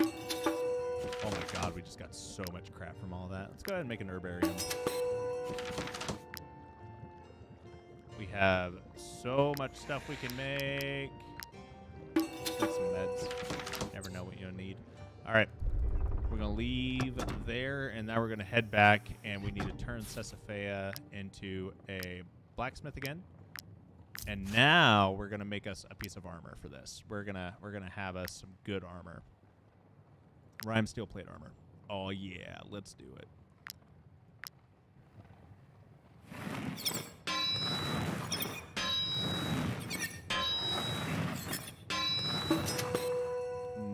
Oh my god, we just got so much crap from all that. Let's go ahead and make an herbarium. We have so much stuff we can make. Let's make some meds. Never know what you'll need. All right. We're going to leave there, and now we're going to head back, and we need to turn Cesophia into a blacksmith again. And now we're going to make us a piece of armor for this. We're gonna have us some good armor. Rime steel plate armor. Oh, yeah. Let's do it.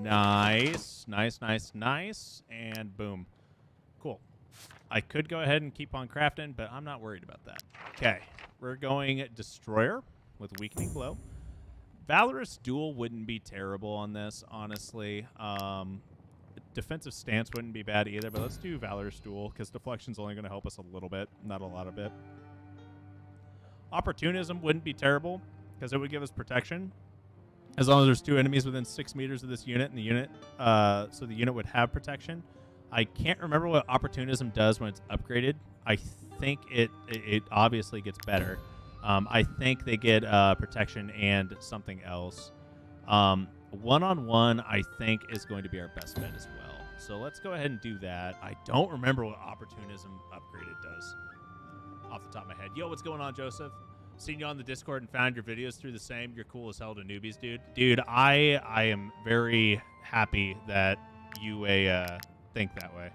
Nice. Nice, nice, nice. And boom. Cool. I could go ahead and keep on crafting, but I'm not worried about that. Okay. We're going Destroyer with Weakening Blow. Valorous Duel wouldn't be terrible on this, honestly. Defensive Stance wouldn't be bad either, but let's do Valorous Duel because Deflection's only going to help us a little bit, not a lot of it. Opportunism wouldn't be terrible because it would give us protection. As long as there's 2 enemies within 6 meters of this unit, and the unit, so the unit would have protection. I can't remember what Opportunism does when it's upgraded. I think it obviously gets better. I think they get protection and something else. One-on-one, I think, is going to be our best bet as well. So let's go ahead and do that. I don't remember what Opportunism upgraded does off the top of my head. Yo, what's going on, Joseph? Seen you on the Discord and found your videos through the same. You're cool as hell to newbies, dude. Dude, I am very happy that you think that way.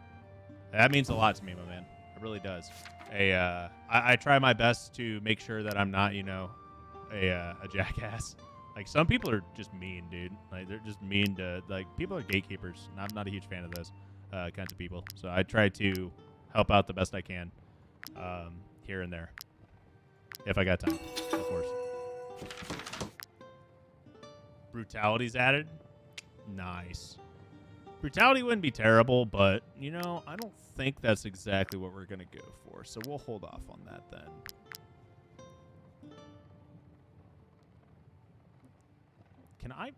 That means a lot to me, my man. It really does. I try my best to make sure that I'm not, you know, a jackass. Like, some people are just mean, dude. Like, they're just mean to, like, people are gatekeepers. I'm not a huge fan of those kinds of people. So I try to help out the best I can. here and there. If I got time, of course. Brutality's added. Nice. Brutality wouldn't be terrible, but, you know, I don't think that's exactly what we're going to go for. So we'll hold off on that then. Can I...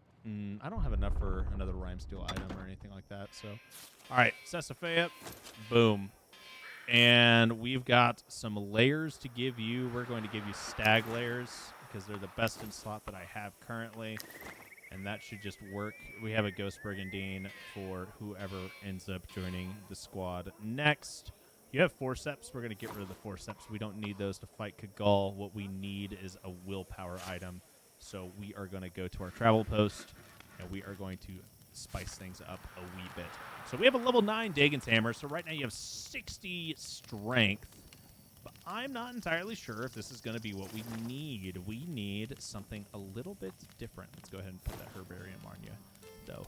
I don't have enough for another rhyme steal item or anything like that, so... Alright, Sesafea. Boom. And we've got some layers to give you. We're going to give you stag layers, because they're the best in slot that I have currently. And that should just work. We have a Ghost Brigandine for whoever ends up joining the squad next. You have forceps. We're going to get rid of the forceps. We don't need those to fight Kagal. What we need is a willpower item. So we are going to go to our travel post, and we are going to spice things up a wee bit. So we have a level 9 Dagon's Hammer. So right now you have 60 strength. But I'm not entirely sure if this is going to be what we need. We need something a little bit different. Let's go ahead and put that Herbarium on you, though.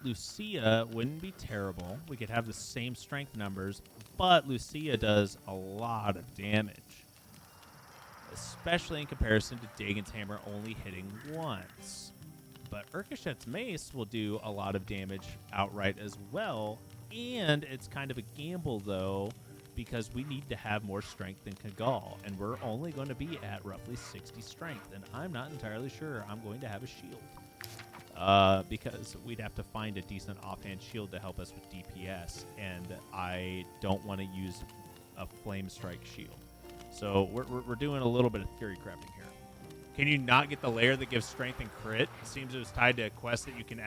Lucia wouldn't be terrible. We could have the same strength numbers, but Lucia does a lot of damage. Especially in comparison to Dagon's Hammer only hitting once. But Urkashet's Mace will do a lot of damage outright as well. And it's kind of a gamble, though, because we need to have more strength than Kagal. And we're only going to be at roughly 60 strength. And I'm not entirely sure I'm going to have a shield. Because we'd have to find a decent offhand shield to help us with DPS. And I don't want to use a Flame Strike shield. So we're doing a little bit of theory crafting here. Can you not get the layer that gives strength and crit? It seems it was tied to a quest that you can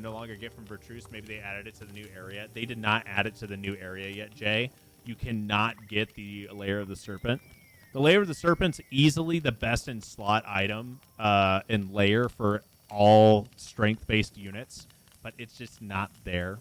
no longer get from Vertruce. Maybe they added it to the new area. They did not add it to the new area yet, Jay. You cannot get the Layer of the Serpent. The Layer of the Serpent's easily the best in slot item in layer for all strength-based units, but it's just not there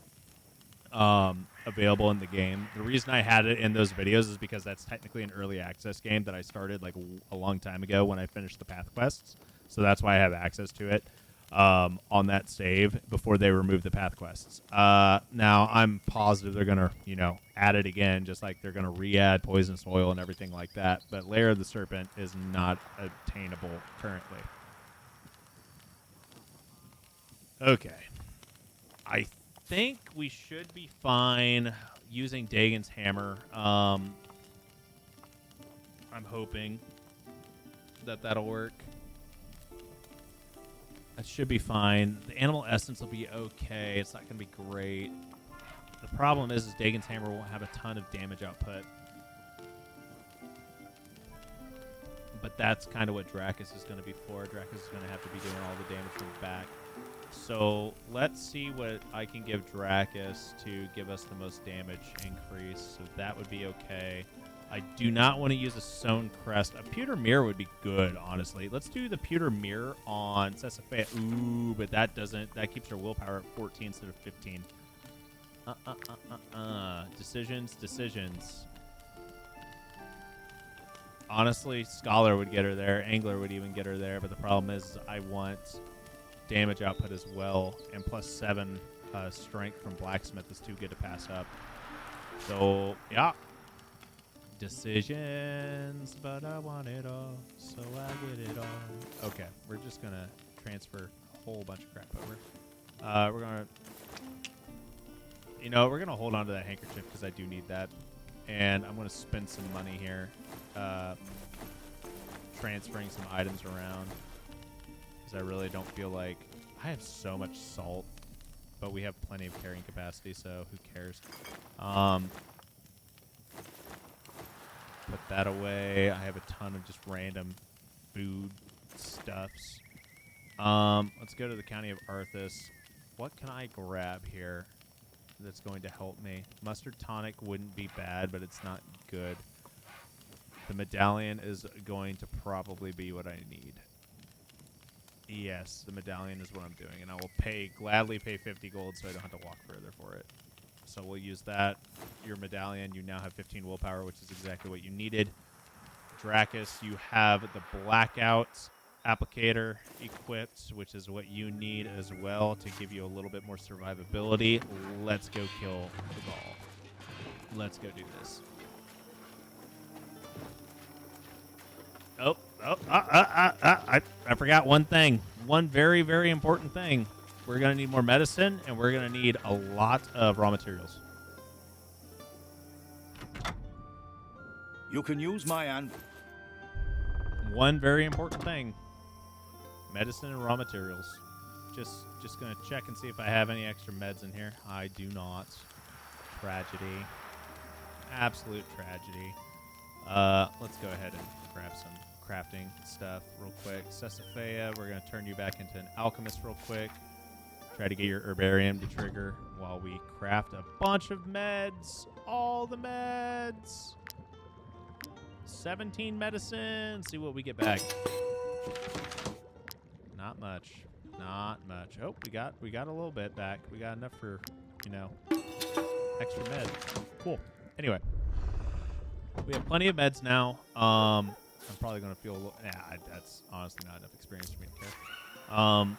available in the game. The reason I had it in those videos is because that's technically an early access game that I started like a long time ago when I finished the path quests. So that's why I have access to it on that save before they remove the path quests. Now I'm positive they're gonna, you know, add it again, just like they're gonna re-add poison soil and everything like that. But Lair of the Serpent is not attainable currently. Okay, I think we should be fine using Dagon's Hammer. I'm hoping that that'll work. That should be fine. The Animal Essence will be okay. It's not going to be great. The problem is Dagon's Hammer won't have a ton of damage output. But that's kind of what Dracus is going to be for. Dracus is going to have to be doing all the damage from the back. So let's see what I can give Dracus to give us the most damage increase. So that would be okay. I do not want to use a Sown Crest. A Pewter Mirror would be good, honestly. Let's do the Pewter Mirror on Sesafea. Ooh, but that doesn't. That keeps her willpower at 14 instead of 15. Decisions. Honestly, Scholar would get her there. Angler would even get her there. But the problem is I want damage output as well, and plus 7 strength from Blacksmith is too good to pass up. So yeah, decisions, but I want it all, so I get it all. Okay, we're just gonna transfer a whole bunch of crap over. We're gonna, we're gonna hold on to that handkerchief because I do need that, and I'm gonna spend some money here, transferring some items around. I really don't feel like I have so much salt, but we have plenty of carrying capacity, so who cares? Put that away. I have a ton of just random food stuffs. Let's go to the County of Arthas. What can I grab here that's going to help me? Mustard tonic wouldn't be bad, but it's not good. The medallion is going to probably be what I need. Yes, the medallion is what I'm doing, and I will gladly pay 50 gold so I don't have to walk further for it. So we'll use that. Your medallion, you now have 15 willpower, which is exactly what you needed. Dracus, you have the Blackout Applicator equipped, which is what you need as well to give you a little bit more survivability. Let's go kill the ball. Let's go do this. I forgot one thing. One very, very important thing. We're going to need more medicine, and we're going to need a lot of raw materials. You can use my hand. One very important thing. Medicine and raw materials. Just going to check and see if I have any extra meds in here. I do not. Tragedy. Absolute tragedy. Let's go ahead and grab some crafting stuff real quick. Ceciphea, we're going to turn you back into an alchemist real quick. Try to get your herbarium to trigger while we craft a bunch of meds. All the meds. 17 medicine. See what we get back. Not much. Not much. Oh, we got a little bit back. We got enough for, you know, extra med. Cool. Anyway, we have plenty of meds now. I'm probably going to feel a little... Nah, that's honestly not enough experience for me to care.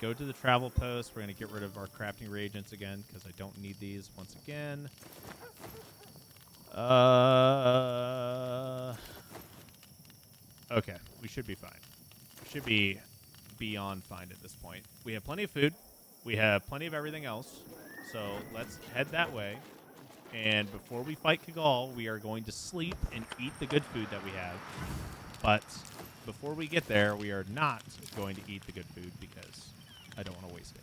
Go to the travel post. We're going to get rid of our crafting reagents again because I don't need these once again. Okay, we should be fine. We should be beyond fine at this point. We have plenty of food. We have plenty of everything else. So let's head that way. And before we fight Kagall, we are going to sleep and eat the good food that we have. But before we get there, we are not going to eat the good food because I don't want to waste it.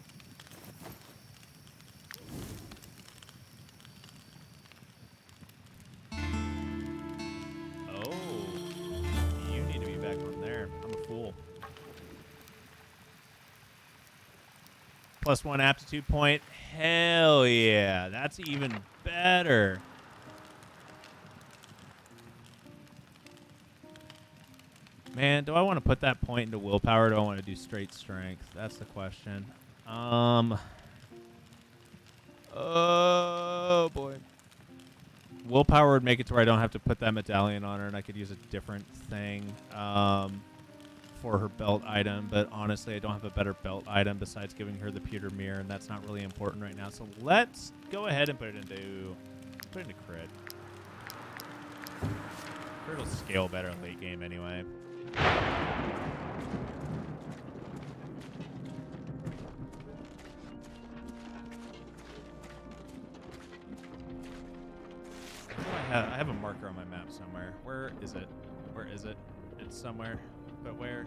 Oh, you need to be back on there. I'm a fool. +1 aptitude point. Hell yeah. That's even better. Man, do I want to put that point into willpower or do I want to do straight strength? That's the question. Oh, boy. Willpower would make it to where I don't have to put that medallion on her and I could use a different thing for her belt item. But honestly, I don't have a better belt item besides giving her the pewter mirror, and that's not really important right now. So let's go ahead and put it into crit. Crit will scale better in late game anyway. I have a marker on my map somewhere. Where is it? Where is it? It's somewhere. But where?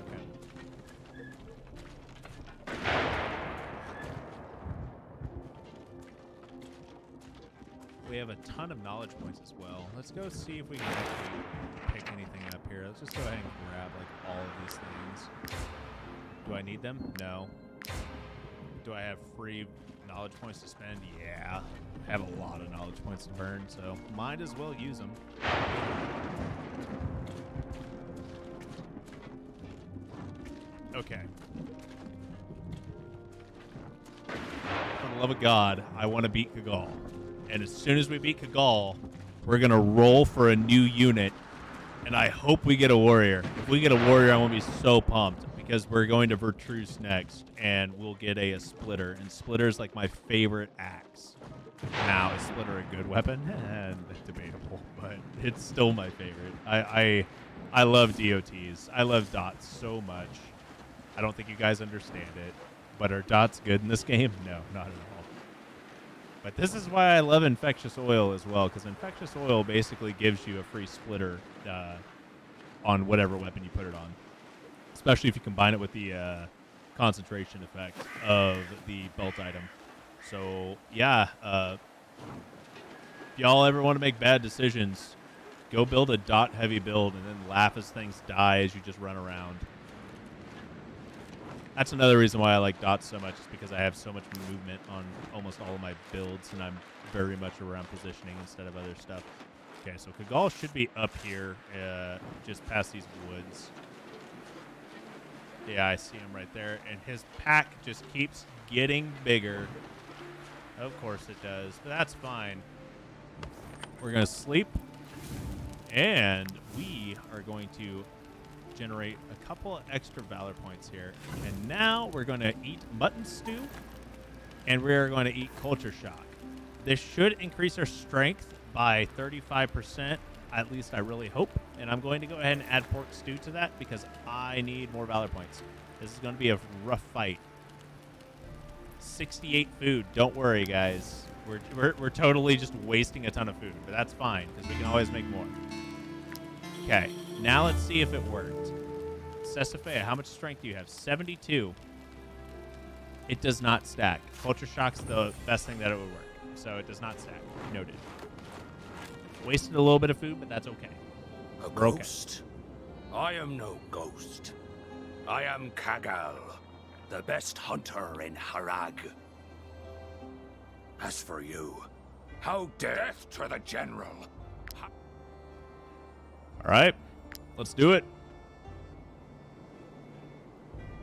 Okay. We have a ton of knowledge points as well. Let's go see if we can actually pick anything up here. Let's just go ahead and grab like all of these things. Do I need them? No. Do I have free knowledge points to spend? Yeah. I have a lot of knowledge points to burn, so might as well use them. Okay. For the love of God, I want to beat Kagall. And as soon as we beat Kagall, we're going to roll for a new unit. And I hope we get a warrior. If we get a warrior, I'm going to be so pumped. Because we're going to Vertruce next, and we'll get a splitter. And splitter's like my favorite axe. Now, is splitter a good weapon? Debatable, but it's still my favorite. I love DOTs. I love dots so much. I don't think you guys understand it. But are dots good in this game? No, not at all. But this is why I love infectious oil as well, because infectious oil basically gives you a free splitter on whatever weapon you put it on. Especially if you combine it with the concentration effect of the belt item. So, yeah, if y'all ever want to make bad decisions, go build a dot-heavy build and then laugh as things die as you just run around. That's another reason why I like dots so much, is because I have so much movement on almost all of my builds, and I'm very much around positioning instead of other stuff. Okay, so Kagall should be up here, just past these woods. Yeah, I see him right there, and his pack just keeps getting bigger. Of course it does, but that's fine. We're going to sleep, and we are going to generate a couple of extra valor points here. And now we're going to eat mutton stew And we're going to eat Culture Shock. This should increase our strength by 35%. At least I really hope. And I'm going to go ahead and add pork stew to that because I need more valor points. This is going to be a rough fight. 68 food. Don't worry, guys. We're totally just wasting a ton of food, but that's fine because we can always make more. Okay, now let's see if it worked. Sesafea, how much strength do you have? 72. It does not stack. Culture Shock's the best thing that it would work. So it does not stack. Noted. Wasted a little bit of food, but that's okay. A We're okay. ghost? I am no ghost. I am Kagal, the best hunter in Harag. As for you, how death to the general. All right, let's do it.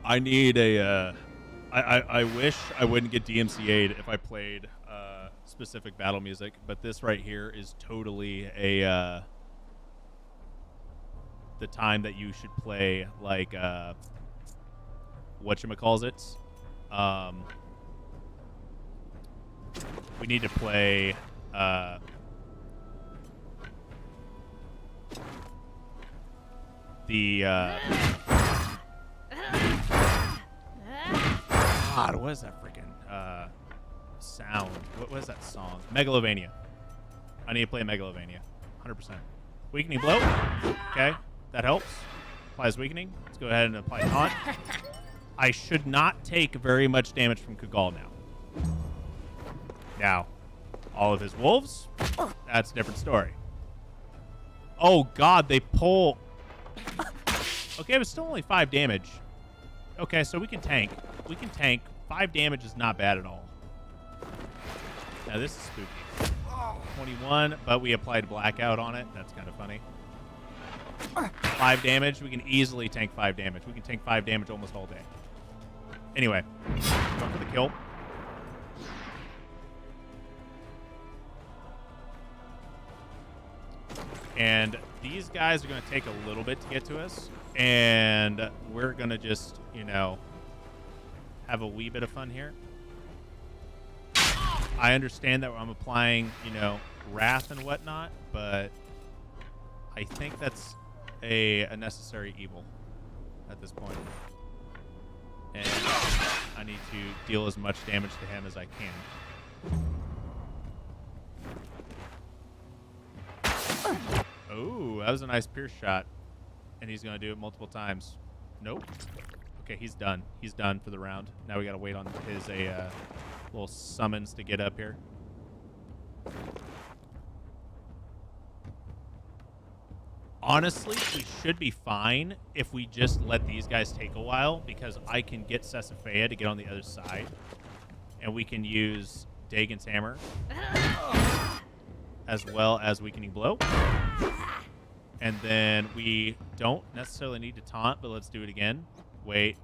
I need a. I wish I wouldn't get DMCA'd if I played specific battle music, but this right here is totally a the time that you should play like whatchamacallit. We need to play the God, what is that freaking sound? What was that song? Megalovania. I need to play Megalovania. 100%. Weakening blow. Okay, that helps. Applies weakening. Let's go ahead and apply taunt. I should not take very much damage from Kagal now. Now, all of his wolves, that's a different story. Oh, God, they pull. Okay, it was still only 5 damage. Okay, so we can tank. We can tank. 5 damage is not bad at all. Now, this is spooky. 21, but we applied blackout on it. That's kind of funny. 5 damage. We can easily tank 5 damage. We can tank 5 damage almost all day. Anyway, going for the kill. And these guys are going to take a little bit to get to us. And we're going to just, you know, have a wee bit of fun here. I understand that I'm applying, you know, wrath and whatnot, but I think that's a necessary evil at this point. And I need to deal as much damage to him as I can. Oh, that was a nice pierce shot. And he's going to do it multiple times. Nope. Okay, he's done. He's done for the round. Now we got to wait on his little summons to get up here. Honestly, we should be fine if we just let these guys take a while, because I can get Sesafea to get on the other side, and we can use Dagon's Hammer as well as Weakening Blow. And then we don't necessarily need to taunt, but let's do it again. Wait.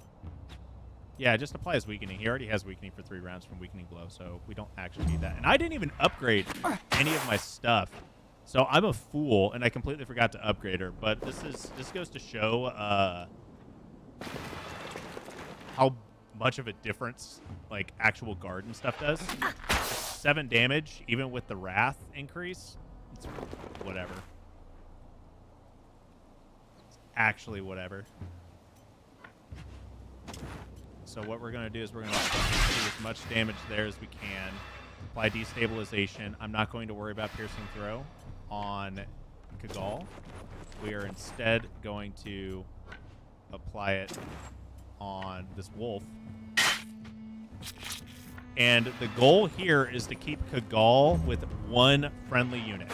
Yeah, just apply his Weakening. He already has Weakening for 3 rounds from Weakening Blow, so we don't actually need that. And I didn't even upgrade any of my stuff. So I'm a fool, and I completely forgot to upgrade her. But this goes to show how much of a difference like actual guard and stuff does. 7 damage, even with the wrath increase. It's whatever. It's actually whatever. So what we're going to do is we're going to do as much damage there as we can. Apply destabilization. I'm not going to worry about piercing throw on Kagal. We are instead going to apply it on this wolf. And the goal here is to keep Kagal with 1 friendly unit,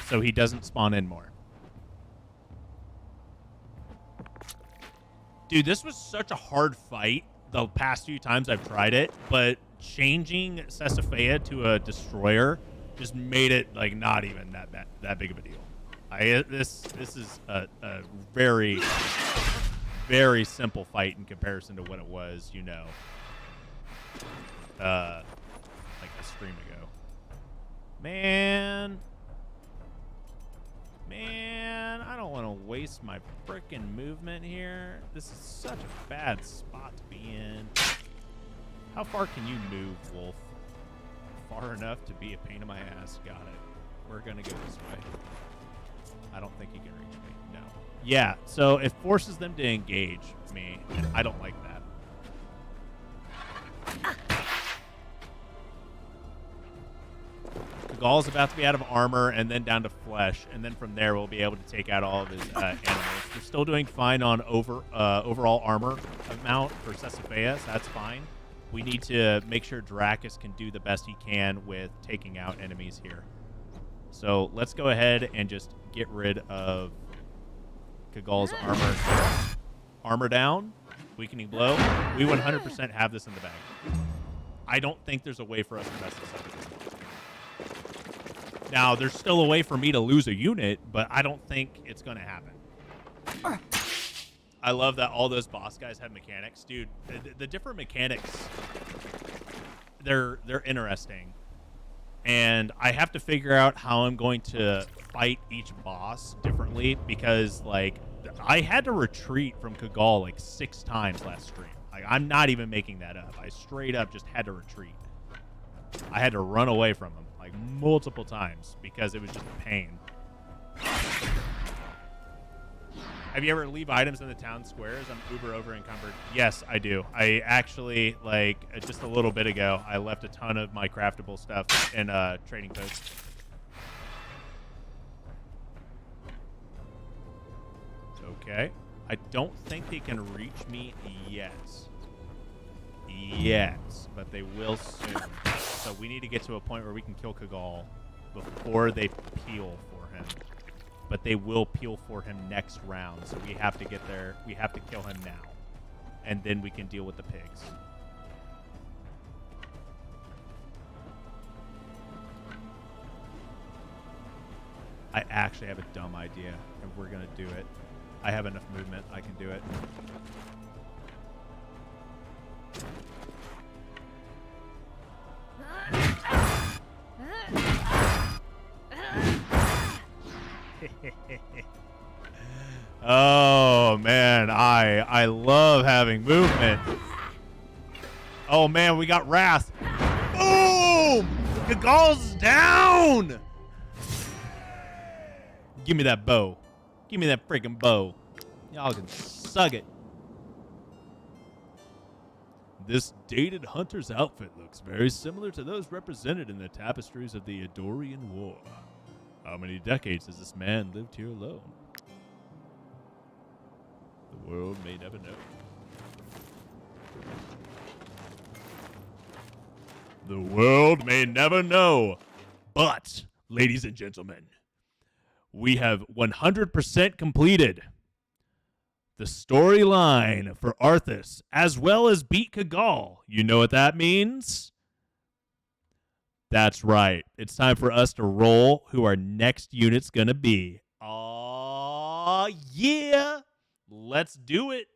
so he doesn't spawn in more. Dude, this was such a hard fight the past few times I've tried it, but changing Sesafea to a destroyer just made it like not even that big of a deal. This is a very, very simple fight in comparison to what it was, you know, like a stream ago. Man, I don't want to waste my frickin' movement here. This is such a bad spot to be in. How far can you move, Wolf? Far enough to be a pain in my ass. Got it. We're gonna go this way. I don't think you can reach me. No. Yeah, so it forces them to engage me, and I don't like that. Gaul's about to be out of armor and then down to flesh, and then from there we'll be able to take out all of his animals. We're still doing fine on overall armor amount for Sesophaea, so that's fine. We need to make sure Dracus can do the best he can with taking out enemies here. So let's go ahead and just get rid of Kaghal's armor. Armor down, weakening blow. We 100% have this in the bag. I don't think there's a way for us to mess this up at this point. Now, there's still a way for me to lose a unit, but I don't think it's going to happen. I love that all those boss guys have mechanics. Dude, the different mechanics, they're interesting. And I have to figure out how I'm going to fight each boss differently because, like, I had to retreat from Kaghal, like, 6 times last stream. Like, I'm not even making that up. I straight up just had to retreat. I had to run away from him, like, multiple times because it was just a pain. Have you ever leave items in the town squares? I'm uber over encumbered. Yes, I do. I actually, like, just a little bit ago, I left a ton of my craftable stuff in trading posts. Okay. I don't think they can reach me yet. But they will soon. So we need to get to a point where we can kill Kaghal before they peel for him. But they will peel for him next round, so we have to get there. We have to kill him now. And then we can deal with the pigs. I actually have a dumb idea, and we're going to do it. I have enough movement. I can do it. Oh man, I love having movement. Oh man, we got Wrath. Boom! Kaghal's down! Give me that bow. Give me that freaking bow. Y'all can suck it. This dated hunter's outfit looks very similar to those represented in the tapestries of the Adorian War. How many decades has this man lived here alone? The world may never know. The world may never know. But, ladies and gentlemen, we have 100% completed the storyline for Arthas, as well as beat Kaghal. You know what that means? That's right. It's time for us to roll who our next unit's gonna be. Aw, yeah. Let's do it.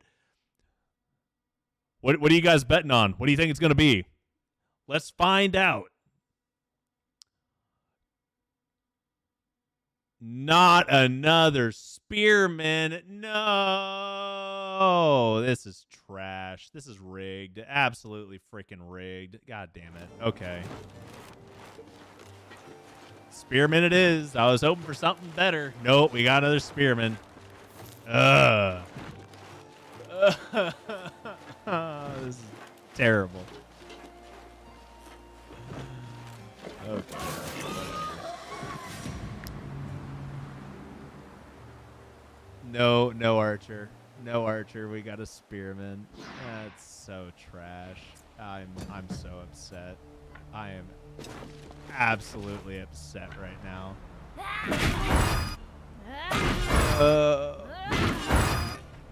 What are you guys betting on? What do you think it's gonna be? Let's find out. Not another spearman. No. This is trash. This is rigged. Absolutely freaking rigged. God damn it. Okay. Spearman it is. I was hoping for something better. Nope, we got another spearman. This is terrible. Okay. No archer. No archer. We got a spearman. That's so trash. I'm so upset. I am absolutely upset right now.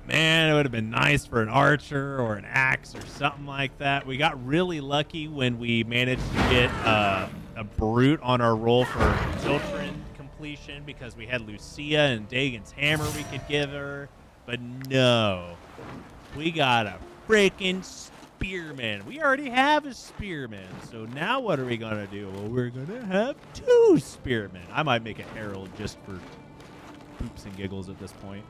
Man, it would have been nice for an archer or an axe or something like that. We got really lucky when we managed to get a brute on our roll for Chiltern completion because we had Lucia and Dagon's hammer we could give her. But no, we got a freaking spearman. We already have a spearman. So now what are we going to do? Well, we're going to have 2 spearmen. I might make a herald just for poops and giggles at this point.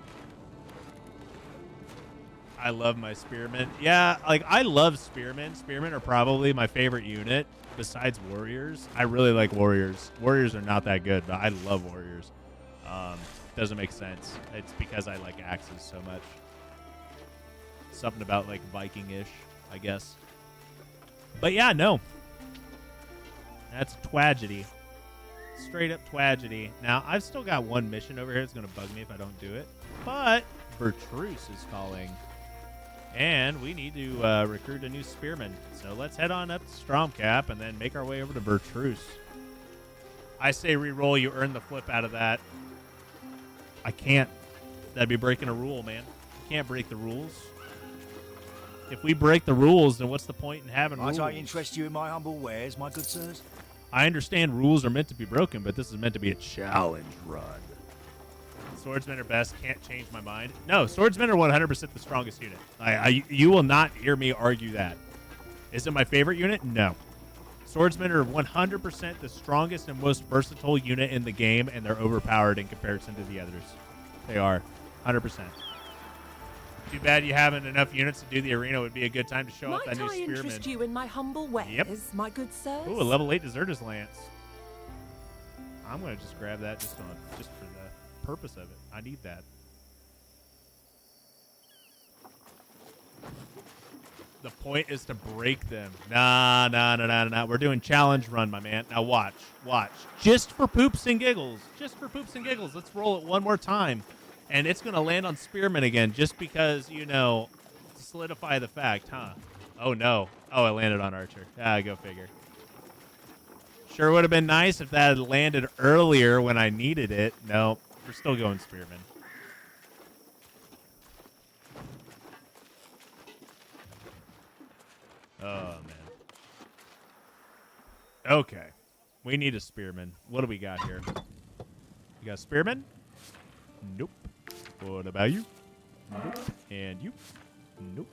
I love my spearmen. Yeah, like I love spearmen. Spearmen are probably my favorite unit besides warriors. I really like warriors. Warriors are not that good, but I love warriors. Doesn't make sense. It's because I like axes so much. Something about like Viking-ish, I guess. But yeah, no. That's a tragedy. Straight up tragedy. Now, I've still got one mission over here. It's going to bug me if I don't do it. But Vertruce is calling. And we need to recruit a new spearman. So let's head on up to Stromcap and then make our way over to Vertruce. I say re-roll. You earn the flip out of that. I can't. That'd be breaking a rule, man. You can't break the rules. If we break the rules, then what's the point in having rules? Might I interest you in my humble wares, my good sirs? I understand rules are meant to be broken, but this is meant to be a challenge run. Swordsmen are best. Can't change my mind. No, swordsmen are 100% the strongest unit. You will not hear me argue that. Is it my favorite unit? No. Swordsmen are 100% the strongest and most versatile unit in the game, and they're overpowered in comparison to the others. They are. 100%. Too bad you haven't enough units to do the arena. It would be a good time to show off that new spearman. Might I interest you in my humble wares, yep. my good sirs? Ooh, a level 8 Deserter's Lance. I'm going to just grab that just for the purpose of it. I need that. The point is to break them. Nah. We're doing challenge run, my man. Now watch. Just for poops and giggles. Let's roll it one more time. And it's going to land on Spearman again just because, to solidify the fact, huh? Oh, no. Oh, it landed on Archer. Go figure. Sure would have been nice if that had landed earlier when I needed it. No, we're still going Spearman. Oh, man. Okay. We need a Spearman. What do we got here? You got a Spearman? Nope. What about you? Nope. And you? Nope.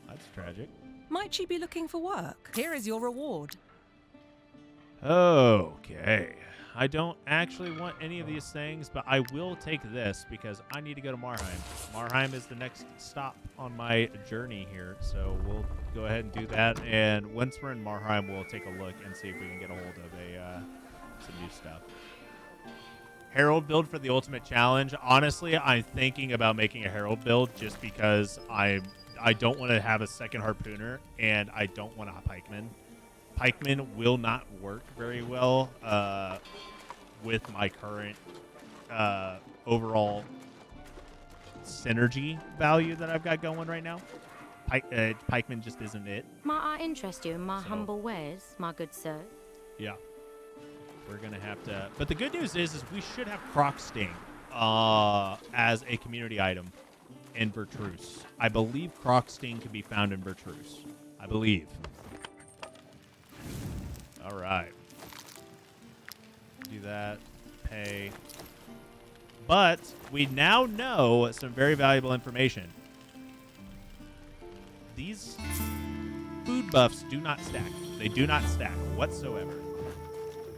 That's tragic. Might you be looking for work? Here is your reward. Okay. I don't actually want any of these things, but I will take this because I need to go to Marheim. Marheim is the next stop on my journey here, so we'll go ahead and do that. And once we're in Marheim, we'll take a look and see if we can get a hold of some new stuff. Herald build for the ultimate challenge. Honestly, I'm thinking about making a Herald build just because I don't want to have a second Harpooner, and I don't want a Pikeman. Pikeman will not work very well with my current overall synergy value that I've got going right now. Pikeman just isn't it. Might I interest you in my humble wares, my good sir? Yeah. We're going to have to... But the good news is we should have Croc Sting as a community item in Vertruce. I believe Croc Sting can be found in Vertruce. I believe. All right. Do that. Pay. But we now know some very valuable information. These food buffs do not stack. They do not stack whatsoever.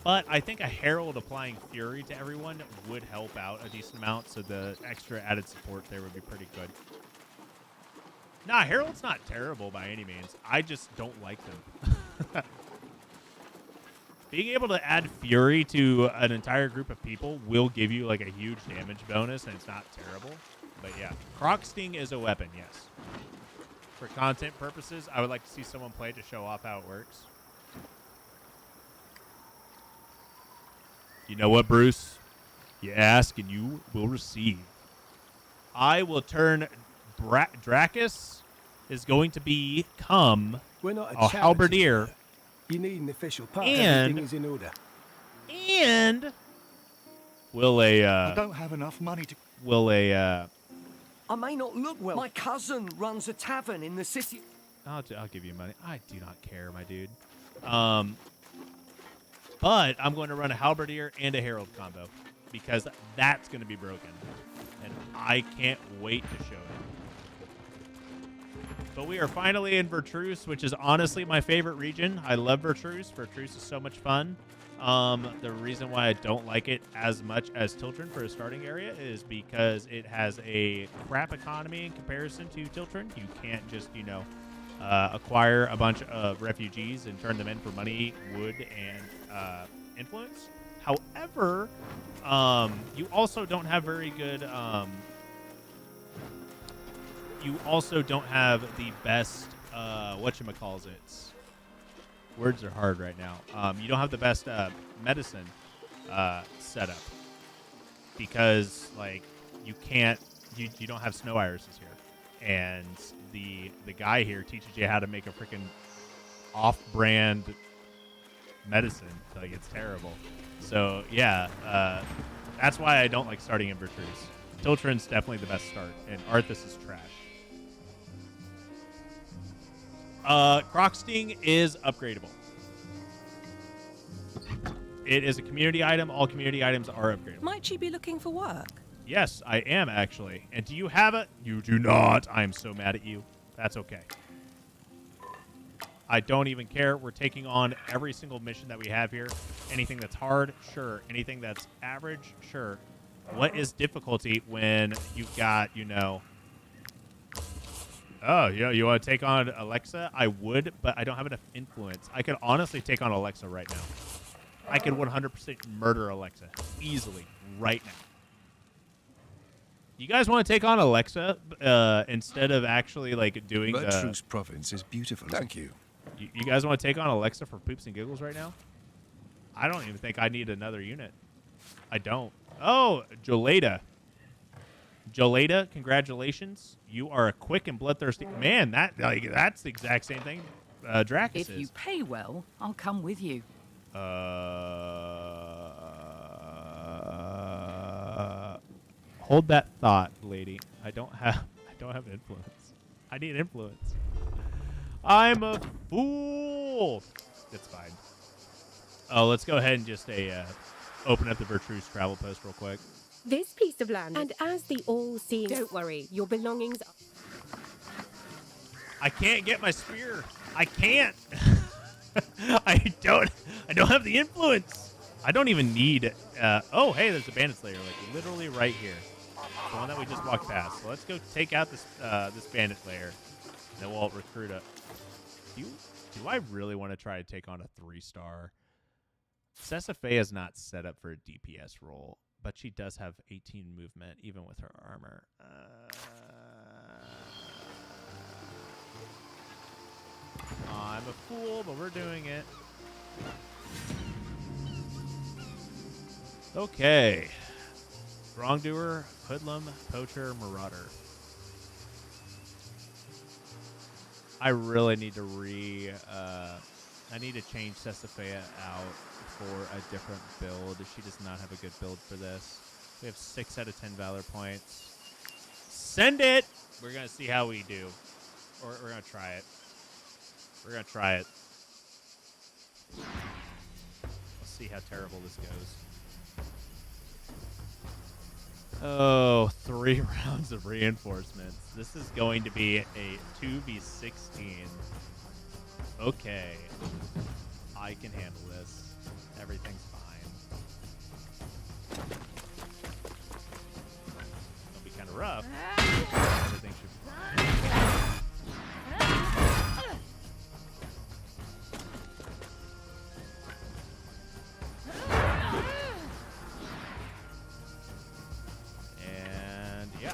But I think a Herald applying Fury to everyone would help out a decent amount, so the extra added support there would be pretty good. Nah, Herald's not terrible by any means. I just don't like them. Being able to add Fury to an entire group of people will give you like a huge damage bonus, and it's not terrible. But yeah, Croc Sting is a weapon, yes. For content purposes, I would like to see someone play to show off how it works. You know what, Bruce? You ask and you will receive. I will turn... Dracus is going to become We're not a halberdier. You need an official pass. And everything is in order. And will a I don't have enough money to. Will a I may not look well. My cousin runs a tavern in the city. I'll give you money. I do not care, my dude. But I'm going to run a halberdier and a herald combo because that's going to be broken, and I can't wait to show it. But we are finally in Vertruce, which is honestly my favorite region. I love Vertruce. Vertruce is so much fun. The reason why I don't like it as much as Tiltron for a starting area is because it has a crap economy in comparison to Tiltron. You can't just, you know, acquire a bunch of refugees and turn them in for money, wood, and influence. However, you also don't have very good. You also don't have the best. Whatchamacallit. Words are hard right now. You don't have the best medicine setup because, like, you can't. You don't have snow irises here, and the guy here teaches you how to make a freaking off-brand medicine. Like, it's terrible. So yeah, that's why I don't like starting in Vertreuse. Tiltron's definitely the best start, and Arthas is trash. Crocsting is upgradable. It is a community item. All community items are upgradable. Might you be looking for work? Yes, I am actually. And do you have it? You do not. I am so mad at you. That's okay. I don't even care. We're taking on every single mission that we have here. Anything that's hard, sure. Anything that's average, sure. What is difficulty when you've got, you know... Oh, you want to take on Alexa? I would, but I don't have enough influence. I could honestly take on Alexa right now. I could 100% murder Alexa easily right now. You guys want to take on Alexa instead of actually like doing Vertreuse province is beautiful. Thank you. You guys want to take on Alexa for poops and giggles right now? I don't even think I need another unit. I don't. Oh, Joleda. Joleda, congratulations. You are a quick and bloodthirsty man. That's the exact same thing Dracus is. If you pay well, I'll come with you. Hold that thought, lady. I don't have influence. I need influence. I'm a fool. It's fine. Oh, let's go ahead and just open up the Vertreuse travel post real quick. This piece of land, and as the all-seeing... Don't worry, your belongings... I can't get my spear. I can't. I don't have the influence. I don't even need... oh, hey, there's a bandit slayer, like, literally right here. The one that we just walked past. So let's go take out this this bandit slayer, and then we'll recruit up. Do I really want to try to take on a 3-star? Sesafea is not set up for a DPS role, but she does have 18 movement, even with her armor. I'm a fool, but we're doing it. Okay. Wrongdoer, hoodlum, poacher, marauder. I really need to I need to change Sesafea out for a different build. She does not have a good build for this. We have 6 out of 10 Valor points. Send it! We're going to see how we do. Or we're going to try it. We're going to try it. Let's see how terrible this goes. Oh, 3 rounds of reinforcements. This is going to be a 2v16. Okay. I can handle this. Everything's fine. It'll be kind of rough. Everything should be fine. And yeah.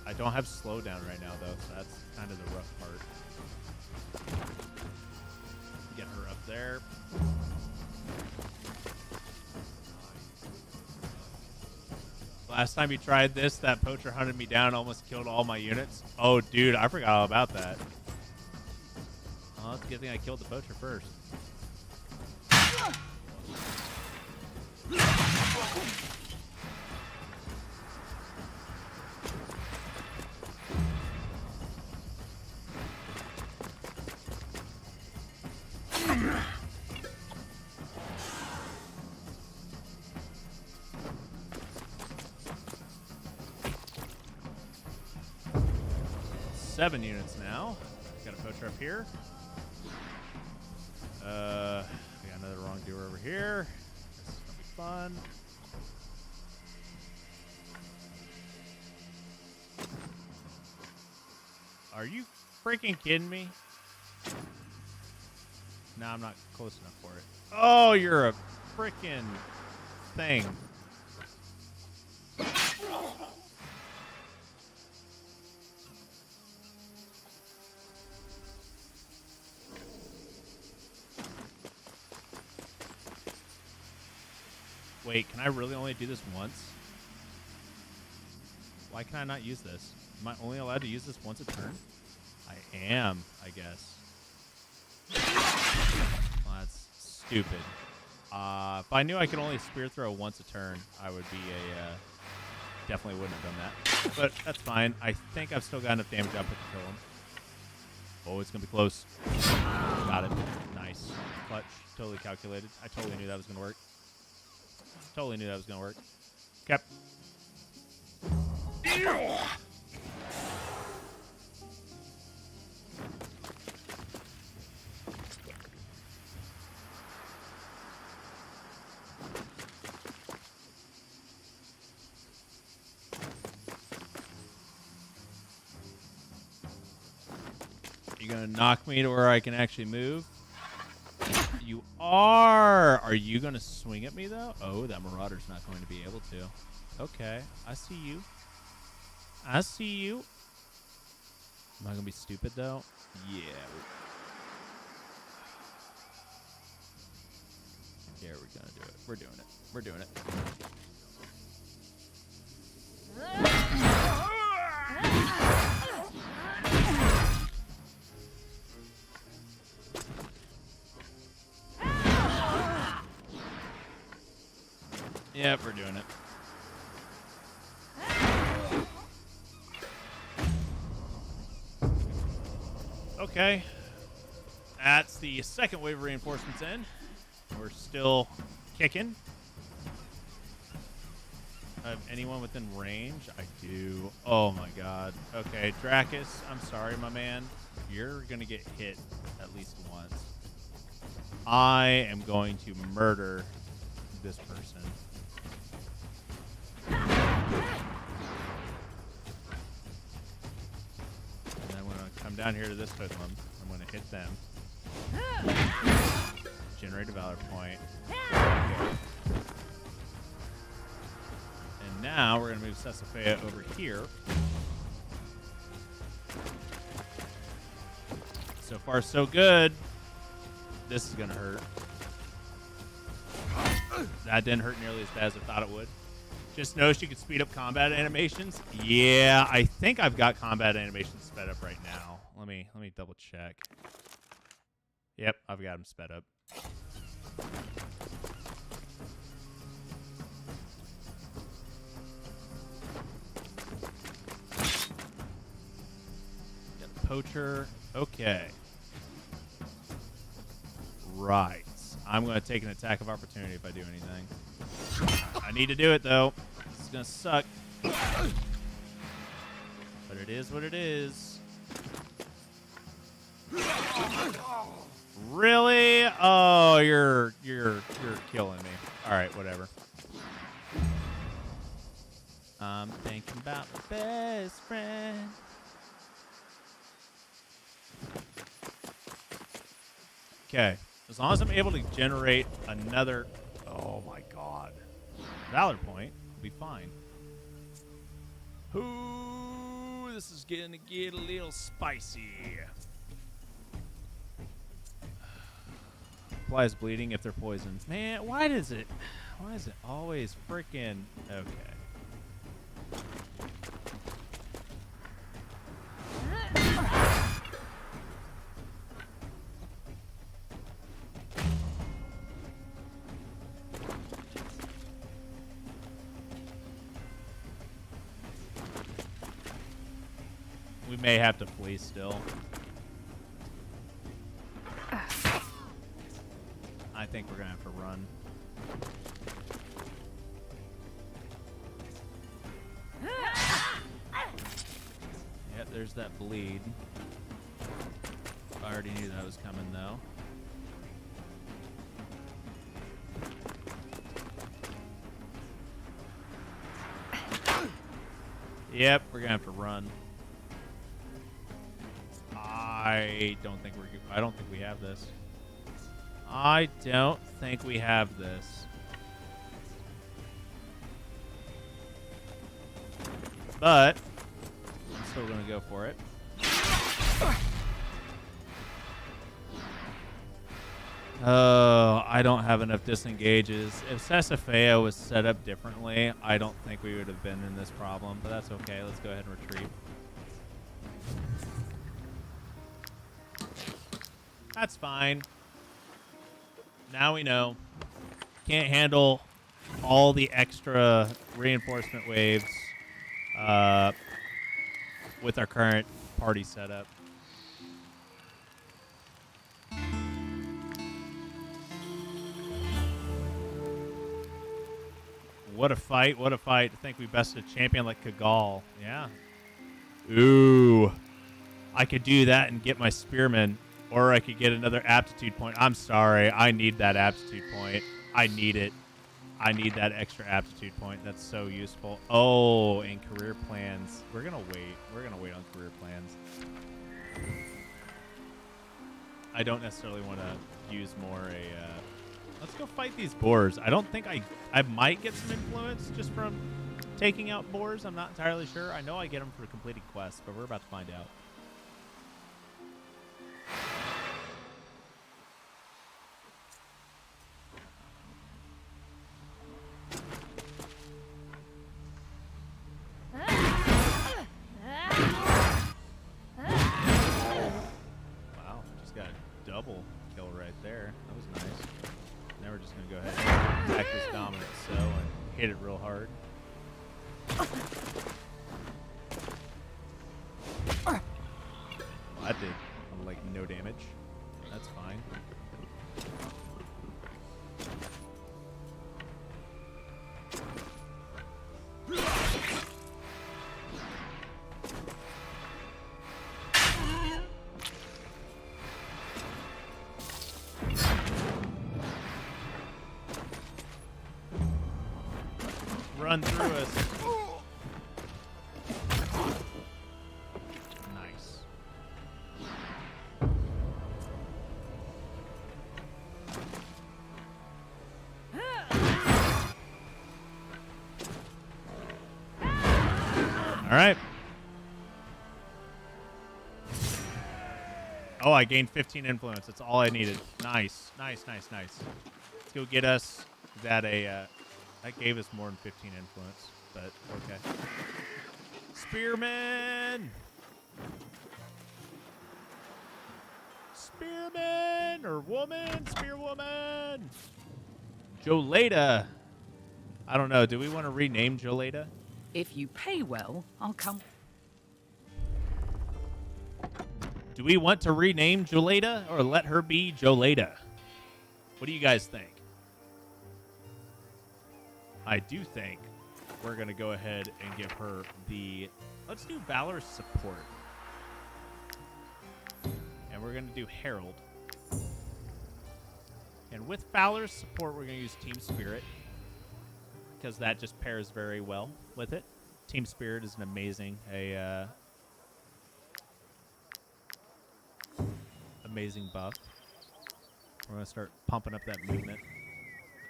I don't have slowdown right now though, so that's kind of the rough part. Get her up there. Last time you tried this, that poacher hunted me down and almost killed all my units. Oh, dude, I forgot all about that. Oh, it's a good thing I killed the poacher first. Seven units now. Got a poacher up here. We got another wrongdoer over here. This is gonna be fun. Are you freaking kidding me? No, I'm not close enough for it. Oh, you're a freaking thing. Wait, can I really only do this once? Why can I not use this? Am I only allowed to use this once a turn? I am, I guess. Well, that's stupid. If I knew I could only spear throw once a turn, I would be definitely wouldn't have done that. But that's fine. I think I've still got enough damage output to kill him. Oh, it's going to be close. Got it. Nice. Clutch. Totally calculated. I totally knew that was going to work. Totally knew that was going to work. Okay. You gonna knock me to where I can actually move? You are! Are you gonna swing at me though? Oh, that Marauder's not going to be able to. Okay, I see you. I see you. Am I gonna be stupid though? Yeah. Yeah, we're gonna do it. We're doing it. We're doing it. Yep, we're doing it. Okay. That's the second wave of reinforcements in. We're still kicking. Have anyone within range? I do. Oh my god. Okay, Dracus, I'm sorry, my man. You're gonna get hit at least once. I am going to murder this person. And I'm going to come down here to this hoodlum. I'm going to hit them. Generate a valor point. Okay. And now we're going to move Cessafea over here. So far, so good. This is going to hurt. That didn't hurt nearly as bad as I thought it would. Just noticed you can speed up combat animations. Yeah, I think I've got combat animations sped up right now. Let me double check. Yep, I've got them sped up. Got Poacher. Okay. Right. I'm going to take an attack of opportunity if I do anything. I need to do it, though. This is going to suck. But it is what it is. Really? Oh, you're killing me. All right, whatever. I'm thinking about my best friend. Okay. As long as I'm able to generate another... Oh, my God. Valor point will be fine. Ooh, this is going to get a little spicy. Applies bleeding if they're poisoned. Man, why is it always freaking... Okay. We may have to flee still. I think we're going to have to run. Yep, there's that bleed. I already knew that was coming, though. Yep, we're gonna have to run. I don't think we have this. I don't think we have this. But I'm still gonna go for it. Oh, I don't have enough disengages. If Sesafea was set up differently, I don't think we would have been in this problem, but that's okay. Let's go ahead and retreat. That's fine. Now we know. Can't handle all the extra reinforcement waves with our current party setup. What a fight, what a fight. I think we bested a champion like Kagal. Yeah. Ooh. I could do that and get my spearman, or I could get another aptitude point. I'm sorry. I need that aptitude point. I need it. I need that extra aptitude point. That's so useful. Oh, and career plans. We're going to wait. We're going to wait on career plans. I don't necessarily want to use more let's go fight these boars. I don't think I might get some influence just from taking out boars. I'm not entirely sure. I know I get them for completing quests, but we're about to find out. Wow, just got a double kill right there. That was nice. Now we're just going to go ahead and attack this dominant so and hit it real hard. Well, that did like no damage. That's fine. Run through us. Nice. All right. Oh, I gained 15 influence. That's all I needed. Nice, nice, nice, nice. Let's go get us that that gave us more than 15 influence, but okay. Spearman! Spearman or woman? Spearwoman! Joleta. I don't know. Do we want to rename Joleta? If you pay well, I'll come. Do we want to rename Joleta or let her be Joleta? What do you guys think? I do think we're going to go ahead and give her the... Let's do Valor Support. And we're going to do Herald. And with Valor Support, we're going to use Team Spirit. Because that just pairs very well with it. Team Spirit is an amazing... amazing buff. We're going to start pumping up that movement.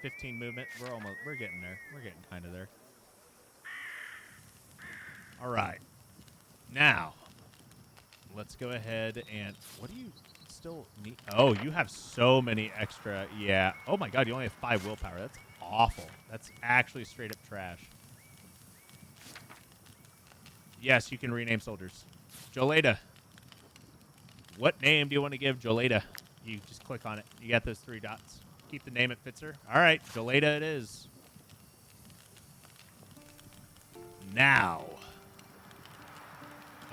15 movement. We're getting there. We're getting kind of there. All right. Now, let's go ahead and what do you still need? Oh, you have so many extra. Yeah. Oh my God, you only have 5 willpower. That's awful. That's actually straight up trash. Yes, you can rename soldiers. Joleta. What name do you want to give Joleta? You just click on it. You got those 3 dots. Keep the name, it fits her. All right, Joleta it is. Now.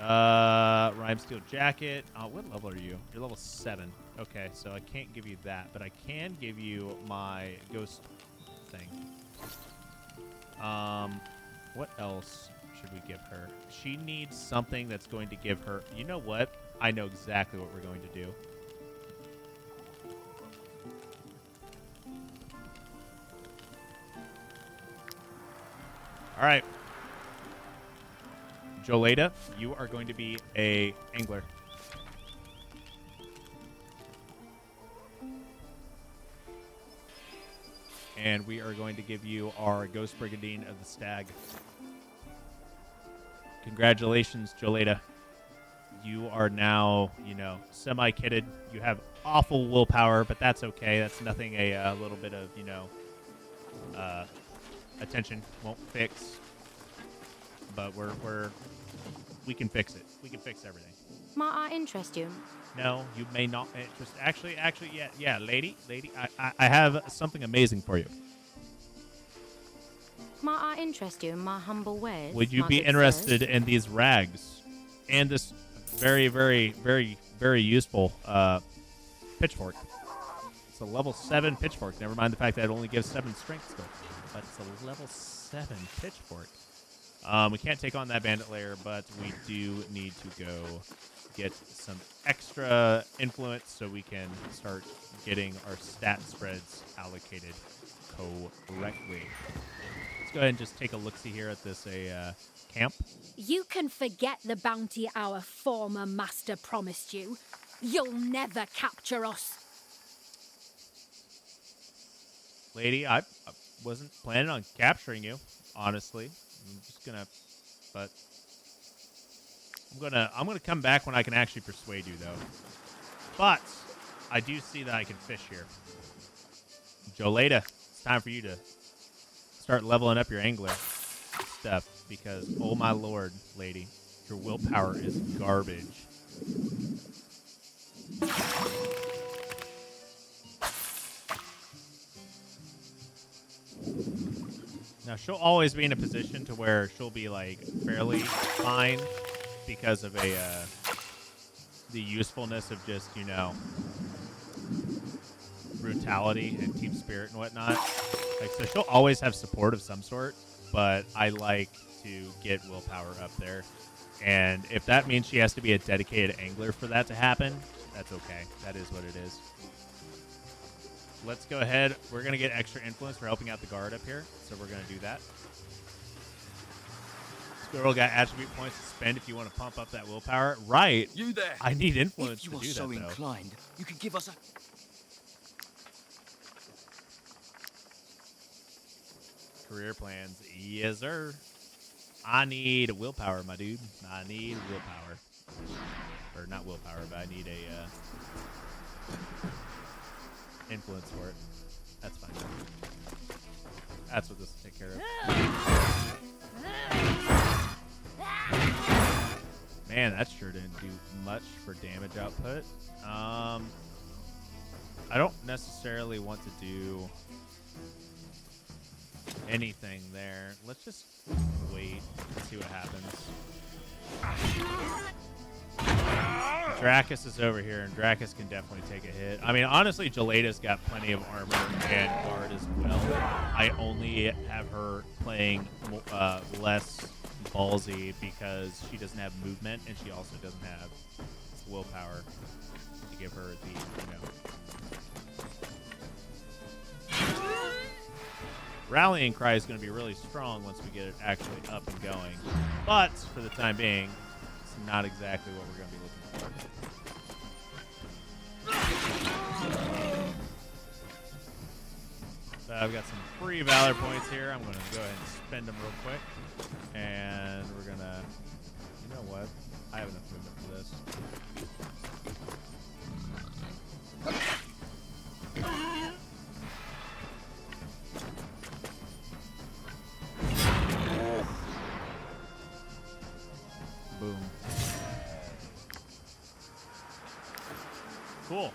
Rhyme Steel Jacket. What level are you? You're level 7. Okay, so I can't give you that, but I can give you my ghost thing. What else should we give her? She needs something that's going to give her... You know what? I know exactly what we're going to do. All right. Joleta, you are going to be a angler. And we are going to give you our Ghost Brigandine of the Stag. Congratulations, Joleta. You are now, you know, semi-kitted. You have awful willpower, but that's okay. That's nothing a little bit of, you know, attention won't fix. But we can fix it. We can fix everything. Might I interest you? No, you may not interest. Actually, yeah, lady, I have something amazing for you. Might I interest you in my humble ways? Would you be interested in these rags and this very, very, very, very useful pitchfork? It's a level 7 pitchfork. Never mind the fact that it only gives 7 strength skill, but it's a level 7 pitchfork. We can't take on that bandit layer, but we do need to go get some extra influence so we can start getting our stat spreads allocated correctly. Let's go ahead and just take a look-see here at this camp. You can forget the bounty our former master promised you. You'll never capture us. Lady, I wasn't planning on capturing you, honestly. I'm just gonna, but I'm gonna come back when I can actually persuade you, though. But I do see that I can fish here. Joleta, it's time for you to start leveling up your angler stuff because, oh my lord, lady, your willpower is garbage. Now, she'll always be in a position to where she'll be, like, fairly fine because of the usefulness of just, you know, brutality and team spirit and whatnot. Like, so she'll always have support of some sort, but I like to get willpower up there. And if that means she has to be a dedicated angler for that to happen, that's okay. That is what it is. Let's go ahead. We're going to get extra influence for helping out the guard up here, so we're going to do that. Squirrel got attribute points to spend if you want to pump up that willpower. Right. You there. I need influence if you to are do so that, though. inclined, you could give us a... Career plans. Yes, sir. I need willpower, my dude. I need willpower. Or not willpower, but I need a influence for it. That's fine. That's what this will take care of. Man, that sure didn't do much for damage output. I don't necessarily want to do anything there. Let's just wait and see what happens. Dracus is over here, and Dracus can definitely take a hit. I mean, honestly, Joleta's got plenty of armor and guard as well. I only have her playing less ballsy because she doesn't have movement, and she also doesn't have willpower to give her the, you know... Rallying Cry is going to be really strong once we get it actually up and going. But, for the time being, it's not exactly what we're going to be looking for. So I've got some free Valor points here. I'm going to go ahead and spend them real quick. And we're going to... You know what? I have enough movement for this. Boom. Cool.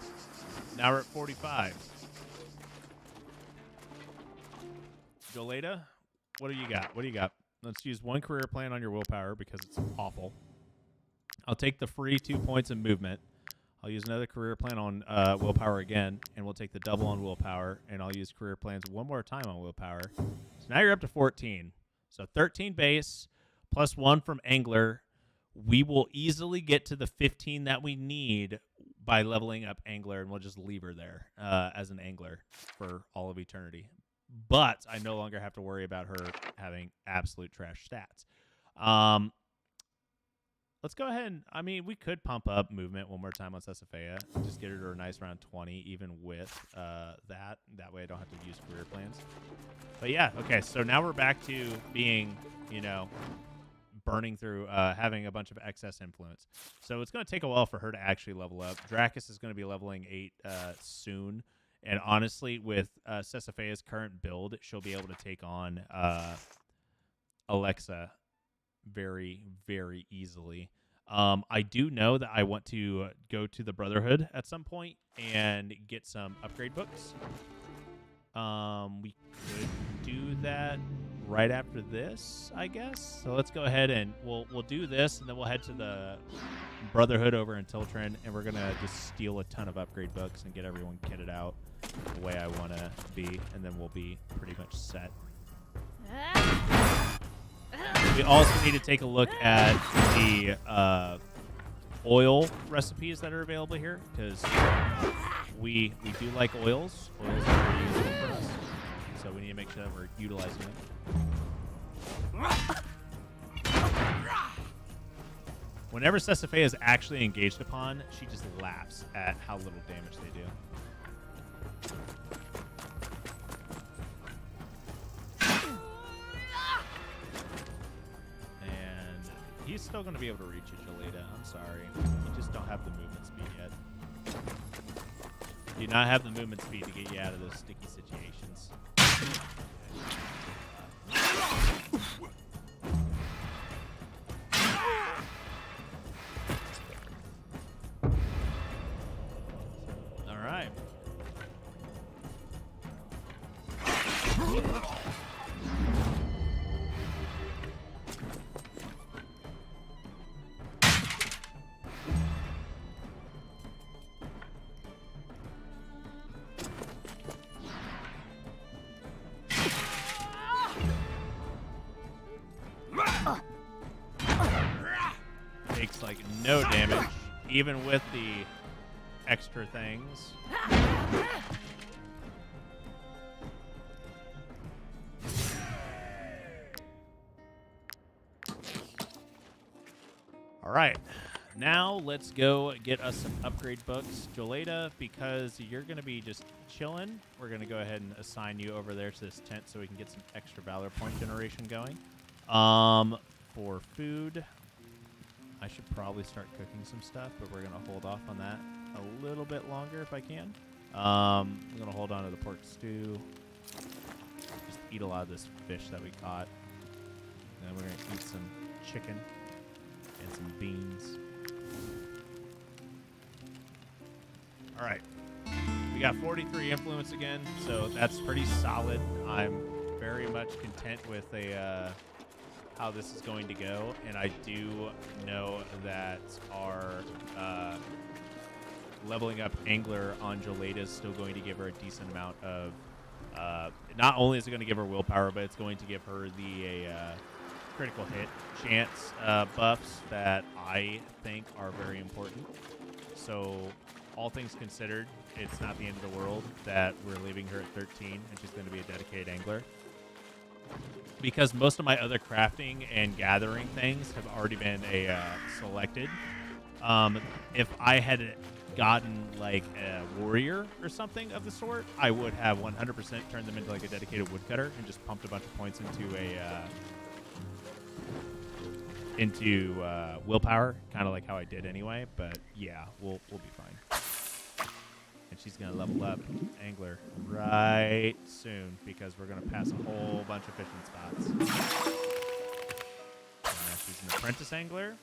Now we're at 45. Joleta, what do you got? What do you got? Let's use one career plan on your willpower because it's awful. I'll take the free 2 points in movement. I'll use another career plan on willpower again, and we'll take the double on willpower, and I'll use career plans one more time on willpower. So now you're up to 14. So 13 base plus 1 from Angler. We will easily get to the 15 that we need by leveling up Angler, and we'll just leave her there as an Angler for all of eternity. But I no longer have to worry about her having absolute trash stats. let's go ahead and, I mean, we could pump up movement one more time on Sesafea. Just get her to a nice round 20, even with that. That way I don't have to use career plans. But yeah, okay, so now we're back to being, you know, burning through, having a bunch of excess influence. So it's going to take a while for her to actually level up. Dracus is going to be leveling 8 soon. And honestly, with Sesafea's current build, she'll be able to take on Alexa very, very easily. I do know that I want to go to the Brotherhood at some point and get some upgrade books. We could do that right after this, I guess. So let's go ahead and we'll do this, and then we'll head to the Brotherhood over in Tiltrin, and we're gonna just steal a ton of upgrade books and get everyone kitted out the way I want to be, and then we'll be pretty much set. We also need to take a look at the oil recipes that are available here, because we do like oils. Oils are very useful for us, so we need to make sure that we're utilizing them. Whenever Sesafea is actually engaged upon, she just laughs at how little damage they do. And he's still going to be able to reach you, Jolita. I'm sorry. You just don't have the movement speed yet. You do not have the movement speed to get you out of those sticky situations. All right. Takes like no damage, even with the extra things. All right, now let's go get us some upgrade books. Joleta, because you're going to be just chilling, we're going to go ahead and assign you over there to this tent so we can get some extra Valor point generation going. For food, I should probably start cooking some stuff, but we're going to hold off on that a little bit longer if I can. I'm going to hold on to the pork stew. Just eat a lot of this fish that we caught. And then we're going to eat some chicken and some beans. All right. We got 43 influence again, so that's pretty solid. I'm very much content with how this is going to go, and I do know that our leveling up Angler on Joleta is still going to give her a decent amount of not only is it going to give her willpower, but it's going to give her the critical hit chance buffs that I think are very important. So all things considered, it's not the end of the world that we're leaving her at 13 and she's going to be a dedicated angler, because most of my other crafting and gathering things have already been selected. If I had gotten like a warrior or something of the sort, I would have 100% turned them into like a dedicated woodcutter and just pumped a bunch of points into willpower, kind of like how I did anyway. But yeah, we'll be fine. And she's gonna level up Angler right soon, because we're gonna pass a whole bunch of fishing spots. And now she's an apprentice angler.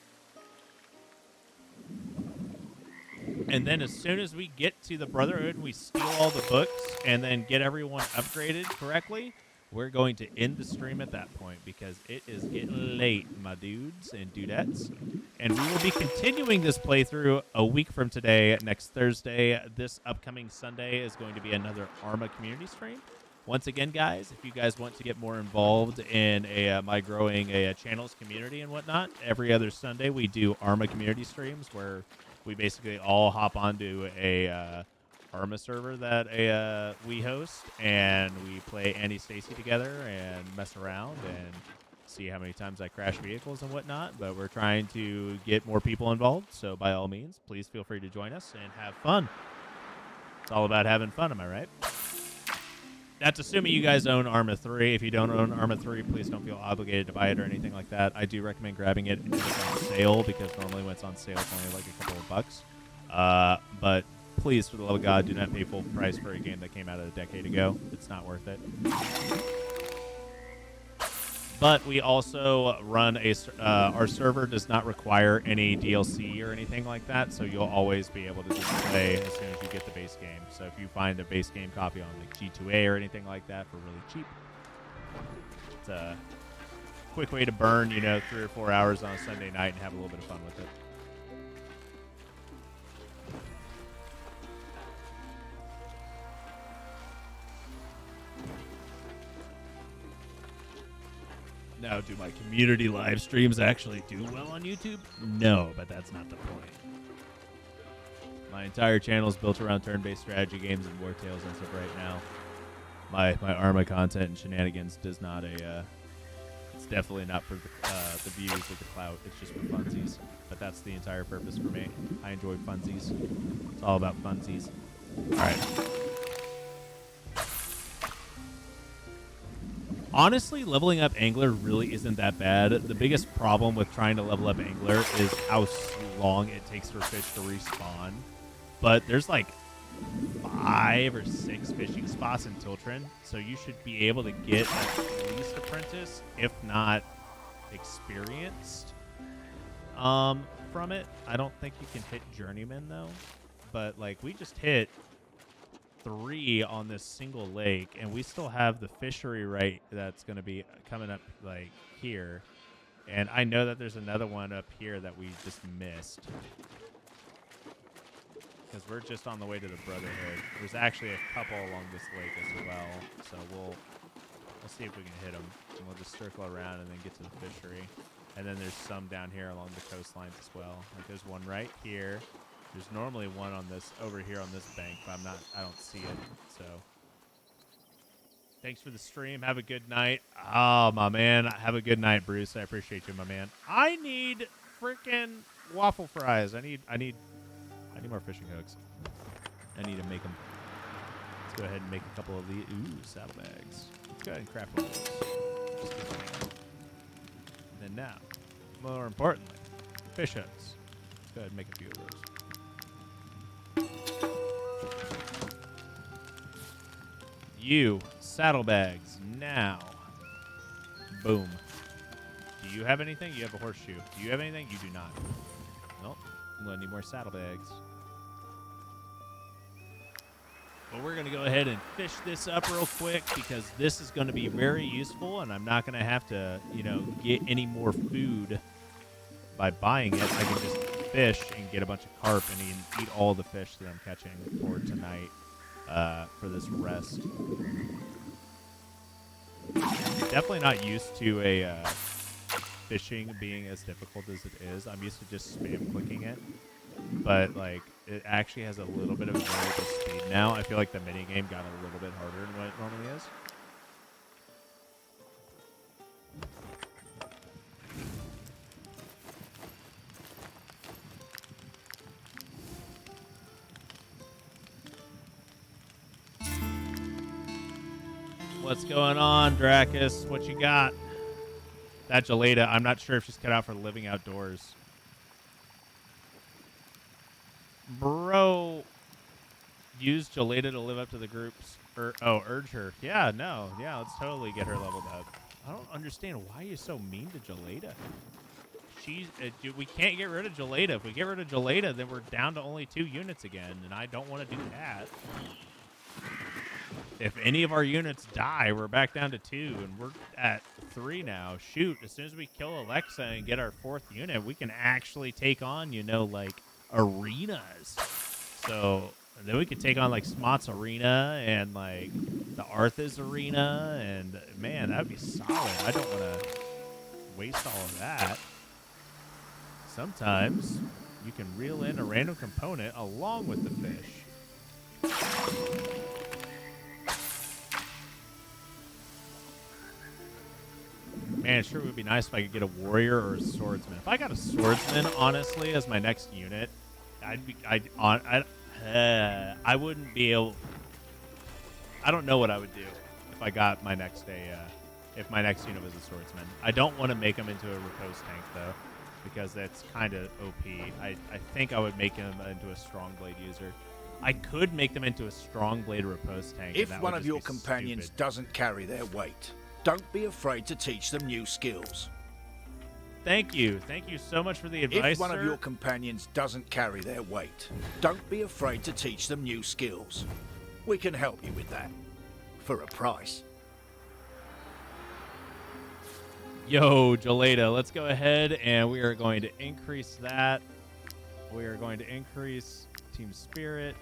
And then as soon as we get to the Brotherhood, we steal all the books and then get everyone upgraded correctly, we're going to end the stream at that point, because it is getting late, my dudes and dudettes. And we will be continuing this playthrough a week from today, next Thursday. This upcoming Sunday is going to be another Arma community stream. Once again, guys, if you guys want to get more involved in my growing channels community and whatnot, every other Sunday we do Arma community streams where we basically all hop onto a Arma server that we host, and we play Annie Stacy together and mess around and see how many times I crash vehicles and whatnot, but we're trying to get more people involved. So by all means, please feel free to join us and have fun. It's all about having fun, am I right? That's assuming you guys own Arma 3. If you don't own Arma 3, please don't feel obligated to buy it or anything like that. I do recommend grabbing it if it's on sale, because normally when it's on sale, it's only like a couple of bucks. But please, for the love of God, do not pay full price for a game that came out a decade ago. It's not worth it. But we also run our server does not require any DLC or anything like that, so you'll always be able to just play as soon as you get the base game. So if you find a base game copy on like G2A or anything like that for really cheap, it's a quick way to burn, 3 or 4 hours on a Sunday night and have a little bit of fun with it. Now, do my community live streams actually do well on YouTube? No, but that's not the point. My entire channel is built around turn-based strategy games and Wartales as of right now. My Arma content and shenanigans does not it's definitely not for the views or the clout. It's just for funsies. But that's the entire purpose for me. I enjoy funsies. It's all about funsies. All right. Honestly, leveling up Angler really isn't that bad. The biggest problem with trying to level up Angler is how long it takes for fish to respawn. But there's like 5 or 6 fishing spots in Tiltrin, so you should be able to get at least Apprentice, if not experienced, from it. I don't think you can hit Journeyman, though. But, like, we just hit 3 on this single lake, and we still have the fishery right that's going to be coming up like here, and I know that there's another one up here that we just missed because we're just on the way to the Brotherhood. There's actually a couple along this lake as well, so we'll see if we can hit them, and we'll just circle around and then get to the fishery. And then there's some down here along the coastlines as well. Like there's one right here. There's normally one on this over here on this bank, but I don't see it. So thanks for the stream. Have a good night. Oh, my man. Have a good night, Bruce. I appreciate you, my man. I need freaking waffle fries. I need more fishing hooks. I need to make them. Let's go ahead and make a couple of these. Ooh, saddlebags. Let's go ahead and craft one of those. Just get them. And now, more importantly, fish hooks. Let's go ahead and make a few of those. You, saddlebags, now. Boom. Do you have anything? You have a horseshoe. Do you have anything? You do not. Nope. I'm going to need more saddlebags. Well, we're going to go ahead and fish this up real quick because this is going to be very useful, and I'm not going to have to, get any more food by buying it. I can just fish and get a bunch of carp and eat all the fish that I'm catching for tonight. For this rest. Definitely not used to a fishing being as difficult as it is. I'm used to just spam clicking it, but like it actually has a little bit of variable speed now. I feel like the minigame got a little bit harder than what it normally is. What's going on, Dracus? What you got? That Gelada, I'm not sure if she's cut out for living outdoors. Bro, use Gelada to live up to the group's... urge her. Yeah, no. Yeah, let's totally get her leveled up. I don't understand why you're so mean to Gelada. We can't get rid of Gelada. If we get rid of Gelada, then we're down to only 2 units again, and I don't want to do that. If any of our units die, we're back down to 2, and we're at 3 now. Shoot, as soon as we kill Alexa and get our 4th unit, we can actually take on, like, arenas. So, and then we could take on, like, Smot's Arena and, like, the Arthas Arena, and, man, that would be solid. I don't want to waste all of that. Sometimes you can reel in a random component along with the fish. Man, it sure would be nice if I could get a warrior or a swordsman. If I got a swordsman, honestly, as my next unit, I wouldn't be able. I don't know what I would do if I got my next if my next unit was a swordsman. I don't want to make him into a repose tank though, because that's kind of OP. I think I would make him into a strong blade user. I could make them into a strong blade repose tank. If one of your companions doesn't carry their weight, don't be afraid to teach them new skills. Thank you so much for the advice. If one of your companions doesn't carry their weight, don't be afraid to teach them new skills. We can help you with that, for a price. Yo, Jaleda, let's go ahead and we are going to increase that. We are going to increase team spirit.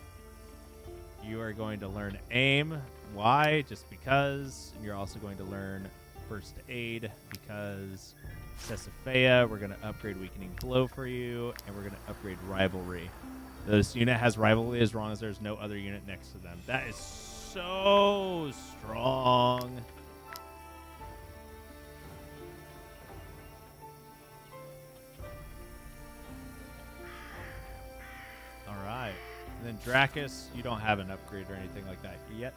You are going to learn aim. Why? Just because. And you're also going to learn first aid because Ceciphea, we're going to upgrade weakening blow for you, and we're going to upgrade rivalry. This unit has rivalry as long as there's no other unit next to them. That is so strong. Alright. And then Dracus, you don't have an upgrade or anything like that yet.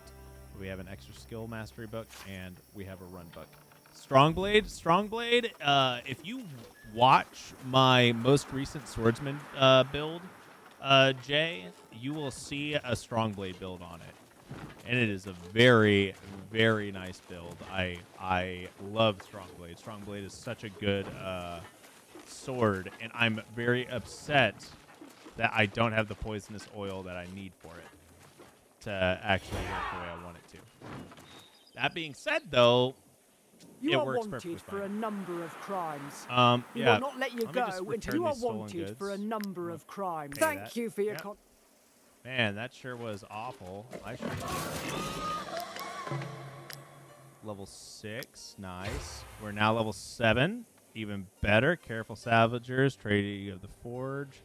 We have an extra skill mastery book, and we have a run book. Strongblade, if you watch my most recent swordsman build, Jay, you will see a Strongblade build on it. And it is a very, very nice build. I love Strongblade. Strongblade is such a good sword, and I'm very upset that I don't have the poisonous oil that I need for it to actually work the way I want it to. That being said, though, you it are works wanted perfectly for fine. a number of crimes. We Yeah. will not let you Let me just go until return you are these stolen wanted goods. for a number of crimes. Pay Thank that. you for your Yep. Man, that sure was awful. I should level 6, nice. We're now level 7, even better. Careful Salvagers, Trade of the Forge,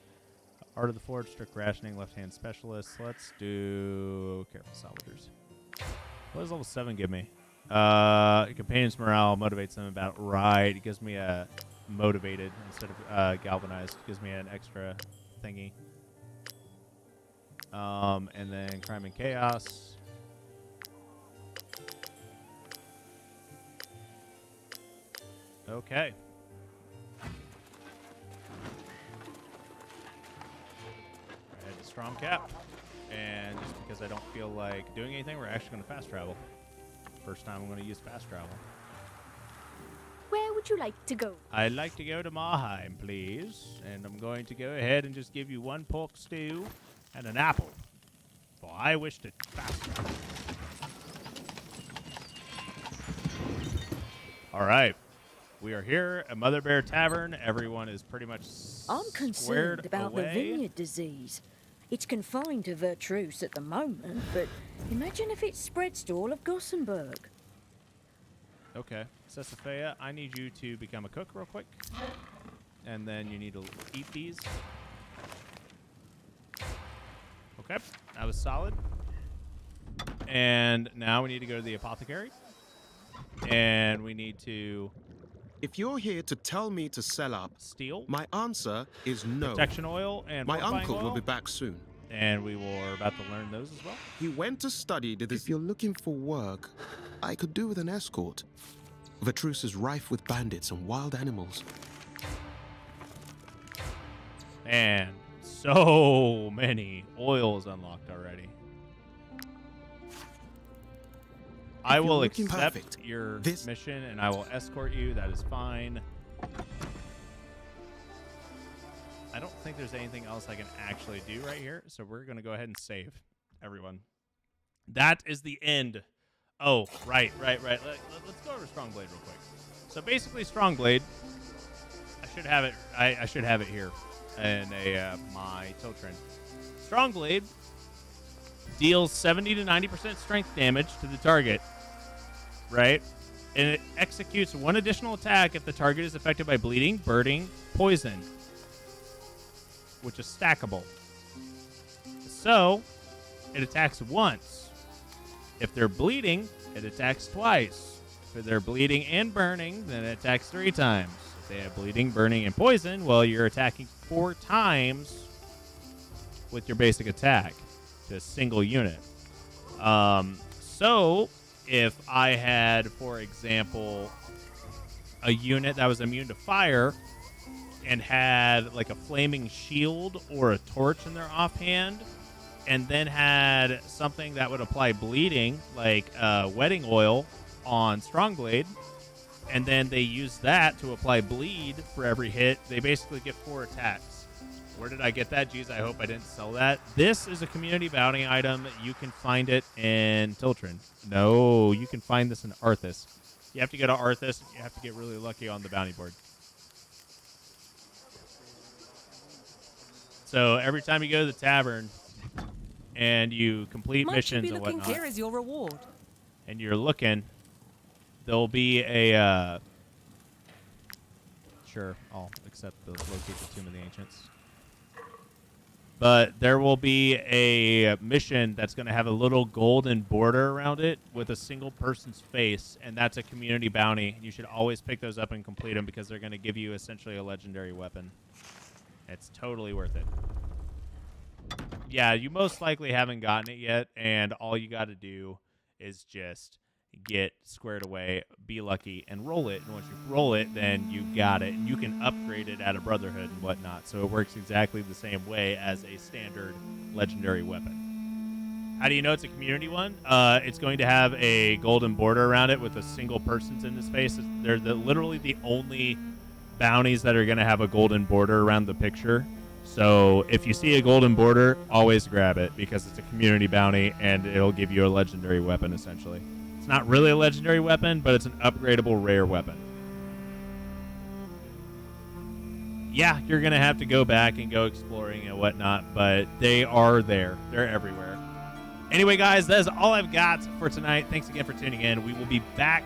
Art of the Forge, Strict Rationing, Left-Hand Specialist. Let's do Careful Salvagers. What does level 7 give me? Companion's morale motivates them about right. It gives me a motivated instead of galvanized. It gives me an extra thingy. And then Crime and Chaos. Okay. I had the strong cap. And just because I don't feel like doing anything, we're actually going to fast travel. First time I'm going to use fast travel. Where would you like to go? I'd like to go to Marheim, please. And I'm going to go ahead and just give you 1 pork stew and an apple. For I wish to fast travel. All right. We are here at Mother Bear Tavern. Everyone is pretty much I'm concerned about the vineyard disease. It's confined to Vertruse at the moment, but imagine if it spreads to all of Gossenburg. Okay. Ceciphea, I need you to become a cook real quick. And then you need to eat these. Okay. That was solid. And now we need to go to the apothecary. And we need to... If you're here to tell me to sell up, steal, my answer is no. Protection oil and my fortifying uncle oil. will be back soon. And we were about to learn those as well. He went to study to this. If you're looking for work, I could do with an escort. Vertruse is rife with bandits and wild animals. And so many oils unlocked already. I will accept your mission and I will escort you. That is fine. I don't think there's anything else I can actually do right here. So we're going to go ahead and save everyone. That is the end. Oh, right. Let's go over Strongblade real quick. So basically Strongblade, I should have it. I should have it here in my Tiltrin. Strongblade deals 70 to 90% strength damage to the target, right? And it executes 1 additional attack if the target is affected by bleeding, burning, poison, which is stackable. So it attacks once. If they're bleeding, it attacks twice. If they're bleeding and burning, then it attacks 3 times. If they have bleeding, burning, and poison, well, you're attacking 4 times with your basic attack to a single unit. So if I had, for example, a unit that was immune to fire and had like a flaming shield or a torch in their offhand, and then had something that would apply bleeding, like wedding oil on Strongblade, and then they use that to apply bleed for every hit, they basically get 4 attacks. Where did I get that? Geez, I hope I didn't sell that. This is a community bounty item. You can find it in Tiltron. No, you can find this in Arthas. You have to go to Arthas. You have to get really lucky on the bounty board. So every time you go to the tavern and you complete missions and whatnot, here is your reward. And you're looking, there'll be a... sure, I'll accept the locate the Tomb of the Ancients. But there will be a mission that's going to have a little golden border around it with a single person's face, and that's a community bounty. You should always pick those up and complete them because they're going to give you essentially a legendary weapon. It's totally worth it. Yeah, you most likely haven't gotten it yet, and all you got to do is just get squared away, be lucky, and roll it. And once you roll it, then you got it. And you can upgrade it at a Brotherhood and whatnot. So it works exactly the same way as a standard legendary weapon. How do you know it's a community one? It's going to have a golden border around it with a single person's in his face. They're literally the only bounties that are going to have a golden border around the picture. So if you see a golden border, always grab it because it's a community bounty and it'll give you a legendary weapon essentially. It's not really a legendary weapon, but it's an upgradable rare weapon. Yeah, you're going to have to go back and go exploring and whatnot, but they are there. They're everywhere. Anyway, guys, that is all I've got for tonight. Thanks again for tuning in. We will be back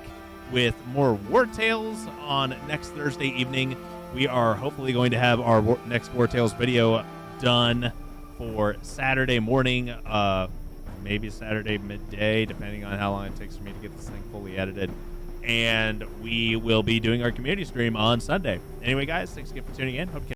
with more Wartales on next Thursday evening. We are hopefully going to have our next Wartales video done for Saturday morning, maybe Saturday midday, depending on how long it takes for me to get this thing fully edited. And we will be doing our community stream on Sunday. Anyway, guys, thanks again for tuning in. Hope you